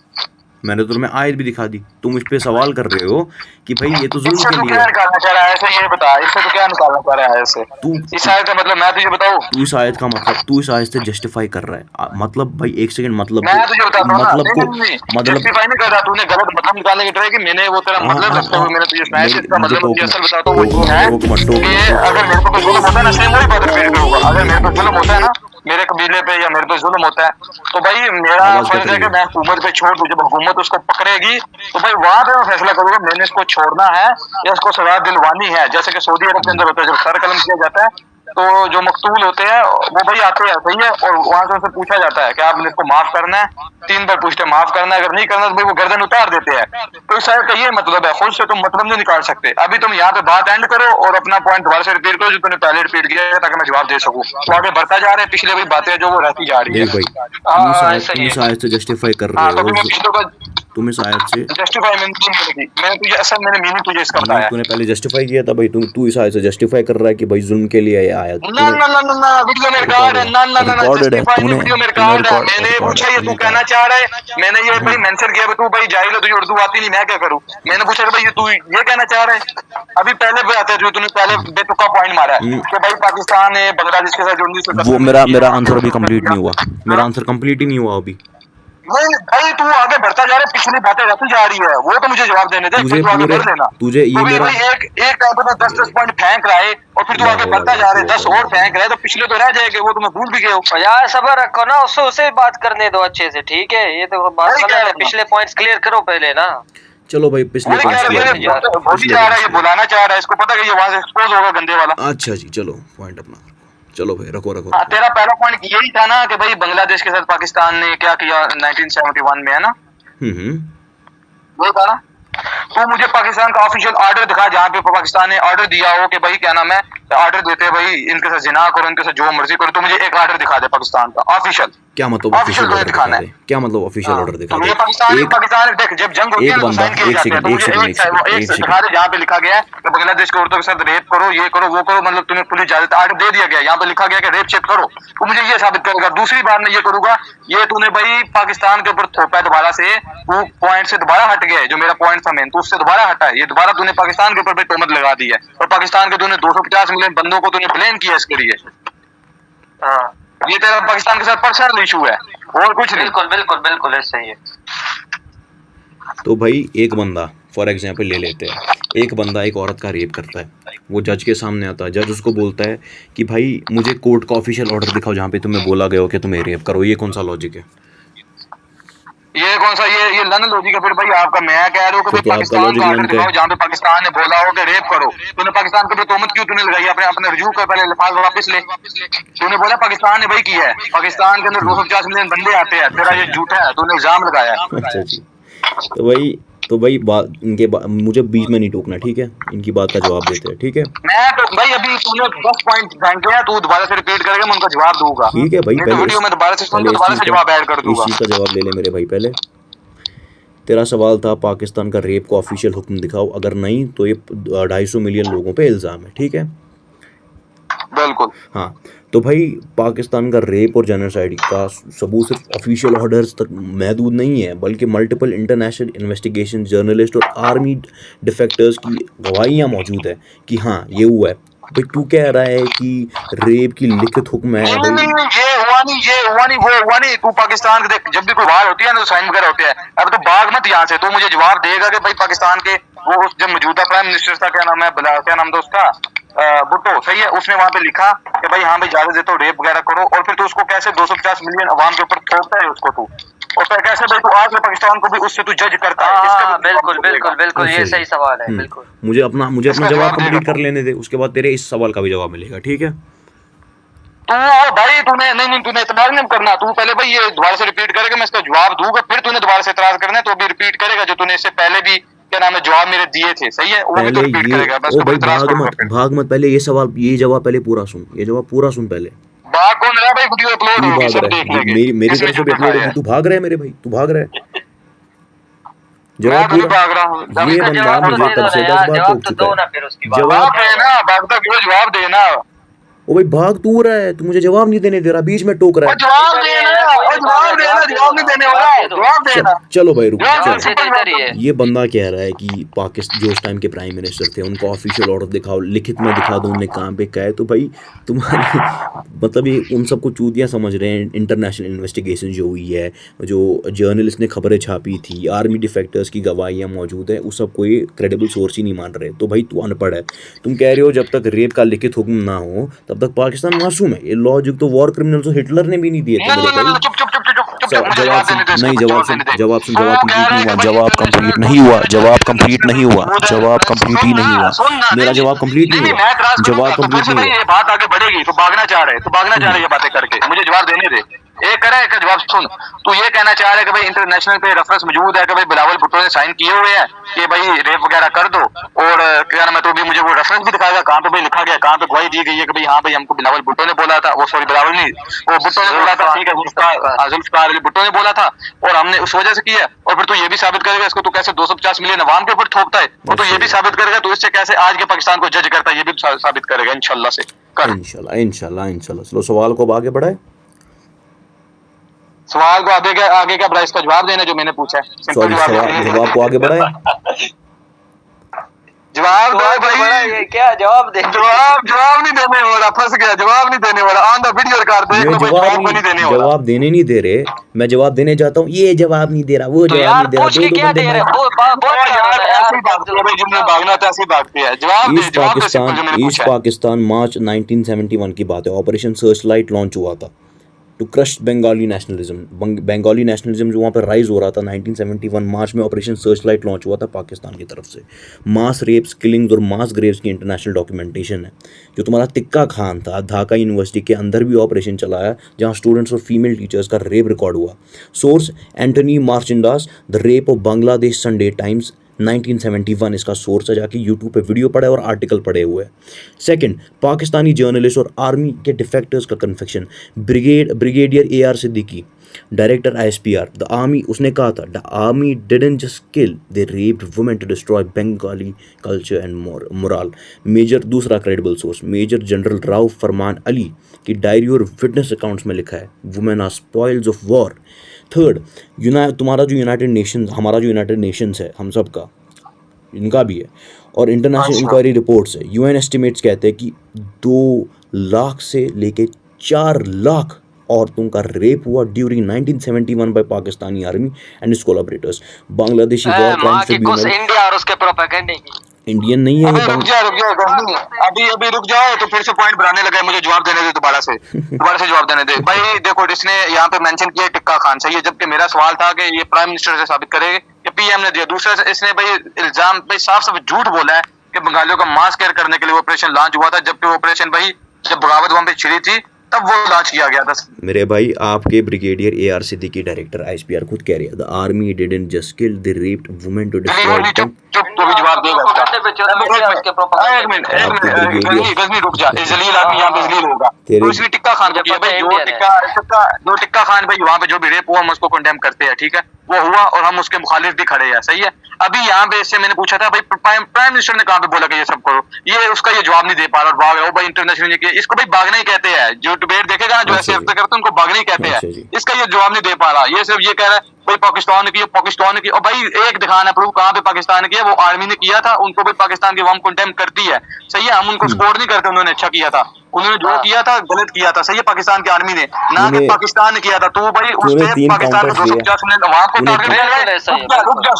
मैंने तो तुम्हें आयत भी दिखा दी, तुम इस पे सवाल कर रहे हो कि भाई ये तो जुल्म इससे के तू लिए क्या है। निकालना चाह रहा है, ऐसे ये बता, इससे तू क्या निकालना चाह रहा है ऐसे? तू इस आयत का मतलब मैं तुझे बताऊँ? तू इस आयत का मतलब तू इस आयत से जस्टिफाई कर रहा है मतलब भाई एक सेकंड मैं तुझे बताता हूँ ना, नहीं, मतलब जस्टिफाई नहीं कर रहा, तूने गलत मतलब निकालने की ट्राई की, मैंने वो तेरा मतलब रखते हुए मैंने तुझे सुनाया कि इसका मतलब मुझे असल बताता हूँ, वो है कि अगर मेरे को कोई जुल्म होता है ना, सेम वही बात रिपीट करूंगा, अगर मेरे को जुल्म होता है ना मेरे कबीले पे या मेरे पे जुल्म होता है, तो भाई मेरा फर्ज है कि मैं हुकूमत पे छोड़ दूं। जब हुकूमत उसको पकड़ेगी तो भाई वहां पे मैं फैसला करूंगा मैंने इसको छोड़ना है या इसको सजा दिलवानी है। जैसे कि सऊदी अरब के अंदर होता है, जब सर कलम किया जाता है तो जो मकतूल होते हैं वो भाई आते हैं, सही है, और वहां से उनसे पूछा जाता है कि आपने इसको माफ करना है, 3 बार पूछते हैं माफ करना है, अगर नहीं करना तो भाई वो गर्दन उतार देते हैं। तो इस शायद का ये मतलब है, खुद से तुम मतलब नहीं निकाल सकते। अभी तुम यहाँ पे बात एंड करो और अपना पॉइंट दोबारा से रिपीट करो जो तुमने पहले रिपीट किया है, ताकि मैं जवाब दे सकूं। तो आगे बढ़ता जा रहे हैं, पिछले भी बातें जो वो रहती जा रही है। देख भाई तुम इस आयत से जस्टिफाई कर रहे हो, तुम इस आयत से जस्टिफाई मैंने तुझे असल मैंने मीनिंग तुझे इसका बताया। तूने पहले जस्टिफाई किया था भाई, तू इस आयत से जस्टिफाई कर रहा है कि भाई जुल्म के लिए ये आयत ना वीडियो में रिकॉर्ड है, जस्टिफाई नहीं, वीडियो में रिकॉर्ड है। मैंने पूछा ये तू कहना चाह रहा है, मैंने ये भाई मेंशन किया तू भाई जाहिल है, तुझे उर्दू आती नहीं, मैं क्या करूं। मैंने पूछा कि भाई तू ये कहना चाह रहा है, अभी पहले पे आते थे, तूने पहले बेतुका पॉइंट मारा है कि भाई पाकिस्तान है बांग्लादेश के साथ जो 1970 वो मेरा आंसर अभी कंप्लीट नहीं हुआ, मेरा आंसर कंप्लीट ही नहीं हुआ अभी। नहीं भाई तू आगे बढ़ता जा रहा है, पिछली बातें रहती जा रही है, वो तो मुझे जवाब देने दे, फिर तू आगे बढ़ लेना। तुझे ये मेरा भाई एक टाइम पे 10 पॉइंट फेंक रहा है और फिर तू आगे बढ़ता जा रहा है, 10 और फेंक रहा है, तो पिछले तो रह जाएंगे, वो तुम्हें भूल भी गए हो। यार सबर रखो ना, उसे बात करने दो अच्छे से, ठीक है। ये तो बात गलत है, पिछले पॉइंट्स क्लियर करो पहले ना। चलो भाई पिछले बुलाना चाह रहा है, इसको पता है कि ये वहां से एक्सपोज होगा गंदे वाला। अच्छा जी चलो पॉइंट अपना, चलो भाई रखो। हाँ, तेरा पहला पॉइंट यही था ना कि भाई बांग्लादेश के साथ पाकिस्तान ने क्या किया 1971 में, है ना? वही था ना। तो मुझे पाकिस्तान का ऑफिशियल ऑर्डर दिखा जहाँ पे पाकिस्तान ने ऑर्डर दिया हो कि भाई क्या नाम है, ऑर्डर देते हैं भाई इनके साथ जिना करो, इनके साथ जो मर्जी करो, तो मुझे एक ऑर्डर दिखा दे पाकिस्तान का ऑफिशियल। क्या मतलब ऑफिशियल ऑर्डर दिखा दे? क्या मतलब ऑफिशियल ऑर्डर दिखा दे? पाकिस्तान देख, जब जंग होती है तो साइन किया जाता है, तो मुझे एक दिखा दे जहाँ पे लिखा गया है कि बांग्लादेश के औरतों के साथ रेप करो, ये करो, वो करो, मतलब तुम्हें पुलिस इजाजत ऑर्डर दे दिया गया, यहाँ पे लिखा गया कि रेप चेक करो, तो मुझे ये साबित करेगा। दूसरी बार मैं ये करूंगा, ये तूने भाई पाकिस्तान के ऊपर थोपा दोबारा से, तू पॉइंट से दोबारा हट गया, जो मेरा पॉइंट था मेन, तो उससे दोबारा हटा है, ये दोबारा तूने पाकिस्तान के ऊपर भी तोहमत लगा दी है, और पाकिस्तान के तूने 250 मिलियन बंदों को तूने ब्लेम किया इसके लिए। हाँ, ये तेरा पाकिस्तान के साथ पर्सनल इशू है और कुछ नहीं। बिल्कुल ऐसा ही है। तो भाई एक बंदा फॉर एग्जांपल ले लेते हैं, एक बंदा एक औरत का रेप करता है, वो जज के सामने आता है, जज उसको बोलता है कि भाई मुझे कोर्ट का ऑफिशियल ऑर्डर दिखाओ जहाँ पे तुम्हें बोला गया हो कि तुम्हें रेप करो। ये कौन सा लॉजिक है? ये कौन सा ये लन लॉजिक है? फिर भाई आपका मैं कह रहा हूँ कि पाकिस्तान का ऑर्डर दिखाओ जहाँ पे पाकिस्तान ने बोला हो कि रेप करो। तूने पाकिस्तान के ऊपर तोहमत क्यों तूने लगाई? अपने रिव्यू कर, पहले लिफाज वापस ले। तूने बोला पाकिस्तान ने भाई किया है, पाकिस्तान के अंदर 250 मिलियन बंदे आते हैं, तेरा ये झूठा है, तूने इल्जाम लगाया है। अच्छा जी, तो भाई बात मुझे बीच में नहीं टोकना, ठीक है? इनकी बात का जवाब देते हैं, ठीक है? मैं तो भाई अभी तूने 10 पॉइंट फेंक दिया, तू दोबारा से रिपीट करेगा, मैं उनका जवाब दूंगा। ठीक है भाई, पहले वीडियो में दोबारा से जवाब ऐड कर दूंगा। इस चीज का जवाब ले ले मेरे भाई। पहले तेरा सवाल था पाकिस्तान का रेप का ऑफिशियल हुक्म दिखाओ, अगर नहीं तो ये 250 मिलियन लोगों पे इल्जाम है, ठीक है? बिल्कुल। हाँ, तो भाई पाकिस्तान का रेप और जेनोसाइड का सबूत सिर्फ ऑफिशियल ऑर्डर्स तक महदूद नहीं है, बल्कि मल्टीपल इंटरनेशनल इन्वेस्टिगेशन, जर्नलिस्ट और आर्मी डिफेक्टर्स की गवाहियाँ मौजूद है कि हाँ ये हुआ है। भाई तू कह रहा है कि रेप की लिखित हुक्म है नहीं भाई? नहीं नहीं, ये हुआ नहीं, वो हुआ नहीं। तू पाकिस्तान के देख, जब भी कोई बाहर होती है ना तो साइन वगैरह होते हैं। अब तो भाग मत यहाँ से, तू मुझे जवाब देगा कि भाई पाकिस्तान के वो उस जब मौजूदा प्राइम मिनिस्टर था, क्या नाम है, क्या नाम था उसका, भुट्टो, सही है, उसने वहां पे लिखा कि भाई हाँ भाई इजाजत देते हो रेप वगैरह करो, और फिर तू उसको कैसे 250 मिलियन अवाम के ऊपर थोपता है उसको तू, और फिर कैसे भाई तू आज में पाकिस्तान को भी उससे तू जज करता है? हाँ बिल्कुल बिल्कुल बिल्कुल, ये सही सवाल है बिल्कुल। मुझे अपना इसका जवाब जवाब कंप्लीट देगा। कर लेने दे, उसके बाद तेरे इस सवाल का भी जवाब मिलेगा, ठीक है? तू भाई तूने नहीं तूने इतराज नहीं करना। तू पहले भाई ये दोबारा से रिपीट करेगा, मैं इसका जवाब दूंगा, फिर तूने दोबारा से इतराज करना है तो अभी रिपीट करेगा जो तूने इससे पहले भी क्या नाम है जवाब मेरे दिए थे, सही है, वो भी तो पहले रिपीट ये करेगा। बस ओ तो भाई इतराज करूंगा फिर। भाग मत, पहले ये जवाब पहले पूरा सुन, ये जवाब पूरा सुन पहले। बात कौन रहा भाई? वीडियो अपलोड तू होगी, भाग सब रहा देख है, लेंगे मेरी किसने तरफ से भी झूठे अपलोड खाए होगी, हैं। तू भाग रहा है मेरे भाई, तू भाग रहा है। मैं जवाब तो नहीं पूरा, भाग रहा हूँ। ये इसका बंदा जवाब तो मुझे दे तब दो से ना 10 यार, बार जवाब टोक तो चुका दो है। ना फिर उसकी बात। जवाब भाग देना, भागता क्यों? जवाब देना, ओ भाई भाग तू रहा है, तू मुझे जवाब नहीं देने दे रहा, बीच में टोक रहा और है। जवाब देना, और जवाब देना, जवाब नहीं देने वाला, जवाब देना। चलो भाई रुको, जवाब चलो। दे, सिंपल जवाब दे। ये बंदा कह रहा है कि पाकिस्तान जो उस टाइम के प्राइम मिनिस्टर थे उनको ऑफिशियल ऑर्डर दिखाओ, लिखित में दिखा दो उन्हें कहाँ पे क्या है। तो भाई तुम्हारी मतलब ये उन सबको चूतियाँ समझ रहे हैं। इंटरनेशनल इन्वेस्टिगेशन जो हुई है, जो जर्नलिस्ट ने खबरें छापी थी, आर्मी डिफेक्टर्स की गवाहियाँ मौजूद है, उस सबको ये क्रेडिबल सोर्स ही नहीं मान रहे। तो भाई तू अनपढ़ है, तुम कह रहे हो जब तक रेप का लिखित हुक्म ना हो तब तक पाकिस्तान मासूम है। ये लॉजिक तो वॉर क्रिमिनल तो हिटलर ने भी नहीं दिए थे मेरे भाई। चुप चुप चुप चुप चुप चुप, मुझे जवाब जवाब देने दे, सुन, नहीं इसको जवाब जवाब सुन, देने दे। जवाब सुन, वो जवाब कह कंप्लीट रहा नहीं है हुआ, कि भाई जवाब कंप्लीट नहीं हुआ, जवाब कंप्लीट नहीं हुआ, जवाब कंप्लीट ही नहीं हुआ, मेरा जवाब कंप्लीट नहीं मैं हुआ, इतराज करूंगा जवाब तो फिर कंप्लीट से नहीं भाई हुआ। ये बात आगे बढ़ेगी। तो भागना चाह रहे, तो भागना चाह रहे ये बातें करके, मुझे जवाब देने दे। एक करे एक जवाब सुन। तू ये कहना चाह रहा है कि भाई इंटरनेशनल पे रेफरेंस मौजूद है कि भाई बिलावल भुट्टो ने साइन किए हुए हैं कि भाई रेप वगैरह कर दो, और क्या नाम है, तो भी मुझे वो रेफरेंस भी दिखाएगा कहाँ पे भाई लिखा गया, कहाँ पे गवाही दी गई है कि भाई हाँ भाई हमको बिलावल भुट्टो ने बोला था, वो सॉरी बिलावल नहीं, वो भुट्टो ने बोला था, ठीक है, जुल्फकार अली भुट्टो ने बोला था और हमने उस वजह से किया। और फिर तू ये भी साबित करेगा इसको तू कैसे 250 मिलियन अवाम के ऊपर थोपता है, और तू ये भी साबित करेगा तू इससे कैसे आज के पाकिस्तान को जज करता है, ये भी साबित करेगा इंशाल्लाह से कर। इंशाल्लाह इंशाल्लाह इंशाल्लाह। चलो सवाल को अब आगे बढ़ाए। सवाल को आगे क्या बड़ा, इसका जवाब देना जो मैंने पूछा है, सिंपल सॉरी, जवाब को आगे बढ़ाए। जवाब दो भाई, ये क्या जवाब दे? जवाब नहीं देने वाला, फंस गया, जवाब नहीं देने वाला, ऑन द वीडियो रिकॉर्ड देख ये लो भाई, जवाब को नहीं देने वाला। जवाब देने नहीं दे रहे, मैं जवाब देने जाता हूँ, ये जवाब नहीं दे रहा, वो तो जवाब यार नहीं दे रहा, पूछ के दो क्या बंदे दे रहे मार- हो? बहुत यार ऐसे ही भागते हैं भाई, जिन्हें भागना था ऐसे ही भागते हैं। जवाब दे, जवाब दे सिंपल जो मैंने ईस्ट पूछा है। पाकिस्तान मार्च 1971 की बात है, ऑपरेशन सर्च लाइट लॉन्च हुआ था to crush Bengali nationalism. Bengali nationalism जो वहाँ पर राइज हो रहा था 1971 मार्च में ऑपरेशन सर्च लाइट लॉन्च हुआ था पाकिस्तान की तरफ से। मास रेप्स, किलिंग्स और मास ग्रेव्स की इंटरनेशनल डॉक्यूमेंटेशन है। जो तुम्हारा तिक्का खान था, ढाका यूनिवर्सिटी के अंदर भी ऑपरेशन चलाया जहाँ स्टूडेंट्स और फीमेल टीचर्स का रेप रिकॉर्ड हुआ। सोर्स एंटनी मार्चिंडास, the rape of Bangladesh, Sunday Times 1971 इसका सोर्स है, जाके यूट्यूब पे वीडियो पढ़ा है और आर्टिकल पढ़े हुए हैं। सेकंड, पाकिस्तानी जर्नलिस्ट और आर्मी के डिफेक्टर्स का confession. Brigadier AR Siddiqui, director ISPR, the army, उसने कहा था the army didn't just kill, they raped women to destroy Bengali culture and moral. Major, दूसरा credible source, major general Rao Farman Ali की डायरी और विटनेस अकाउंट्स में लिखा है women are spoils of war. Third, तुम्हारा जो यूनाइटेड नेशंस, हमारा जो यूनाइटेड नेशंस है, हम सब का, इनका भी है, और इंटरनेशनल इंक्वायरी रिपोर्ट्स है, UN एस्टिमेट्स कहते हैं कि 2 लाख से लेके 4 लाख औरतों का रेप हुआ during 1971 by Pakistani army and its collaborators. Bangladeshi war माँ क्राइम्स की कुछ ट्रिब्यूनल, इंडिया और उसके प्रोपेगेंडे की। इंडियन नहीं है अबे ये रुक जाओ गजनी, अभी रुक जाओ, तो फिर से पॉइंट बनाने लगा है। मुझे जवाब देने दे, दोबारा से जवाब देने दे भाई। देखो इसने यहाँ पे मेंशन किया टिक्का खान, सही है, जबकि मेरा सवाल था कि ये प्राइम मिनिस्टर से साबित करेगा कि PM ने दिया। दूसरा इसने भाई इल्जाम भाई साफ साफ झूठ बोला है कि बंगालियों का मास केयर करने के लिए ऑपरेशन लॉन्च हुआ था, जबकि ऑपरेशन भाई जब बगावत वहां पे छिड़ी थी तब वो लॉन्च किया गया था। मेरे भाई, आपके brigadier AR Siddiqui, director ISPR, खुद कह रहे हैं the army didn't just kill, they raped women to destroy चुप देम। चुप, तो भी जवाब देगा इसका। प्रोपेगेंडे पे चलो, इंडिया उसके प्रोपेगेंडे एक मिनट ब्रिगेडियर- गजनी रुक जा, जलील आदमी यहाँ पे जलील होगा। तेरे- तो इसने टिक्का खान को किया भाई, जो टिक्का खान भाई वहाँ पे जो भी रेप हुआ हम उसको कंडेम करते हैं, ठीक है, वो हुआ और हम उसके मुखालिफ भी खड़े हैं, सही है। अभी यहाँ पे इससे मैंने पूछा था भाई प्राइम मिनिस्टर ने कहाँ पे बोला कि ये सब करो, ये उसका ये जवाब नहीं दे पा रहा और भाग रहा है भाई इंटरनेशनल के, इसको भाई भागना ही कहते हैं, जो डिबेट देखेगा ना जो ऐसे हफ्ते करते हैं उनको भागना ही कहते हैं, इसका ये जवाब नहीं दे पा रहा, ये सिर्फ ये कह रहा है भाई पाकिस्तान ने किया, और भाई एक दिखाना प्रूफ कहाँ पे पाकिस्तान ने किया, वो आर्मी ने किया था, उनको भी पाकिस्तान की अवाम कंडेम करती है, सही है, हम उनको सपोर्ट नहीं करते, उन्होंने अच्छा किया था, उन्होंने जो किया था गलत किया था, सही है, पाकिस्तान की आर्मी ने, ना कि पाकिस्तान ने किया था, तो भाई उस पे पाकिस्तान को 250 मिलियन वहां को टारगेट, रुक जा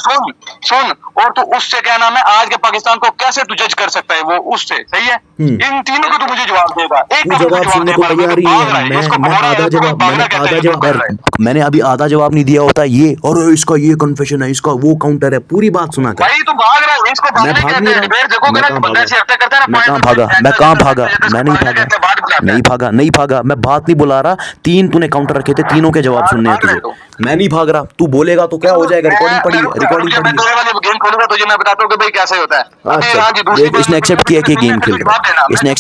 सुन, और तू उससे क्या नाम है आज के पाकिस्तान को कैसे तू जज कर सकता है, वो उससे, सही है, इन तीनों को तू मुझे जवाब देगा, एक का जवाब सुनने को तैयार ही नहीं है। मैं आधा जवाब मैंने अभी आधा जवाब नहीं दिया होता, ये और इसका ये कन्फेशन है, इसका वो काउंटर है, पूरी बात सुना कर। भाई तू भाग रहा है, इसको भागने कहते हैं, डिबेट देखोगे ना बंदा ऐसे हफ्ते करता है ना, मैं कहाँ भागा, मैं कहाँ भागा, मैं नहीं भागा, नहीं भागा, मैं बात नहीं बुला रहा, 3 तूने काउंटर रखे थे, तीनों के जवाब सुनने हैं तुझे, मैं नहीं भाग रहा, तू बोलेगा तो क्या हो जाएगा, रिकॉर्डिंग पड़ी मैं तेरे वाले गेम खोलूंगा तुझे, मैं बताता हूँ कि भाई कैसे होता है। अच्छा, इसने एक्सेप्ट किया कि गेम खेल रहा है, इसने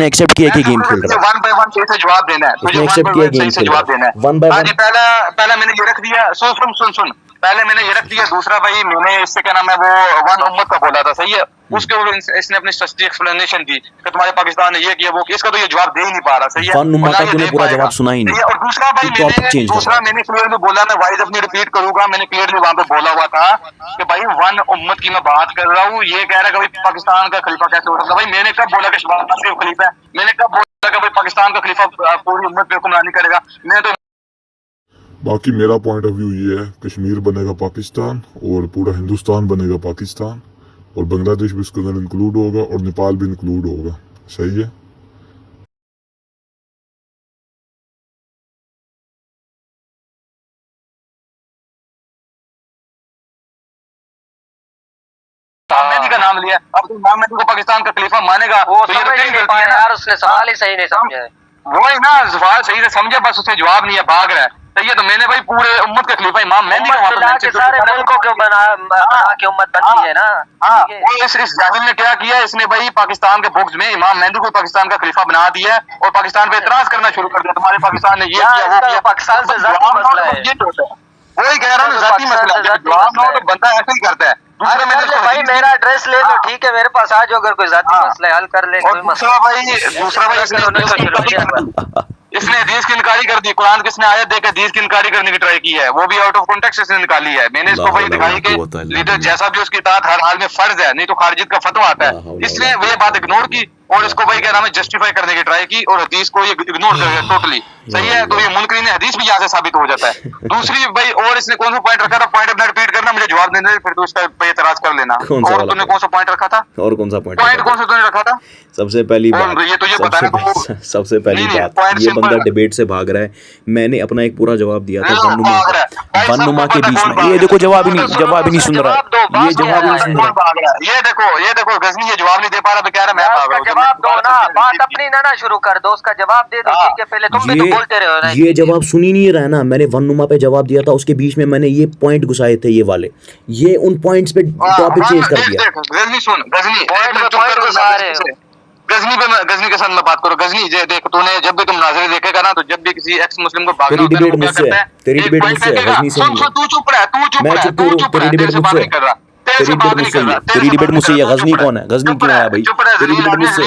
एक्सेप्ट किया कि गेम खेल रहा है, 1 by 1 सही से जवाब देना है, इसने एक्सेप्ट किया गेम खेल रहा है, 1 by 1। पहला मैंने ये रख दिया, सुन, पहले मैंने ये रख दिया, दूसरा भाई मैंने इससे क्या नाम है वो वन उम्मत का बोला था, सही है, उसके ऊपर इसने अपनी सस्ती एक्सप्लेनेशन दी कि तुम्हारे पाकिस्तान ने ये किया वो, इसका तो ये जवाब दे ही नहीं पा रहा, सही है, वन उम्मत का तूने पूरा जवाब सुना ही नहीं, और दूसरा भाई मैंने क्लियरली बोला, मैं वाइज अपनी रिपीट करूंगा, मैंने क्लियरली वहां पे बोला हुआ था कि भाई वन उम्मत की मैं बात कर रहा हूँ, ये कह रहा है कि भाई पाकिस्तान का खलीफा कैसे हो सकता है, भाई मैंने कब बोला कि शहबाज शरीफ खलीफा है, मैंने कब बोला कि भाई पाकिस्तान का खलीफा पूरी उम्मत पे हुक्मरानी करेगा, मैं तो बाकी मेरा पॉइंट ऑफ व्यू ये है, कश्मीर बनेगा पाकिस्तान और पूरा हिंदुस्तान बनेगा पाकिस्तान, और बांग्लादेश भी इसके अंदर इंक्लूड होगा और नेपाल भी इंक्लूड होगा, सही है। इमाम मेहदी का नाम लिया, अब तुम इमाम मेहदी को पाकिस्तान का खलीफा मानेगा, वो तो ये समझ नहीं पाया यार, उसने सवाल ही सही नहीं समझा है, वो है ना, सवाल सही से समझे, बस उसे जवाब नहीं है, भाग रहा है, सही है, तो मैंने भाई पूरे उम्मत के खलीफा इमाम मेहदी का वहां पे सारे मुल्कों को बना के उम्मत बनती है ना, वो इस जाहिल ने क्या किया, इसने भाई पाकिस्तान के बुक्स में इमाम मेहदी को पाकिस्तान का खलीफा बना दिया और पाकिस्तान पे इतराज करना शुरू कर दिया, तुम्हारे पाकिस्तान ने ये किया वो किया, पाकिस्तान से जाती मसला है, वही कह रहा हूँ, जाती मसला, जवाब ना हो तो बंदा ऐसे ही करता है। अरे भाई मेरा एड्रेस ले लो, ठीक है, मेरे पास आ जाओ, अगर कोई जाती मसला हल कर ले, कोई दूसरा भाई इसने हदीस की इनकारी कर दी, कुरान किसने आयत देकर हदीस की इनकारी करने की ट्राई की है, वो भी आउट ऑफ कॉन्टेक्स्ट इसने निकाली है, मैंने इसको भाई दिखाई कि लीडर जैसा भी उसकी इताअत हर हाल में फर्ज है, नहीं तो खारिजियत का फतवा आता है, इसने वो बात इग्नोर की और इसको भाई क्या नाम है जस्टिफाई करने की ट्राई की और हदीस को ये इग्नोर कर दिया टोटली, सही है, तो ये मुनकरीन हदीस भी यहाँ से साबित हो जाता है। दूसरी भाई और इसने कौन सा पॉइंट रखा था, पॉइंट अपना रिपीट करना, मुझे जवाब देने फिर तो इसका पे एतराज कर लेना, और तूने कौन सा पॉइंट रखा था, और कौन सा पॉइंट कौन सा तूने रखा था, सबसे पहली बात, ये तुझे बताना सबसे पहली बात, ये बंदा डिबेट से भाग रहा है, मैंने अपना एक पूरा जवाब दिया था वननुमा के बीच में, ये देखो जवाब ही नहीं सुन रहा, ये जवाब ही नहीं सुन रहा, ये देखो गजनी ये जवाब नहीं दे पा रहा, कह रहा मैं भाग रहा हूं, जवाब दो ना, बात अपनी ना शुरू कर दो, उसका जवाब दे दो, ठीक है, पहले तुम भी तो बोलते रहे हो ना, ये जवाब सुन ही नहीं रहा ना, मैंने वननुमा पे जवाब दिया था, उसके बीच में मैंने ये पॉइंट घुसाए थे, ये वाले, ये उन पॉइंट्स पे टॉपिक चेंज कर दिया, गजनी सुन, गजनी के साथ मैं बात करूं, गजनी देख तूने जब भी तुम नाज़री देखेगा ना, तो जब भी किसी एक्स मुस्लिम को भागना होता है, तेरी डिबेट मुझसे है, गजनी से नहीं है, तू चुप रह, तेरी डिबेट मुझसे है, तेरी डिबेट मुझसे, ये गजनी कौन है, गजनी क्यों आया भाई, तेरी डिबेट मुझसे,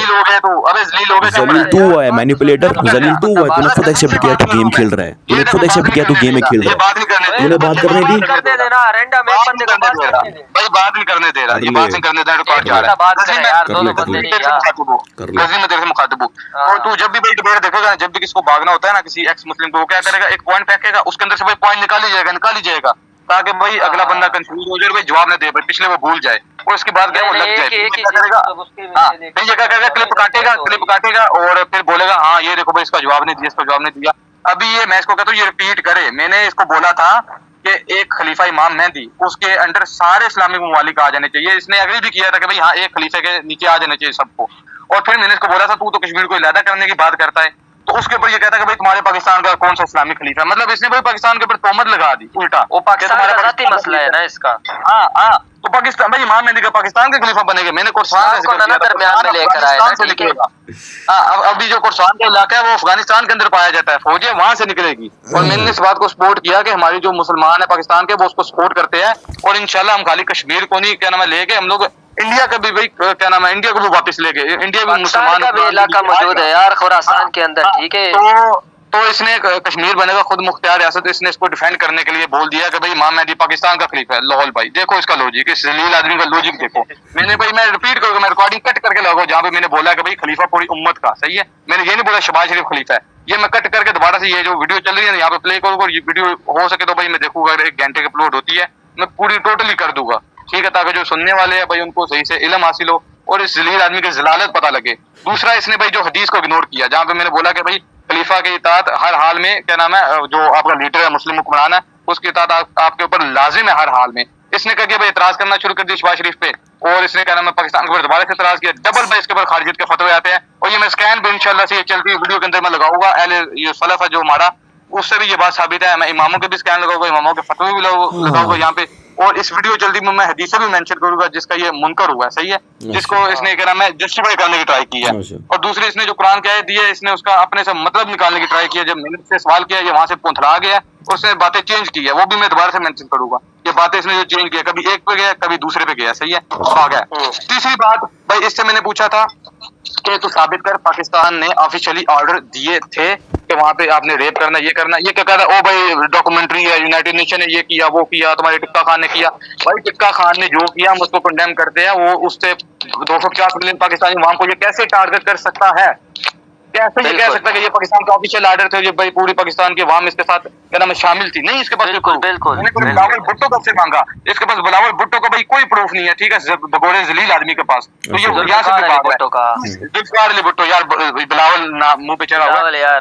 जलील तू हुआ है, मैनिपुलेटर जलील तू हुआ है, तूने खुद एक्सेप्ट किया तू गेम खेल रहा है, तूने खुद एक्सेप्ट किया तू गेम में खेल रहा है, तूने बात करने दी, भाई बात नहीं करने दे रहा, ये बात नहीं करने दे रहा, रिकॉर्ड जा रहा है, गजनी में तेरे से मुखातिब हूं, और तू जब भी भाई डिबेट देखेगा, जब भी किसको भागना होता है ना किसी एक्स मुस्लिम को, वो क्या करेगा, एक पॉइंट फेंकेगा, उसके अंदर से भाई पॉइंट निकाल ही जाएगा ताकि भाई अगला बंदा कंफ्यूज हो जाए, भाई जवाब न दे, भाई पिछले वो भूल जाए, और उसके बाद क्या वो लग जाए, फिर ये क्या करेगा, क्लिप काटेगा और फिर बोलेगा हाँ ये देखो भाई इसका जवाब नहीं दिया, अभी ये मैं इसको कहता हूँ ये रिपीट करे, मैंने इसको बोला था कि एक खलीफा इमाम मेहदी उसके अंडर सारे इस्लामिक ममालिक आ जाने चाहिए, इसने एग्री भी किया था कि भाई हाँ एक खलीफे के नीचे आ जाने चाहिए सबको, और फिर मैंने इसको बोला था तू तो कश्मीर को इलादा करने की बात करता है, तो उसके ऊपर ये कहता है कि भाई तुम्हारे पाकिस्तान का कौन सा इस्लामिक खलीफा है, मतलब इसने भाई पाकिस्तान के ऊपर तोहमत लगा दी उल्टा, वो पाकिस्तान का जाती मसला है ना इसका, हाँ, तो पाकिस्तान भाई इमाम मेहदी का पाकिस्तान का खलीफा बनेगा। मैंने कुर्सान का को जिक्र ना किया था, दरमियान में लेकर आए ना, अफगानिस्तान से ठीक है। निकलेगा। हाँ, अब अभी जो कुर्सान का इलाका है वो अफगानिस्तान के अंदर पाया जाता है, फौजें वहां से निकलेगी। और मैंने इस बात को सपोर्ट किया कि हमारी जो मुसलमान है पाकिस्तान के वो उसको सपोर्ट करते हैं। और इंशाल्लाह हम खाली कश्मीर को नहीं क्या नाम है लेके हम लोग इंडिया का भी भाई क्या नाम है इंडिया को भी वापस लेके, इंडिया भी पाकिस्तान मुसलमान का भी इलाका मौजूद है यार खुरासान के अंदर, ठीक है। तो इसने कश्मीर बनेगा खुद मुख्तियार रियासत, इसने इसको डिफेंड करने के लिए बोल दिया कि भाई इमाम मेहदी पाकिस्तान का खलीफा है। लाहौल भाई देखो इसका लॉजिक, इस जलील आदमी का लॉजिक देखो। मैंने भाई मैं रिपीट करूंगा, मैं रिकॉर्डिंग कट करके लगाऊंगा जहाँ पे मैंने बोला कि भाई खलीफा पूरी उम्मत का, सही है। मैंने ये नहीं बोला शहबाज शरीफ खलीफा है, ये मैं कट करके दोबारा से ये जो वीडियो चल रही है यहाँ पे प्ले करूंगा। और ये वीडियो हो सके तो भाई मैं देखूंगा, अगर 1 घंटे की अपलोड होती है मैं पूरी टोटली कर दूंगा, ठीक है, ताकि जो सुनने वाले हैं भाई उनको सही से इल्म हासिल हो और इस जलील आदमी की जलालत पता लगे। दूसरा, इसने भाई जो हदीस को इग्नोर किया, जहाँ पे मैंने बोला कि भाई खलीफा की इताअत हर हाल में क्या नाम है, जो आपका लीडर है मुस्लिम हुक्मरान है उसकी इताअत आपके ऊपर लाजिम है हर हाल में। इसने कहा कि भाई इतराज करना शुरू कर दिया शहबाज शरीफ पे, और इसने क्या नाम है पाकिस्तान के ऊपर दोबारा से इतराज किया। डबल पे इसके ऊपर खारिजियत के फतवे आते हैं, और ये मैं स्कैन भी इंशाल्लाह से ये चलती वीडियो के अंदर मैं लगाऊंगा। ये सलफ है जो हमारा, उससे भी ये बात साबित है। मैं इमामों के भी स्कैन लगाऊंगा, इमामों के फतवे भी लगाऊंगा यहाँ पे। और इस वीडियो जल्दी में मैं हदीसें भी मेंशन करूंगा जिसका ये मुनकर हुआ है, सही है, जिसको इसने क्या नाम है जस्टिफाई करने की ट्राई की है। और दूसरी, इसने जो कुरान की आयत दी है इसने उसका अपने से मतलब निकालने की ट्राई की है। जब मैंने से सवाल किया ये वहां से पुंथला गया, उसने बातें चेंज की है, वो भी मैं दोबारा से मेंशन करूंगा। ये बातें इसने जो चेंज किया, कभी एक पे गया कभी दूसरे पे गया, सही है, आ गया। तीसरी बात भाई, इससे मैंने पूछा था कि तू साबित कर पाकिस्तान ने ऑफिशियली ऑर्डर दिए थे कि वहां पे आपने रेप करना, ये करना। ये क्या कह रहा है, ओ भाई डॉक्यूमेंट्री है, यूनाइटेड नेशन ने ये किया वो किया, तुम्हारे टिक्का खान ने किया। भाई टिक्का खान ने जो किया हम उसको कंडेम करते हैं। वो उससे 250 मिलियन पाकिस्तानी वहां को ये कैसे टारगेट कर सकता है, कैसे ये कह सकता है कि ये पाकिस्तान का ऑफिशियल ऑर्डर थे, ये भाई पूरी पाकिस्तान की अवाम इसके साथ क्या नाम है शामिल थी? नहीं, इसके पास बिल्कुल बिलावल भुट्टो कब से मांगा, इसके पास बिलावल भुट्टो का भाई कोई प्रूफ नहीं है, ठीक है, बगौर जलील आदमी के पास। तो ये यहाँ से भी भुट्टो यार, बिलावल मुंह पे चढ़ा हुआ यार।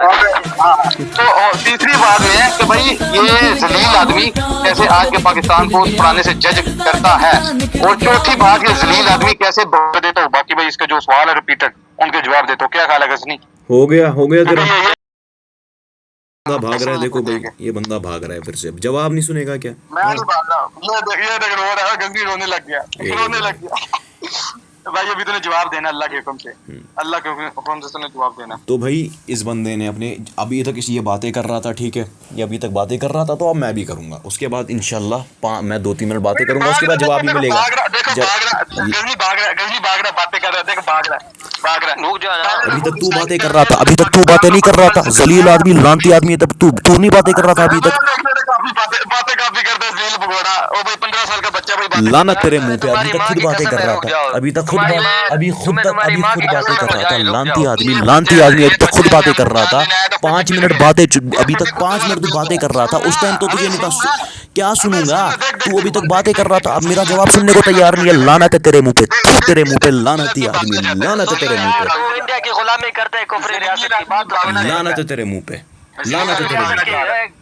तो तीसरी बात ये है कि भाई ये जलील आदमी कैसे आज के पाकिस्तान को पुराने से जज करता है। और चौथी बात, ये जलील आदमी कैसे देता हो। बाकी भाई इसके जो सवाल है रिपीटेड उनके जवाब देता हूँ। क्या ख्याल है गजनी? हो गया तेरा बंदा भाग रहा है। देखो भाई ये बंदा भाग रहा है फिर से, जवाब नहीं सुनेगा क्या? मैं नहीं भाग रहा, ये देख रो रहा है, गंदी रोने लग गया भाई अभी तूने जवाब देना अल्लाह के हुक्म से, अल्लाह के हुक्म से तूने जवाब देना। तो भाई इस बंदे ने अपने अभी तक ये बातें कर रहा था, ठीक है, ये अभी तक बातें कर रहा था, तो अब मैं भी करूंगा। उसके बाद इंशाल्लाह मैं 2-3 मिनट बातें करूंगा, उसके बाद जवाब भी मिलेगा। अभी तक तू बातें कर रहा था, अभी तक तू बातें नहीं कर रहा था, जलील आदमी लानती आदमी है, तब तू नहीं बातें कर रहा था अभी तक। लानत तेरे मुंह पे, अभी तक खुद बातें कर रहा था, अभी तक खुद बातें कर रहा था। लानती आदमी अभी तक खुद बातें कर रहा था। 5 मिनट बातें, अभी तक 5 मिनट तू बातें कर रहा था। उस टाइम तो तुझे नहीं था, क्या सुनूंगा? तू अभी तक बातें कर रहा था, अब मेरा जवाब सुनने को तैयार नहीं है। लानत है तेरे मुंह पे, तेरे मुंह पे लानती आदमी, लानत है तेरे मुंह पे, इंडिया की गुलामी करते हैं, कुफरी रियासत की बात तो लानत है तेरे मुंह पे, लानत है तेरे मुंह पे,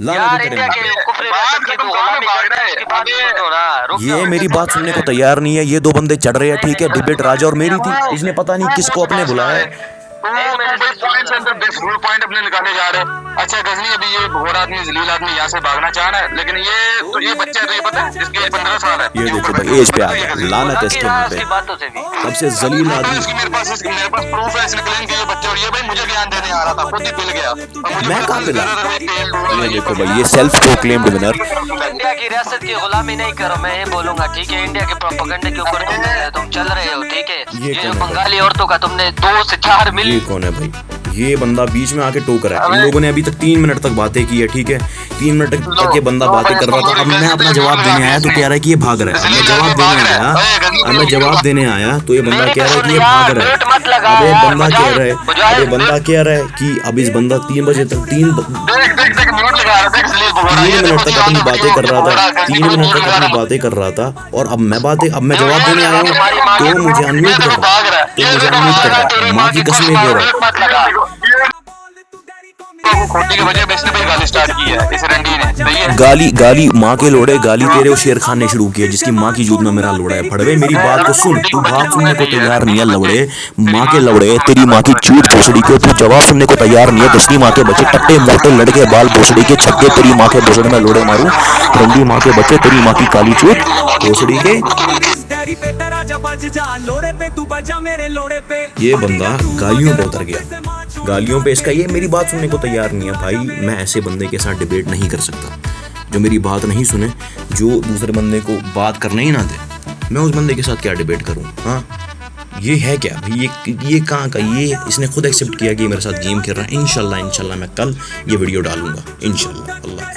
लानत यार है तेरे इंडिया मुंह के पे। कुफरी रियासत की तू गुलामी करता है, उसकी बात सुनो ना, रुक ये मेरी बात सुनने को तैयार नहीं है। ये 2 बंदे चढ़ रहे हैं, ठीक है, डिबेट राजा और मेरी थी। इसने पता नहीं किसको अपने बुलाया है। पॉइंट अपने निकाले जा रहे हैं। अच्छा गजनी, अभी ये घोड़ा आदमी जलील आदमी यहाँ से भागना चाह रहा है, लेकिन ये बच्चा है, तो ये पता है इसकी एज 15 साल है। ये देखो भाई एज पे आ गया, लानत है इसके मुंह पे, सबसे जलील आदमी। मेरे पास प्रूफ है, इसने क्लेम किया बच्चा, और ये भाई मुझे ज्ञान देने आ रहा था, खुद ही पिल गया। मैं कहाँ पिला? ये देखो भाई ये सेल्फ प्रोक्लेम्ड विनर। इंडिया की रियासत की गुलामी नहीं करो, मैं ये बोलूंगा, ठीक है। इंडिया के प्रोपेगेंडे के ऊपर तुम चल रहे हो, ठीक है। ये जो बंगाली औरतों का तुमने 2 से 4 मिल। ये कौन है भाई? ये बंदा बीच में आके टोक रहा है। इन लोगों ने अभी तक 3 मिनट तक बातें की है, ठीक है, 3 मिनट तक ये बंदा बातें कर रहा था। अब मैं अपना जवाब देने आया तो कह रहा है कि ये भाग रहा है। अब मैं जवाब देने आया तो ये बंदा कह रहा है कि ये भाग रहा है। अब ये बंदा कह रहा है कि अब इस बंदा 3 बजे तक 3 मिनट तक अपनी बातें कर रहा था, 3 मिनट तक अपनी बातें कर रहा था। और अब मैं जवाब देने आया हूँ तो मुझे अनम्यूट कर रहा है, माँ की कसमें दे रहा है। को खोटी की वजह पे इसने भाई गाली स्टार्ट की है इस रंडी ने, सही है। गाली माँ के लोड़े, गाली तेरे वो शेर खान ने शुरू किया जिसकी माँ की जूत में मेरा लोड़ा है। फड़वे मेरी बात को सुन, तू बात सुनने को तैयार नहीं है लवड़े, माँ के लवड़े, तेरी माँ की चूत भोसड़ी के तू जवाब सुनने को तैयार नहीं है। 10वीं माँ के बच्चे टट्टे मोटे लड़के बाल भोसड़ी के छक्के, तेरी माँ के भोसड़ी में लोड़े मारूं। रंडी माँ के बच्चे, तेरी माँ की काली चूत भोसड़ी के। ये बंदा गालियों पे उतर गया, गालियों पे इसका, ये मेरी बात सुनने को तैयार नहीं है भाई। मैं ऐसे बंदे के साथ डिबेट नहीं कर सकता जो मेरी बात नहीं सुने, जो दूसरे बंदे को बात करने ही ना दे। मैं उस बंदे के साथ क्या डिबेट करूं? हाँ, ये है क्या भाई? ये कहाँ का? ये इसने खुद एक्सेप्ट किया कि मेरे साथ गेम खेल रहा है। इंशाल्लाह मैं कल ये वीडियो डालूंगा इंशाल्लाह। अल्लाह।